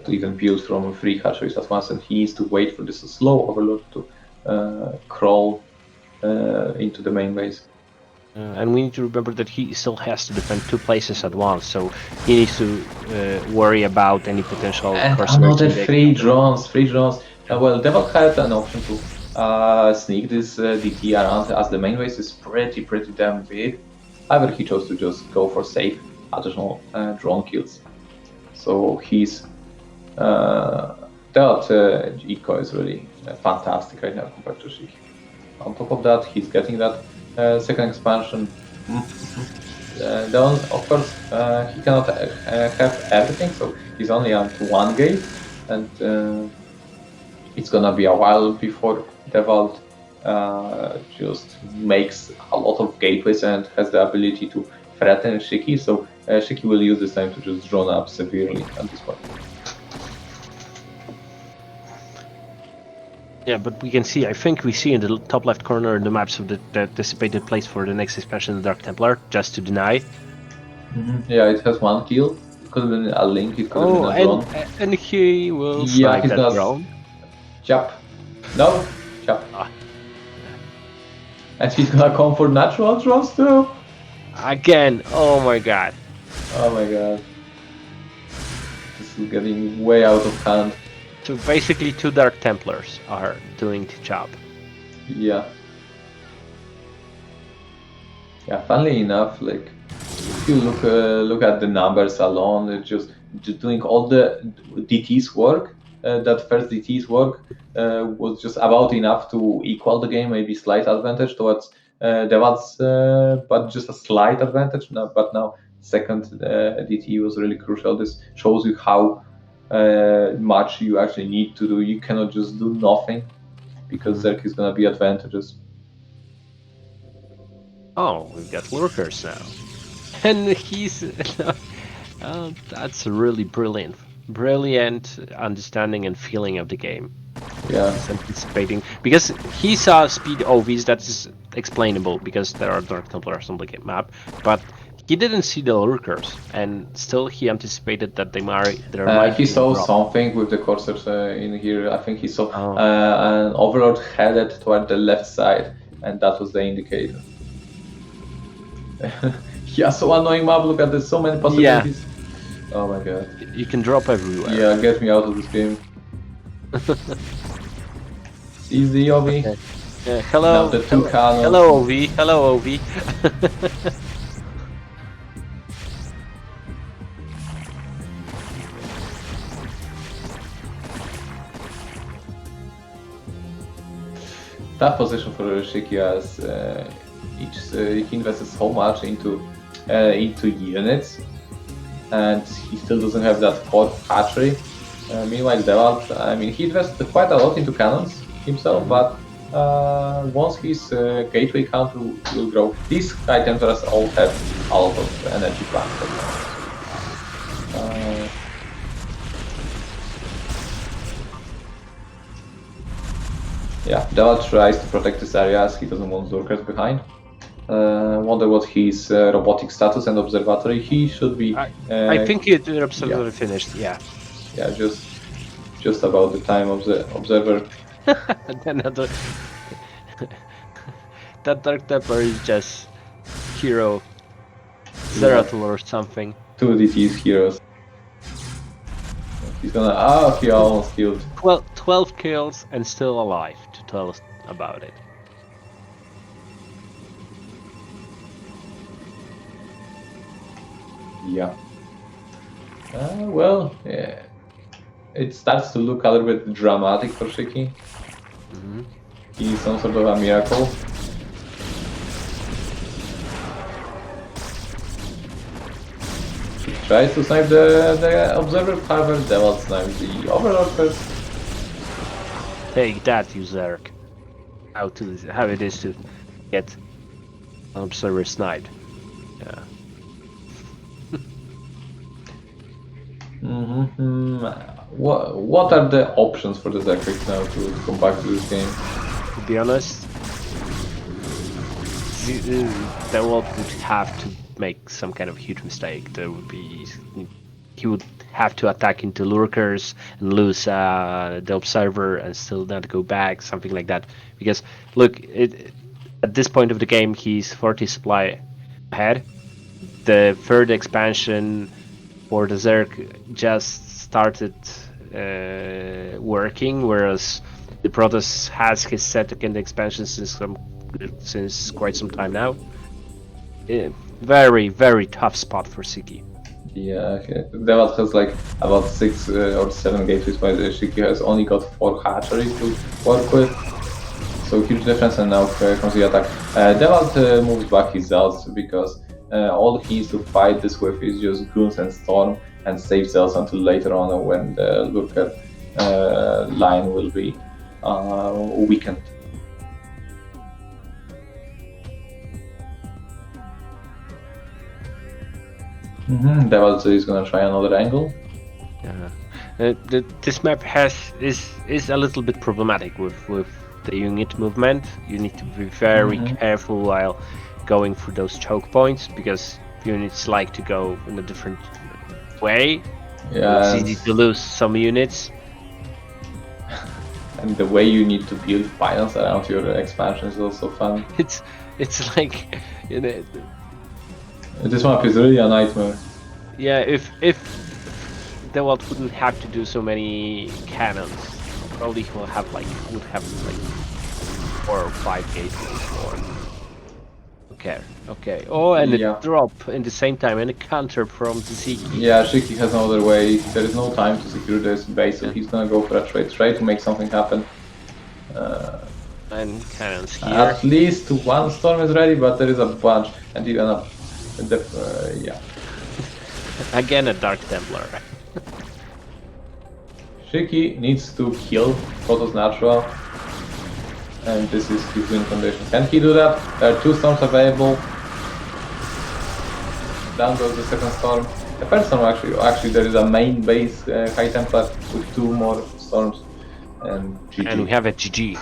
even build from 3 hatcheries at once, and he needs to wait for this slow overload to crawl into the main base. And we need to remember that he still has to defend 2 places at once, so he needs to worry about any potential. And another 3 drones. Well, Dawid had an option to sneak this DT around, as the main base is pretty damn big. However, he chose to just go for safe additional drone kills. So his Dawid eco is really fantastic right now compared to Shiki. On top of that, he's getting that second expansion. Then, of course, he cannot have everything, so he's only on 1 gate, and it's gonna be a while before Dawid just makes a lot of gateways and has the ability to threaten Shiki, so Shiki will use this time to just drone up severely at this point. Yeah, but we can see, I think we see in the top left corner the maps of the anticipated place for the next expansion of the Dark Templar, just to deny. Yeah, it has 1 kill. It could have been a link, it could have been a drone. And he will snipe that drone. Chap. No, chap. And he's gonna come for natural drones too. Again, oh my god. Oh my god. This is getting way out of hand. So basically 2 Dark Templars are doing the job. Yeah. Yeah, funnily enough, like if you look at the numbers alone, it's just doing all the DT's work. That first DT's work was just about enough to equal the game, maybe slight advantage towards Dawid's, but just a slight advantage. But now second DT was really crucial. This shows you how much you actually need to do. You cannot just do nothing because Zerg is gonna be advantages. Oh, we've got lurkers now, and he's that's really brilliant understanding and feeling of the game. Yeah, he's anticipating because he saw speed OVs. That's explainable because there are Dark Templars on the map, but he didn't see the lurkers, and still he anticipated that they might. He saw something with the Corsairs in here. I think he saw an Overlord headed toward the left side, and that was the indicator. Yeah, so annoying map. Look at this, so many possibilities. Yeah. Oh my god. You can drop everywhere. Yeah, get me out of this game. It's easy, Ovi. Okay. Yeah, hello. Now the 2 cannons. Hello, Ovi. Hello, Ovi. Tough position for Shiki, as he invested so much into units, and he still doesn't have that 4th hatchery. Meanwhile, Dawid, I mean, he invested quite a lot into cannons himself, but once his gateway count will grow, these items all have a lot of energy plants. Yeah, Dawid tries to protect this area as he doesn't want Lurkers behind. Wonder what his robotic status and observatory. He should be. I think it's absolutely finished. Yeah. Yeah, just about the time of the observer. Another. That Dark Templar is just hero Zeratul or something. 2 DTs heroes. He's gonna. Oh, he almost killed. 12 kills and still alive to tell us about it. Yeah. Well, yeah. It starts to look a little bit dramatic for Shiki. He's some sort of a miracle. He tries to snipe the observer, however, Dawid snipes the overlord. Take that, you Zerg. How it is to get an observer sniped. Yeah. What are the options for the Zerg right now to come back to this game? To be honest, Dawid would have to make some kind of huge mistake. He would have to attack into lurkers and lose the observer and still not go back, something like that. Because look, at this point of the game, he's 40 supply ahead. The third expansion for the Zerg just started working, whereas the Protoss has his second expansion since quite some time now. Very, very tough spot for Shiki. Yeah, Dawid has like about 6 or 7 gateways, while Shiki has only got 4 hatcheries to work with. So huge difference, and now comes the attack. Dawid moves back his cells because all he needs to fight this with is just goons and storm and save cells until later on when the lurker line will be weakened. Dawid is gonna try another angle. Yeah. This map is a little bit problematic with the unit movement. You need to be very careful while going through those choke points because units like to go in a different way. Yeah, it's easy to lose some units. And the way you need to build finance around your expansion is also fun. It's like, you know, this map is really a nightmare. Yeah, if Dawid wouldn't have to do so many cannons, probably would have like 4 or 5 gateways more. Okay. Oh, and a drop in the same time, and a counter from the Shiki. Yeah, Shiki has no other way. There is no time to secure this base, so he's gonna go for a trade. Try to make something happen. And cannons here. At least 1 storm is ready, but there is a bunch, and even yeah. Again, a Dark Templar. Shiki needs to kill Protoss Natural, and this is his win condition. Can he do that? There are 2 storms available. Down goes the second storm. The first storm actually there is a main base High Templar with 2 more storms, and GG. And we have a GG.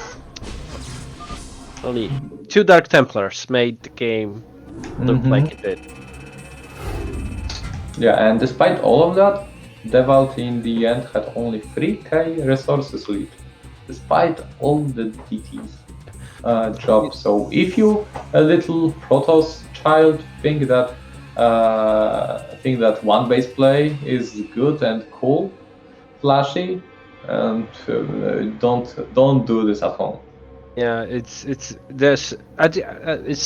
Only 2 Dark Templars made the game look like it did. Yeah, and despite all of that, Dawid in the end had only 3k resources lead, despite all the DTs dropped. So if you, a little Protoss child, think that one base play is good and cool, flashy, and don't do this at home. Yeah, it's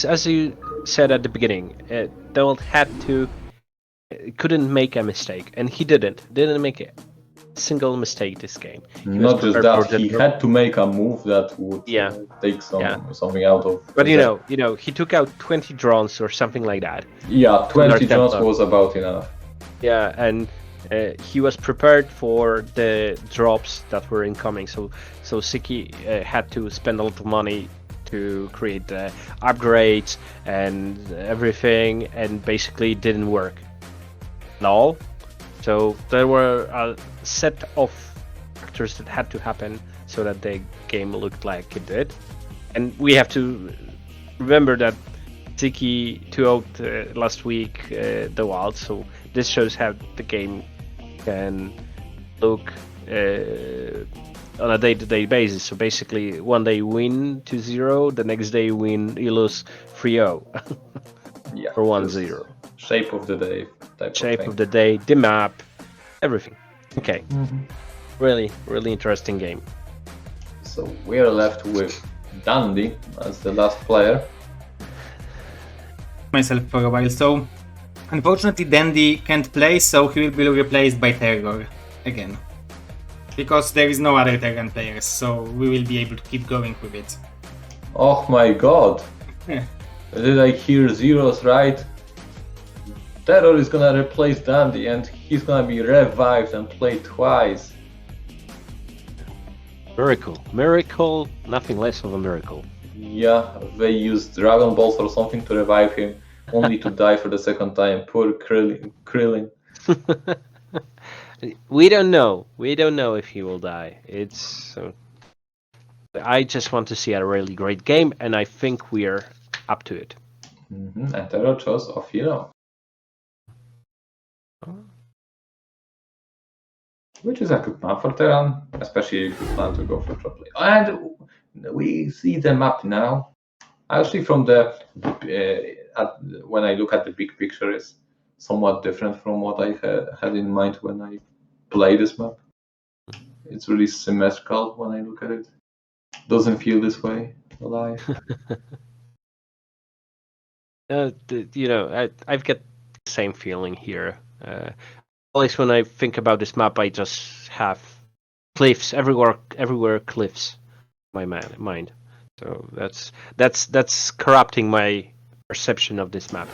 as you said at the beginning. Dawid couldn't make a mistake, and he didn't make a single mistake this game. Not just that, he had to make a move that would take something out of. But you know, he took out 20 drones or something like that. Yeah, 20 drones was about enough. Yeah, and he was prepared for the drops that were incoming. So Shiki had to spend a lot of money to create the upgrades and everything, and basically didn't work at all. So there were a set of factors that had to happen so that the game looked like it did. And we have to remember that Ziki 2-0 last week the wild, so this shows how the game can look on a day-to-day basis. So basically, one day you win 2-0, the next day you lose 3-0 Yeah, or just 1-0. Shape of the day type Shape of of the day, the map, everything. Okay, thing. really interesting game. So we are left with Dandy as the last player. Myself for a while. So unfortunately Dandy can't play, so he will be replaced by Terror again. Because there is no other Terran players, so we will be able to keep going with it. Oh my god! Yeah. Did I hear zeros right? Terror is gonna replace Dandy and he's gonna be revived and play twice. Miracle, nothing less of a miracle. Yeah, they used Dragon Balls or something to revive him, only to die for the second time. Poor Krillin. We don't know if he will die. I just want to see a really great game, and I think we're up to it. And Terror chose Othello. Which is a good map for Terran, especially if you plan to go for top lane. And we see the map now. Actually, from the when I look at the big picture, it's somewhat different from what I had in mind when I play this map. It's really symmetrical when I look at it. Doesn't feel this way alive. I've got the same feeling here. Always when I think about this map, I just have cliffs everywhere cliffs in my mind. So that's corrupting my perception of this map.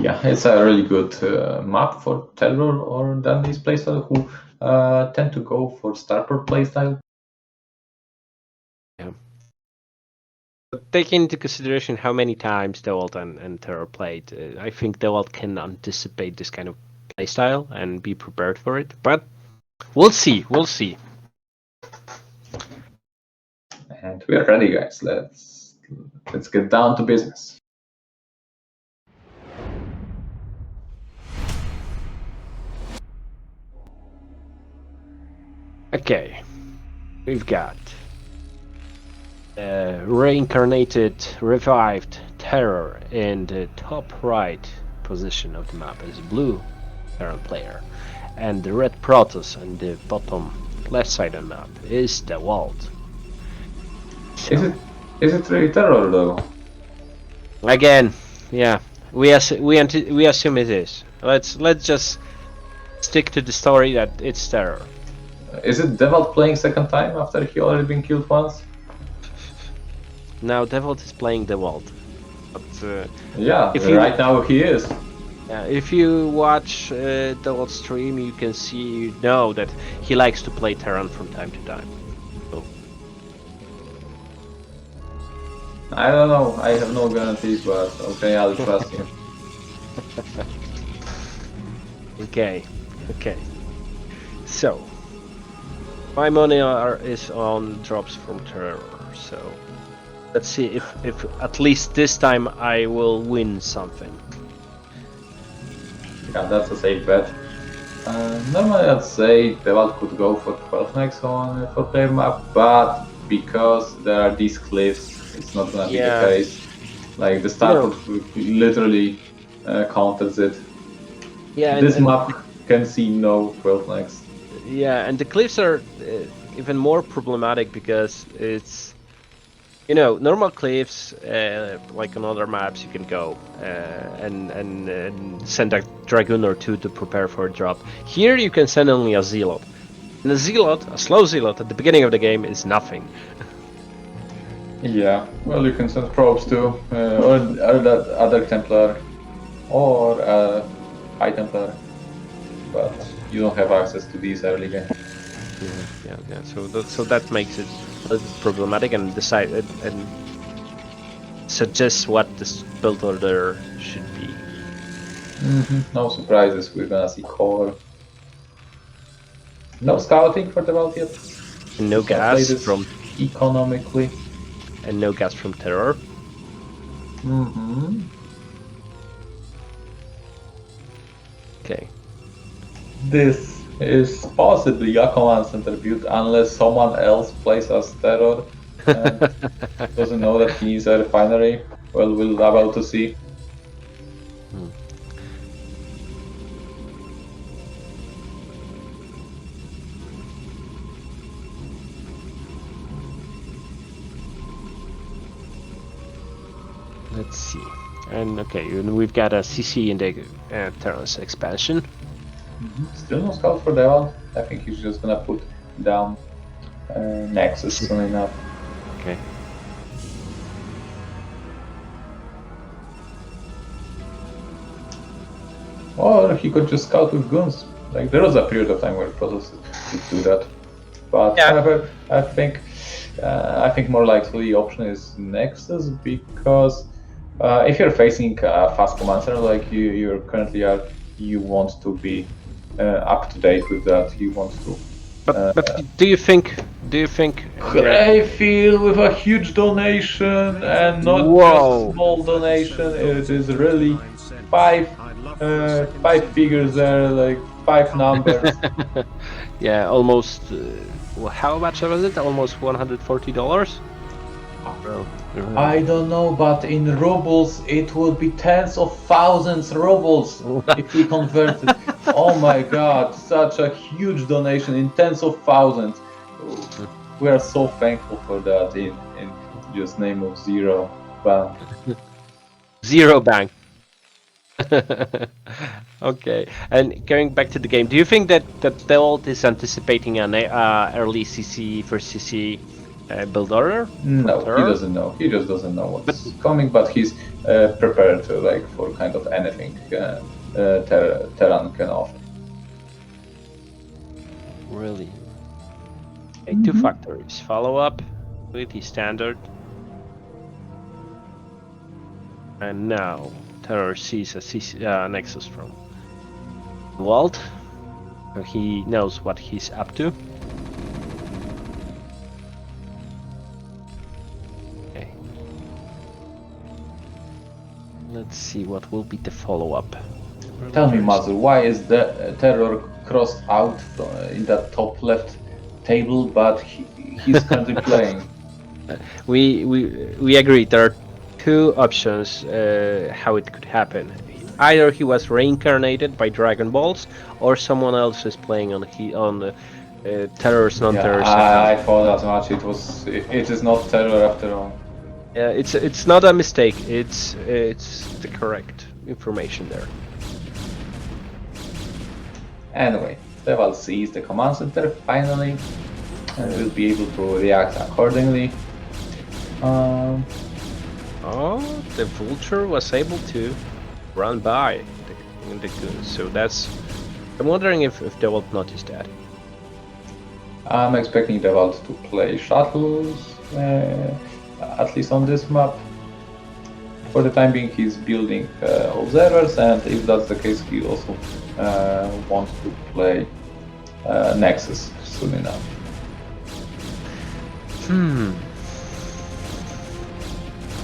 Yeah, it's a really good map for Terror or Dandy's playstyle, who tend to go for starport playstyle. Yeah. But taking into consideration how many times Dawid and Terror played, I think Dawid can anticipate this kind of playstyle and be prepared for it. But we'll see. And we are ready, guys. Let's get down to business. Okay, we've got reincarnated, revived Terror in the top right position of the map as a blue Terran player, and the red Protoss on the bottom left side of the map is Dawid. Is it really Terror though? Again, yeah, we assume it is. Let's just stick to the story that it's Terror. Is it Dawid playing second time after he already been killed once? Now Dawid is playing Dawid. But Yeah, right now he is. Yeah, if you watch Dawid's stream, you know that he likes to play Terran from time to time. So. I don't know. I have no guarantees, but okay, I'll trust you. Okay. So, my money is on drops from Terror. So, let's see if at least this time I will win something. Yeah, that's a safe bet. Normally I'd say Dawid could go for 12 next on 4-player map, but because there are these cliffs, it's not gonna be the case. Like the starport literally counters it. Yeah, this map can see no 12 next. Yeah, and the cliffs are even more problematic because it's, normal cliffs, like on other maps, you can go and send a Dragoon or two to prepare for a drop. Here you can send only a Zealot. And a slow Zealot at the beginning of the game is nothing. Yeah, well, you can send probes too, or that other Templar, or High Templar, but you don't have access to these early game. Yeah. So that makes it a little problematic, and and suggests what this build order should be. No surprises. We're gonna see core. No scouting for the Vault yet. No Play gas this from economically. and no gas from Terror. Mm-hmm. Okay. This is possibly a command center build unless someone else plays as Terror and doesn't know that he needs a refinery. Well, we're about to see. Let's see. And okay, and we've got a CC in the Terran's expansion. Still no scout for Devon. I think he's just gonna put down Nexus soon enough. Okay. Or he could just scout with guns. Like there was a period of time where Protoss could do that. But Yeah. however, I think more likely the option is Nexus because if you're facing a fast command center like you currently are, you want to be up to date with that. You want to. But do you think? I feel with a huge donation and not Whoa. just small donation, it is really five figures there, like 5 numbers. Yeah, almost. How much was it? Almost $140. Well, I don't know, but in rubles it would be tens of thousands rubles if we convert it. Oh my god, such a huge donation in tens of thousands. We are so thankful for that in just name of Zero Bank. Zero bank. Okay, and going back to the game, do you think that Dawid is anticipating an early CC for CC build order? No, For he Terran? doesn't know. He just doesn't know what's coming, but he's prepared to like for kind of anything Terran can offer. Really? Okay, 2 factories. Follow up with the standard. And now Terror sees a CC, Nexus from Vault. So he knows what he's up to. Okay. Let's see what will be the follow-up. Tell me, Mazur, why is the Terror crossed out in that top left table, but he's currently playing? We agree. There are 2 options how it could happen. Either he was reincarnated by Dragon Balls, or someone else is playing on the Terror's non-Terror I account. thought as much. It is not Terror after all. Yeah, it's not a mistake. It's the correct information there. Anyway, Deval sees the command center finally and will be able to react accordingly. Oh, the Vulture was able to run by the goons. So that's. I'm wondering if Dawid noticed that. I'm expecting Deval to play shuttles, at least on this map. For the time being, he's building observers, and if that's the case, he also wants to play Nexus soon enough.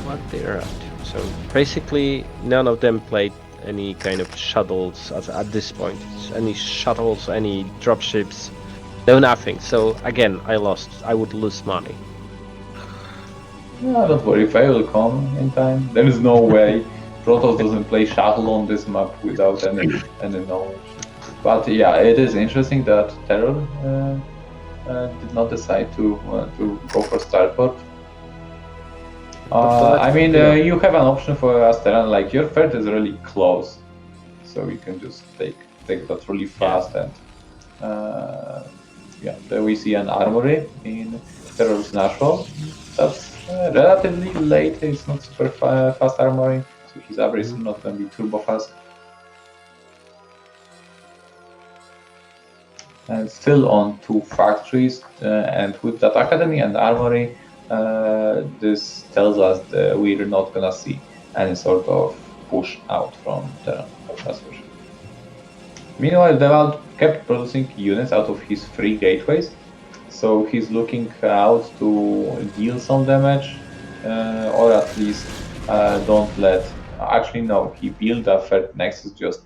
What they're up to. So basically, none of them played any kind of shuttles at this point. Any shuttles, any dropships, no nothing. So again, I would lose money. No, don't worry, Faye will come in time. There is no way Protoss doesn't play shuttle on this map without any knowledge. But yeah, it is interesting that Terror did not decide to go for starport. I mean, you have an option for as Terran, like your threat is really close, so you can just take that really fast and yeah. There we see an armory in Terror's natural. That's relatively late. It's not super fast armory, so his average is not going to be turbo fast. And still on 2 factories, and with that academy and armory, this tells us that we're not gonna see any sort of push out from Terran. That's for sure. Meanwhile, Dawid kept producing units out of his 3 gateways, so he's looking out to deal some damage, or at least don't let. Actually, no, he built a third nexus, just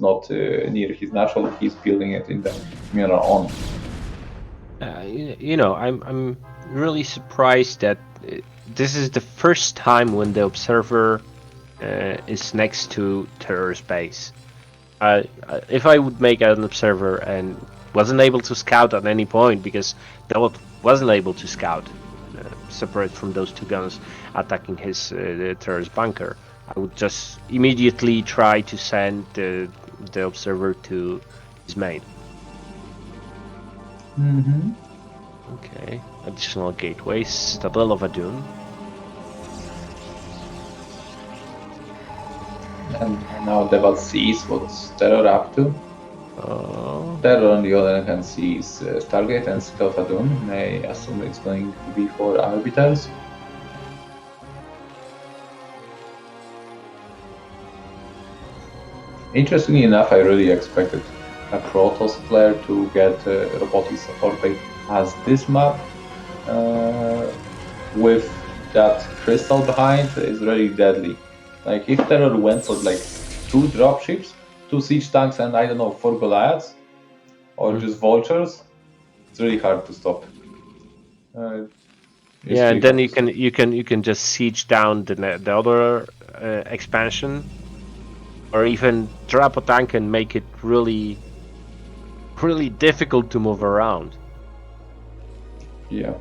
not near his natural. He's building it in the mirror on. You know, I'm really surprised that this is the first time when the observer is next to Terror's base. If I would make an observer and wasn't able to scout at any point because Dawid wasn't able to scout separate from those 2 guns attacking his Terror's bunker, I would just immediately try to send the observer to his main. Mm-hmm. Okay, additional gateways, Citadel of Adun. And now Dawid sees what's Terror up to. Terror, on the other hand, sees Stargate and Citadel of Adun. I assume it's going to be for arbiters. Interestingly enough, I really expected a Protoss player to get robotic support as this map with that crystal behind is really deadly. Like if Terror went for like 2 dropships, 2 siege tanks, and I don't know 4 Goliaths, or just vultures, it's really hard to stop. Yeah, and then you can just siege down the other expansion, or even drop a tank and make it really difficult to move around. Yeah,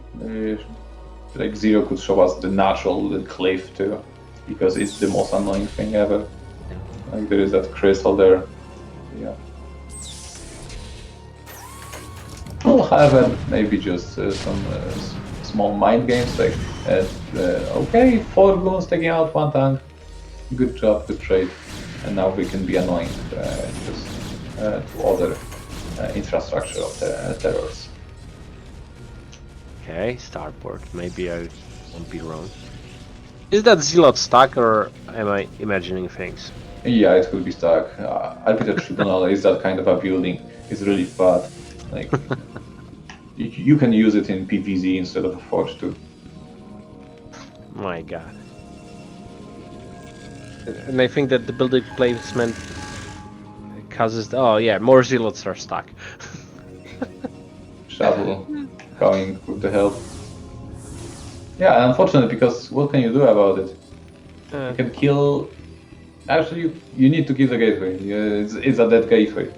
like Zero could show us the natural cliff too, because it's the most annoying thing ever. Like there is that crystal there. Yeah. Well, however, maybe just some small mind games like, okay, 4 goons taking out 1 tank. Good job, good trade. And now we can be annoying to other infrastructure of the terrors. Okay, starport. Maybe I won't be wrong. Is that Zealot stuck, or am I imagining things? Yeah, it could be stuck. Arbiter Tribunal is that kind of a building. It's really fat. Like you can use it in PvZ instead of a Forge too. My god. And I think that the building placement causes... Oh yeah, more Zealots are stuck. Shuttle going with the help. Yeah, unfortunately, because what can you do about it? You can kill... Actually, you need to kill the gateway. It's a dead gateway.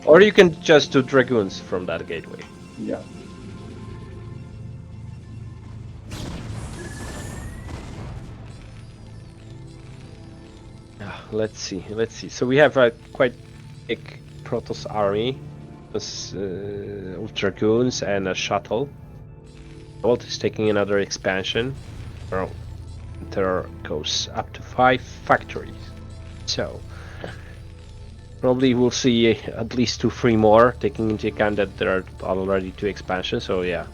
Or you can just do Dragoons from that gateway. Yeah. Let's see. So we have a quite big Protoss army of Dragoons and a shuttle. Bolt is taking another expansion. Well, Terror goes up to 5 factories. So probably we'll see at least 2-3 more, taking into account that there are already 2 expansions. So yeah.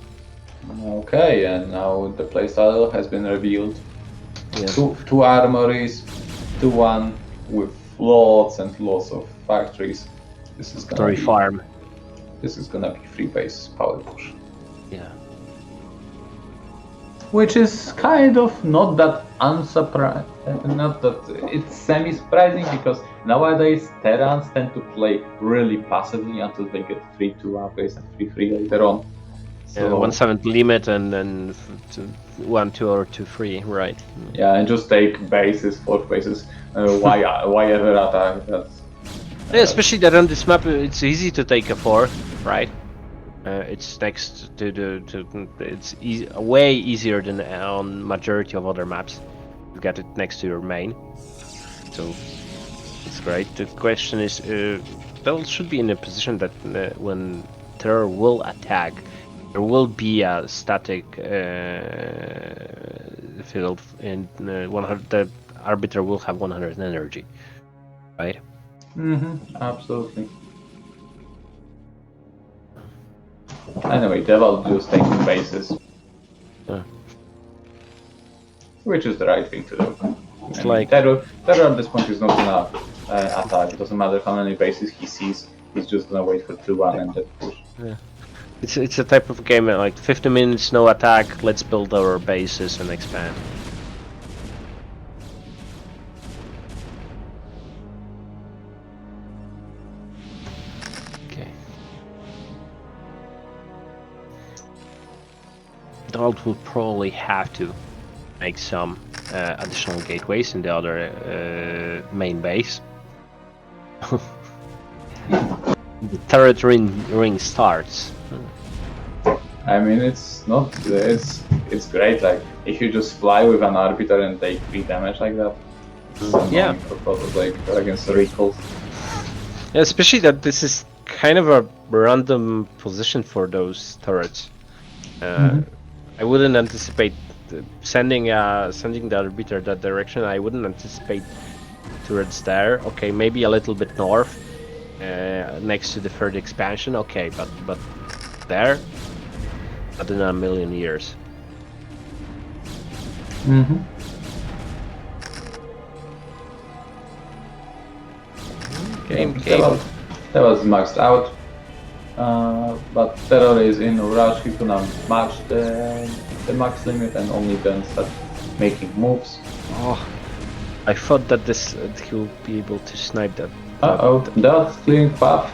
Okay, and now the playstyle has been revealed. Yeah. Two armories, 2-1 with lots and lots of factories. This is gonna Factory be farm. This is gonna be 3-base power push. Yeah. Which is kind of not that unsurprising, not that it's semi-surprising, because nowadays Terrans tend to play really passively until they get 3-2 upgrades and 3-3 later on. So 1/7 limit and then 1-2 or 2-3, right? yeah, and just take bases, 4 bases. Why ever attack? That's Yeah, especially that on this map it's easy to take a 4, right? It's next to it's way easier than on majority of other maps. You got it next to your main, so it's great. The question is, Bell should be in a position that when Terror will attack, there will be a static field, and 100. The Arbiter will have 100 energy, right? absolutely. Anyway, Devil just taking bases. Yeah. Which is the right thing to do. It's like... Terror at this point is not gonna attack. It doesn't matter how many bases he sees. He's just gonna wait for 2-1 and then push. Yeah. It's a type of game like 50 minutes, no attack. Let's build our bases and expand. Okay. Dawid will probably have to make some additional gateways in the other main base. The turret ring starts. I mean, it's not. It's great. Like if you just fly with an arbiter and take 3 damage like that. Yeah. For Protoss, like against the recalls. Yeah, especially that this is kind of a random position for those turrets. I wouldn't anticipate sending the arbiter that direction. I wouldn't anticipate turrets there. Okay, maybe a little bit north, next to the third expansion. Okay, but there, not in a million years. Game. That was maxed out. But Terror is in a rush. He's gonna match the max limit and only then start making moves. Oh, I thought that he will be able to snipe that. That's clearing path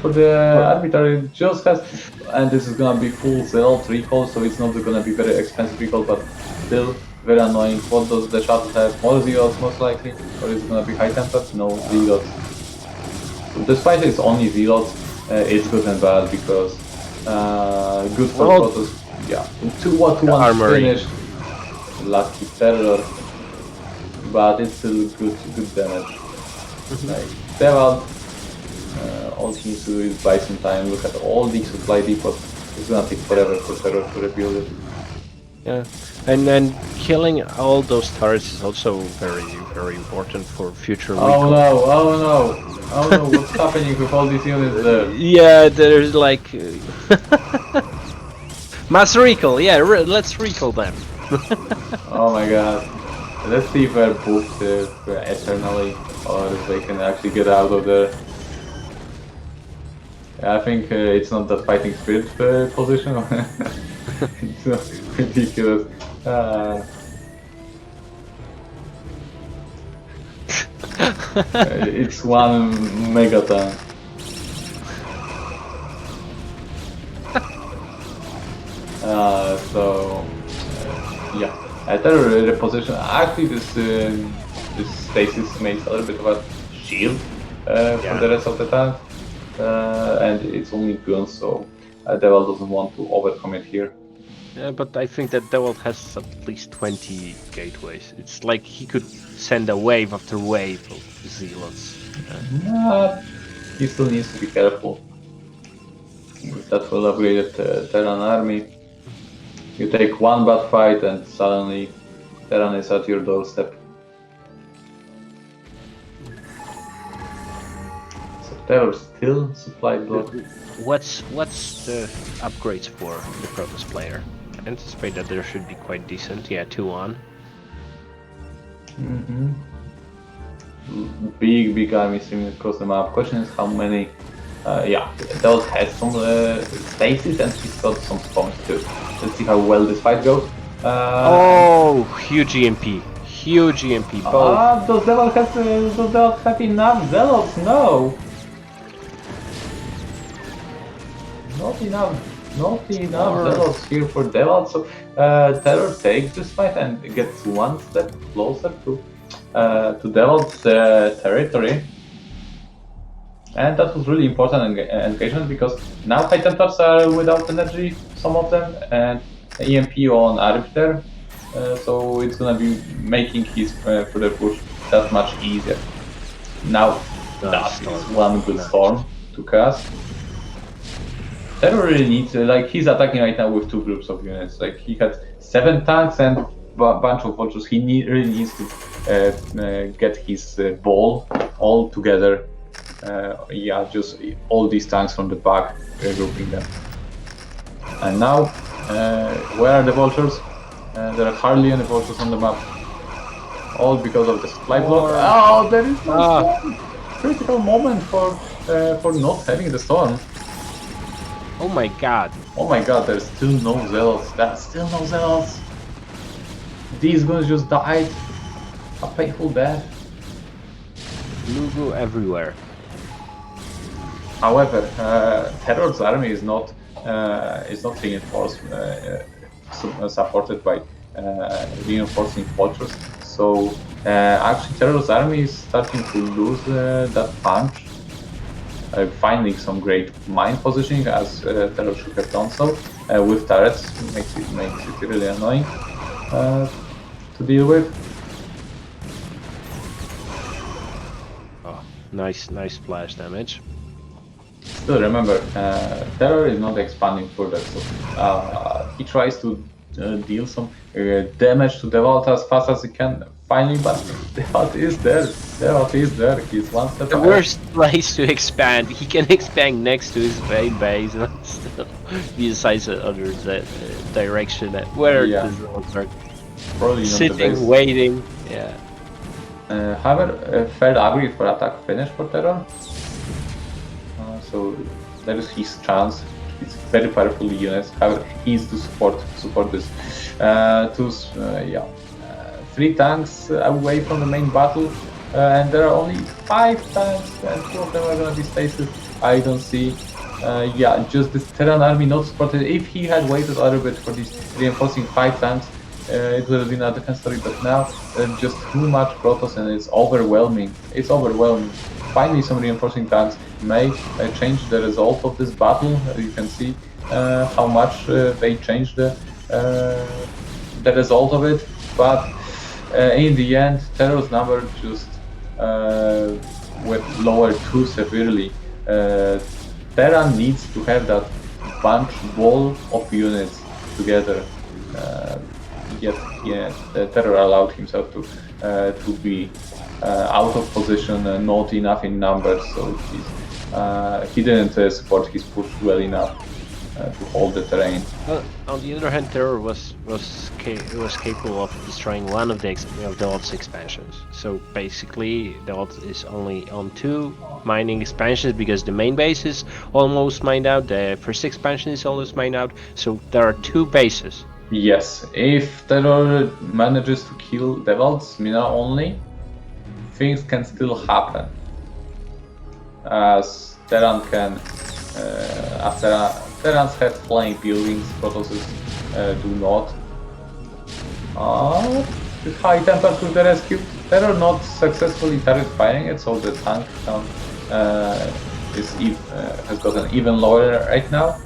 for the arbiter. It just has, and this is gonna be full Zealot recall, so it's not gonna be very expensive recall, but still very annoying. What does the shuttle have? More Zealots most likely, or is it gonna be high tempered? No, Zealots. Despite it's only Zealots, it's good and bad because good for Protoss. Yeah, 2-1 finish. Lucky Terror, but it's still good damage. Like Dawid, all he needs to do is buy some time, look at all the supply depots. It's gonna take forever for Terror to rebuild it. Yeah, and then killing all those turrets is also very important for future recall. Oh no, what's happening with all these units there? Yeah, there's like mass recall. Yeah, let's recall them. Oh my god. Let's see if they're booked eternally or if they can actually get out of there. I think it's not the fighting spirit position. It's ridiculous. It's one megaton. Yeah. Terror reposition. Actually, this stasis makes a little bit of a shield for the rest of the tank, and it's only guns, so Dawid doesn't want to overcommit here. Yeah, but I think that Dawid has at least 20 gateways. It's like he could send a wave after wave of Zealots. He still needs to be careful with that full upgraded Terran army. You take one bad fight and suddenly Terran is at your doorstep. So Terror still supplied block. What's the upgrades for the Protoss player? I anticipate that there should be quite decent. Yeah, 2-1. Big army streaming across the map. Question is how many. Dawid has some stasis and he's got some spawns too. Let's see how well this fight goes. Huge EMP. Huge EMP. Both. Does Dawid have enough Zealots? No. Not enough Zealots here for Dawid. So Terror takes this fight and gets one step closer to Dawid's territory. And that was really important engagement because now high templars are without energy, some of them, and EMP on Arbiter, so it's gonna be making his further push that much easier. Now that is one good storm to cast. Terror really needs, he's attacking right now with 2 groups of units. Like he had 7 tanks and a bunch of vultures. He really needs to get his ball all together. Just all these tanks from the back, regrouping them. And now, where are the vultures? There are hardly any vultures on the map. All because of the supply block. Oh, there is no storm. Critical moment for not having the storm. Oh my god. Oh my god, there's still no zealots. There's still no zealots. These guys just died. A painful death. Lugu everywhere. However, Terror's army is not reinforced, supported by reinforcing fortress. So actually, Terror's army is starting to lose that punch. Finding some great mine positioning, as Terror should have done so. With turrets, makes it really annoying to deal with. Oh, nice splash damage. Still remember, Terror is not expanding further, so he tries to deal some damage to Dawid as fast as he can. Finally, but Dawid is there. Dawid is there. He's one step ahead. The worst place to expand. He can expand next to his main base and still he decides under the direction that where the Zergs are Probably sitting, waiting. Yeah. However, third agri for attack finish for Terror. So that is his chance. It's very powerful units. However, he needs to support this. 3 tanks away from the main battle, and there are only 5 tanks, and 2 of them are gonna be stated. I don't see. Just this Terran army not supported. If he had waited a little bit for these reinforcing 5 tanks, it would have been a different story. But now, just too much Protoss, and it's overwhelming. It's overwhelming. Finally, some reinforcing tanks may change the result of this battle. You can see how much they changed the result of it. But in the end, Terror's number just went lower too severely. Terran needs to have that bunch ball of units together. Yet the Terror allowed himself to be out of position, not enough in numbers, so he didn't support his push well enough to hold the terrain. On the other hand, Terror was capable of destroying one of the Dawad's expansions. So basically, Dawid is only on 2 mining expansions because the main base is almost mined out. The first expansion is almost mined out. So there are 2 bases. Yes, if Terror manages to kill Dawid's Mina only, things can still happen. As Terran can, Terrans have flying buildings, Protosses do not. High temper to the rescue. Terror not successfully turret firing it, so the tank count has gotten even lower right now.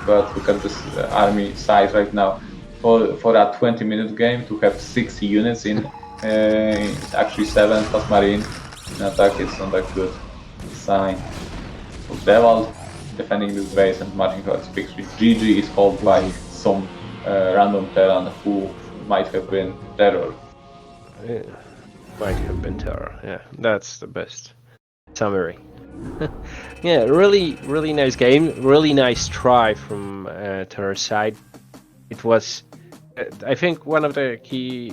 But look at this army size right now. For a 20-minute game, to have 60 units in actually 7 plus Marine in attack, it's not a good sign. So Dawid defending this base and marching towards victory. GG is called by some random Terran who might have been Terror. Yeah, might have been Terror. Yeah, that's the best summary. Yeah, really nice game. Really nice try from Terror's side. It was, I think, one of the key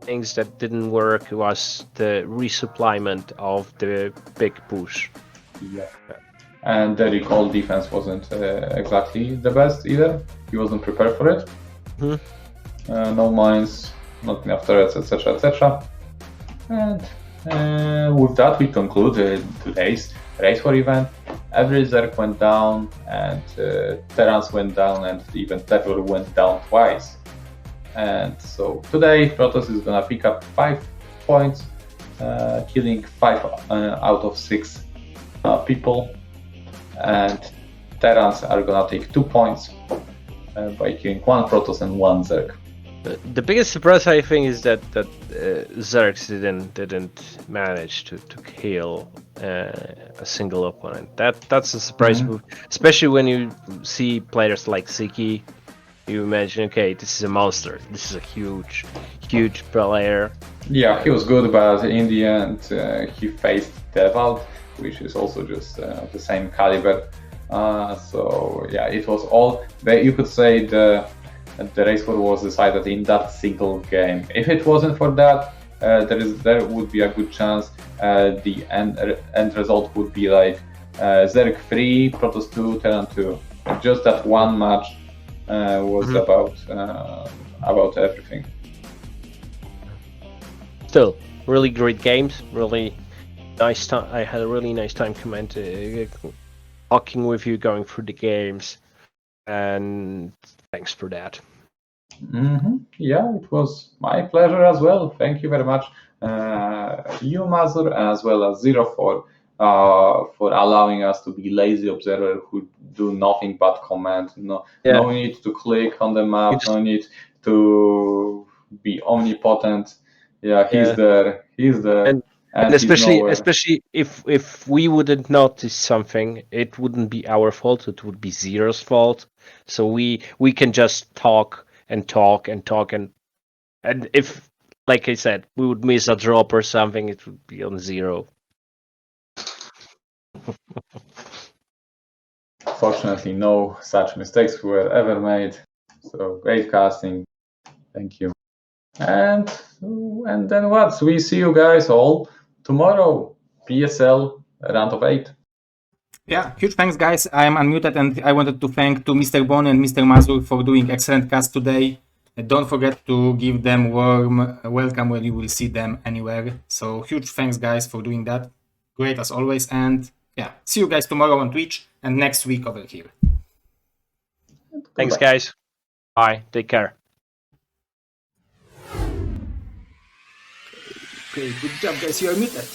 things that didn't work was the resupplyment of the big push. Yeah. And the recall defense wasn't exactly the best either. He wasn't prepared for it. Mm-hmm. No mines, not enough turrets, etc., etc. And with that, we conclude today's Race War event. Every Zerg went down, and Terrans went down, and even Terror went down twice. And so today, Protoss is gonna pick up 5 points, killing 5 out of 6 people, and Terrans are gonna take 2 points by killing 1 Protoss and 1 Zerg. The biggest surprise, I think, is that Zergs didn't manage to kill a single opponent. That's a surprise move, especially when you see players like Ziki. You imagine, okay, this is a monster. This is a huge player. Yeah, he was good, but in the end, he faced Dawid, which is also just the same caliber. So yeah, it was all. You could say the race war was decided in that single game. If it wasn't for that, there would be a good chance the end result would be like Zerg 3, Protoss 2, Terran 2. Just that one match was about everything. Still, really great games. Really nice time. I had a really nice time talking with you, going through the games, and thanks for that. Yeah, it was my pleasure as well. Thank you very much, you, Mazur, as well as Zero for allowing us to be lazy observer who do nothing but comment. No need to click on the map. No need to be omnipotent. Yeah, he's there. And especially if we wouldn't notice something, it wouldn't be our fault. It would be Zero's fault. So we can just talk and if, like I said, we would miss a drop or something, it would be on Zero. Fortunately, no such mistakes were ever made. So great casting. Thank you. And then what? We see you guys all tomorrow. PSL round of 8. Yeah, huge thanks, guys. I am unmuted, and I wanted to thank to Mr. Bon and Mr. Mazur for doing excellent cast today. Don't forget to give them warm welcome when you will see them anywhere. So huge thanks, guys, for doing that. Great as always, and yeah, see you guys tomorrow on Twitch and next week over here. Thanks, guys. Bye. Take care. Okay, good job, guys. You are muted.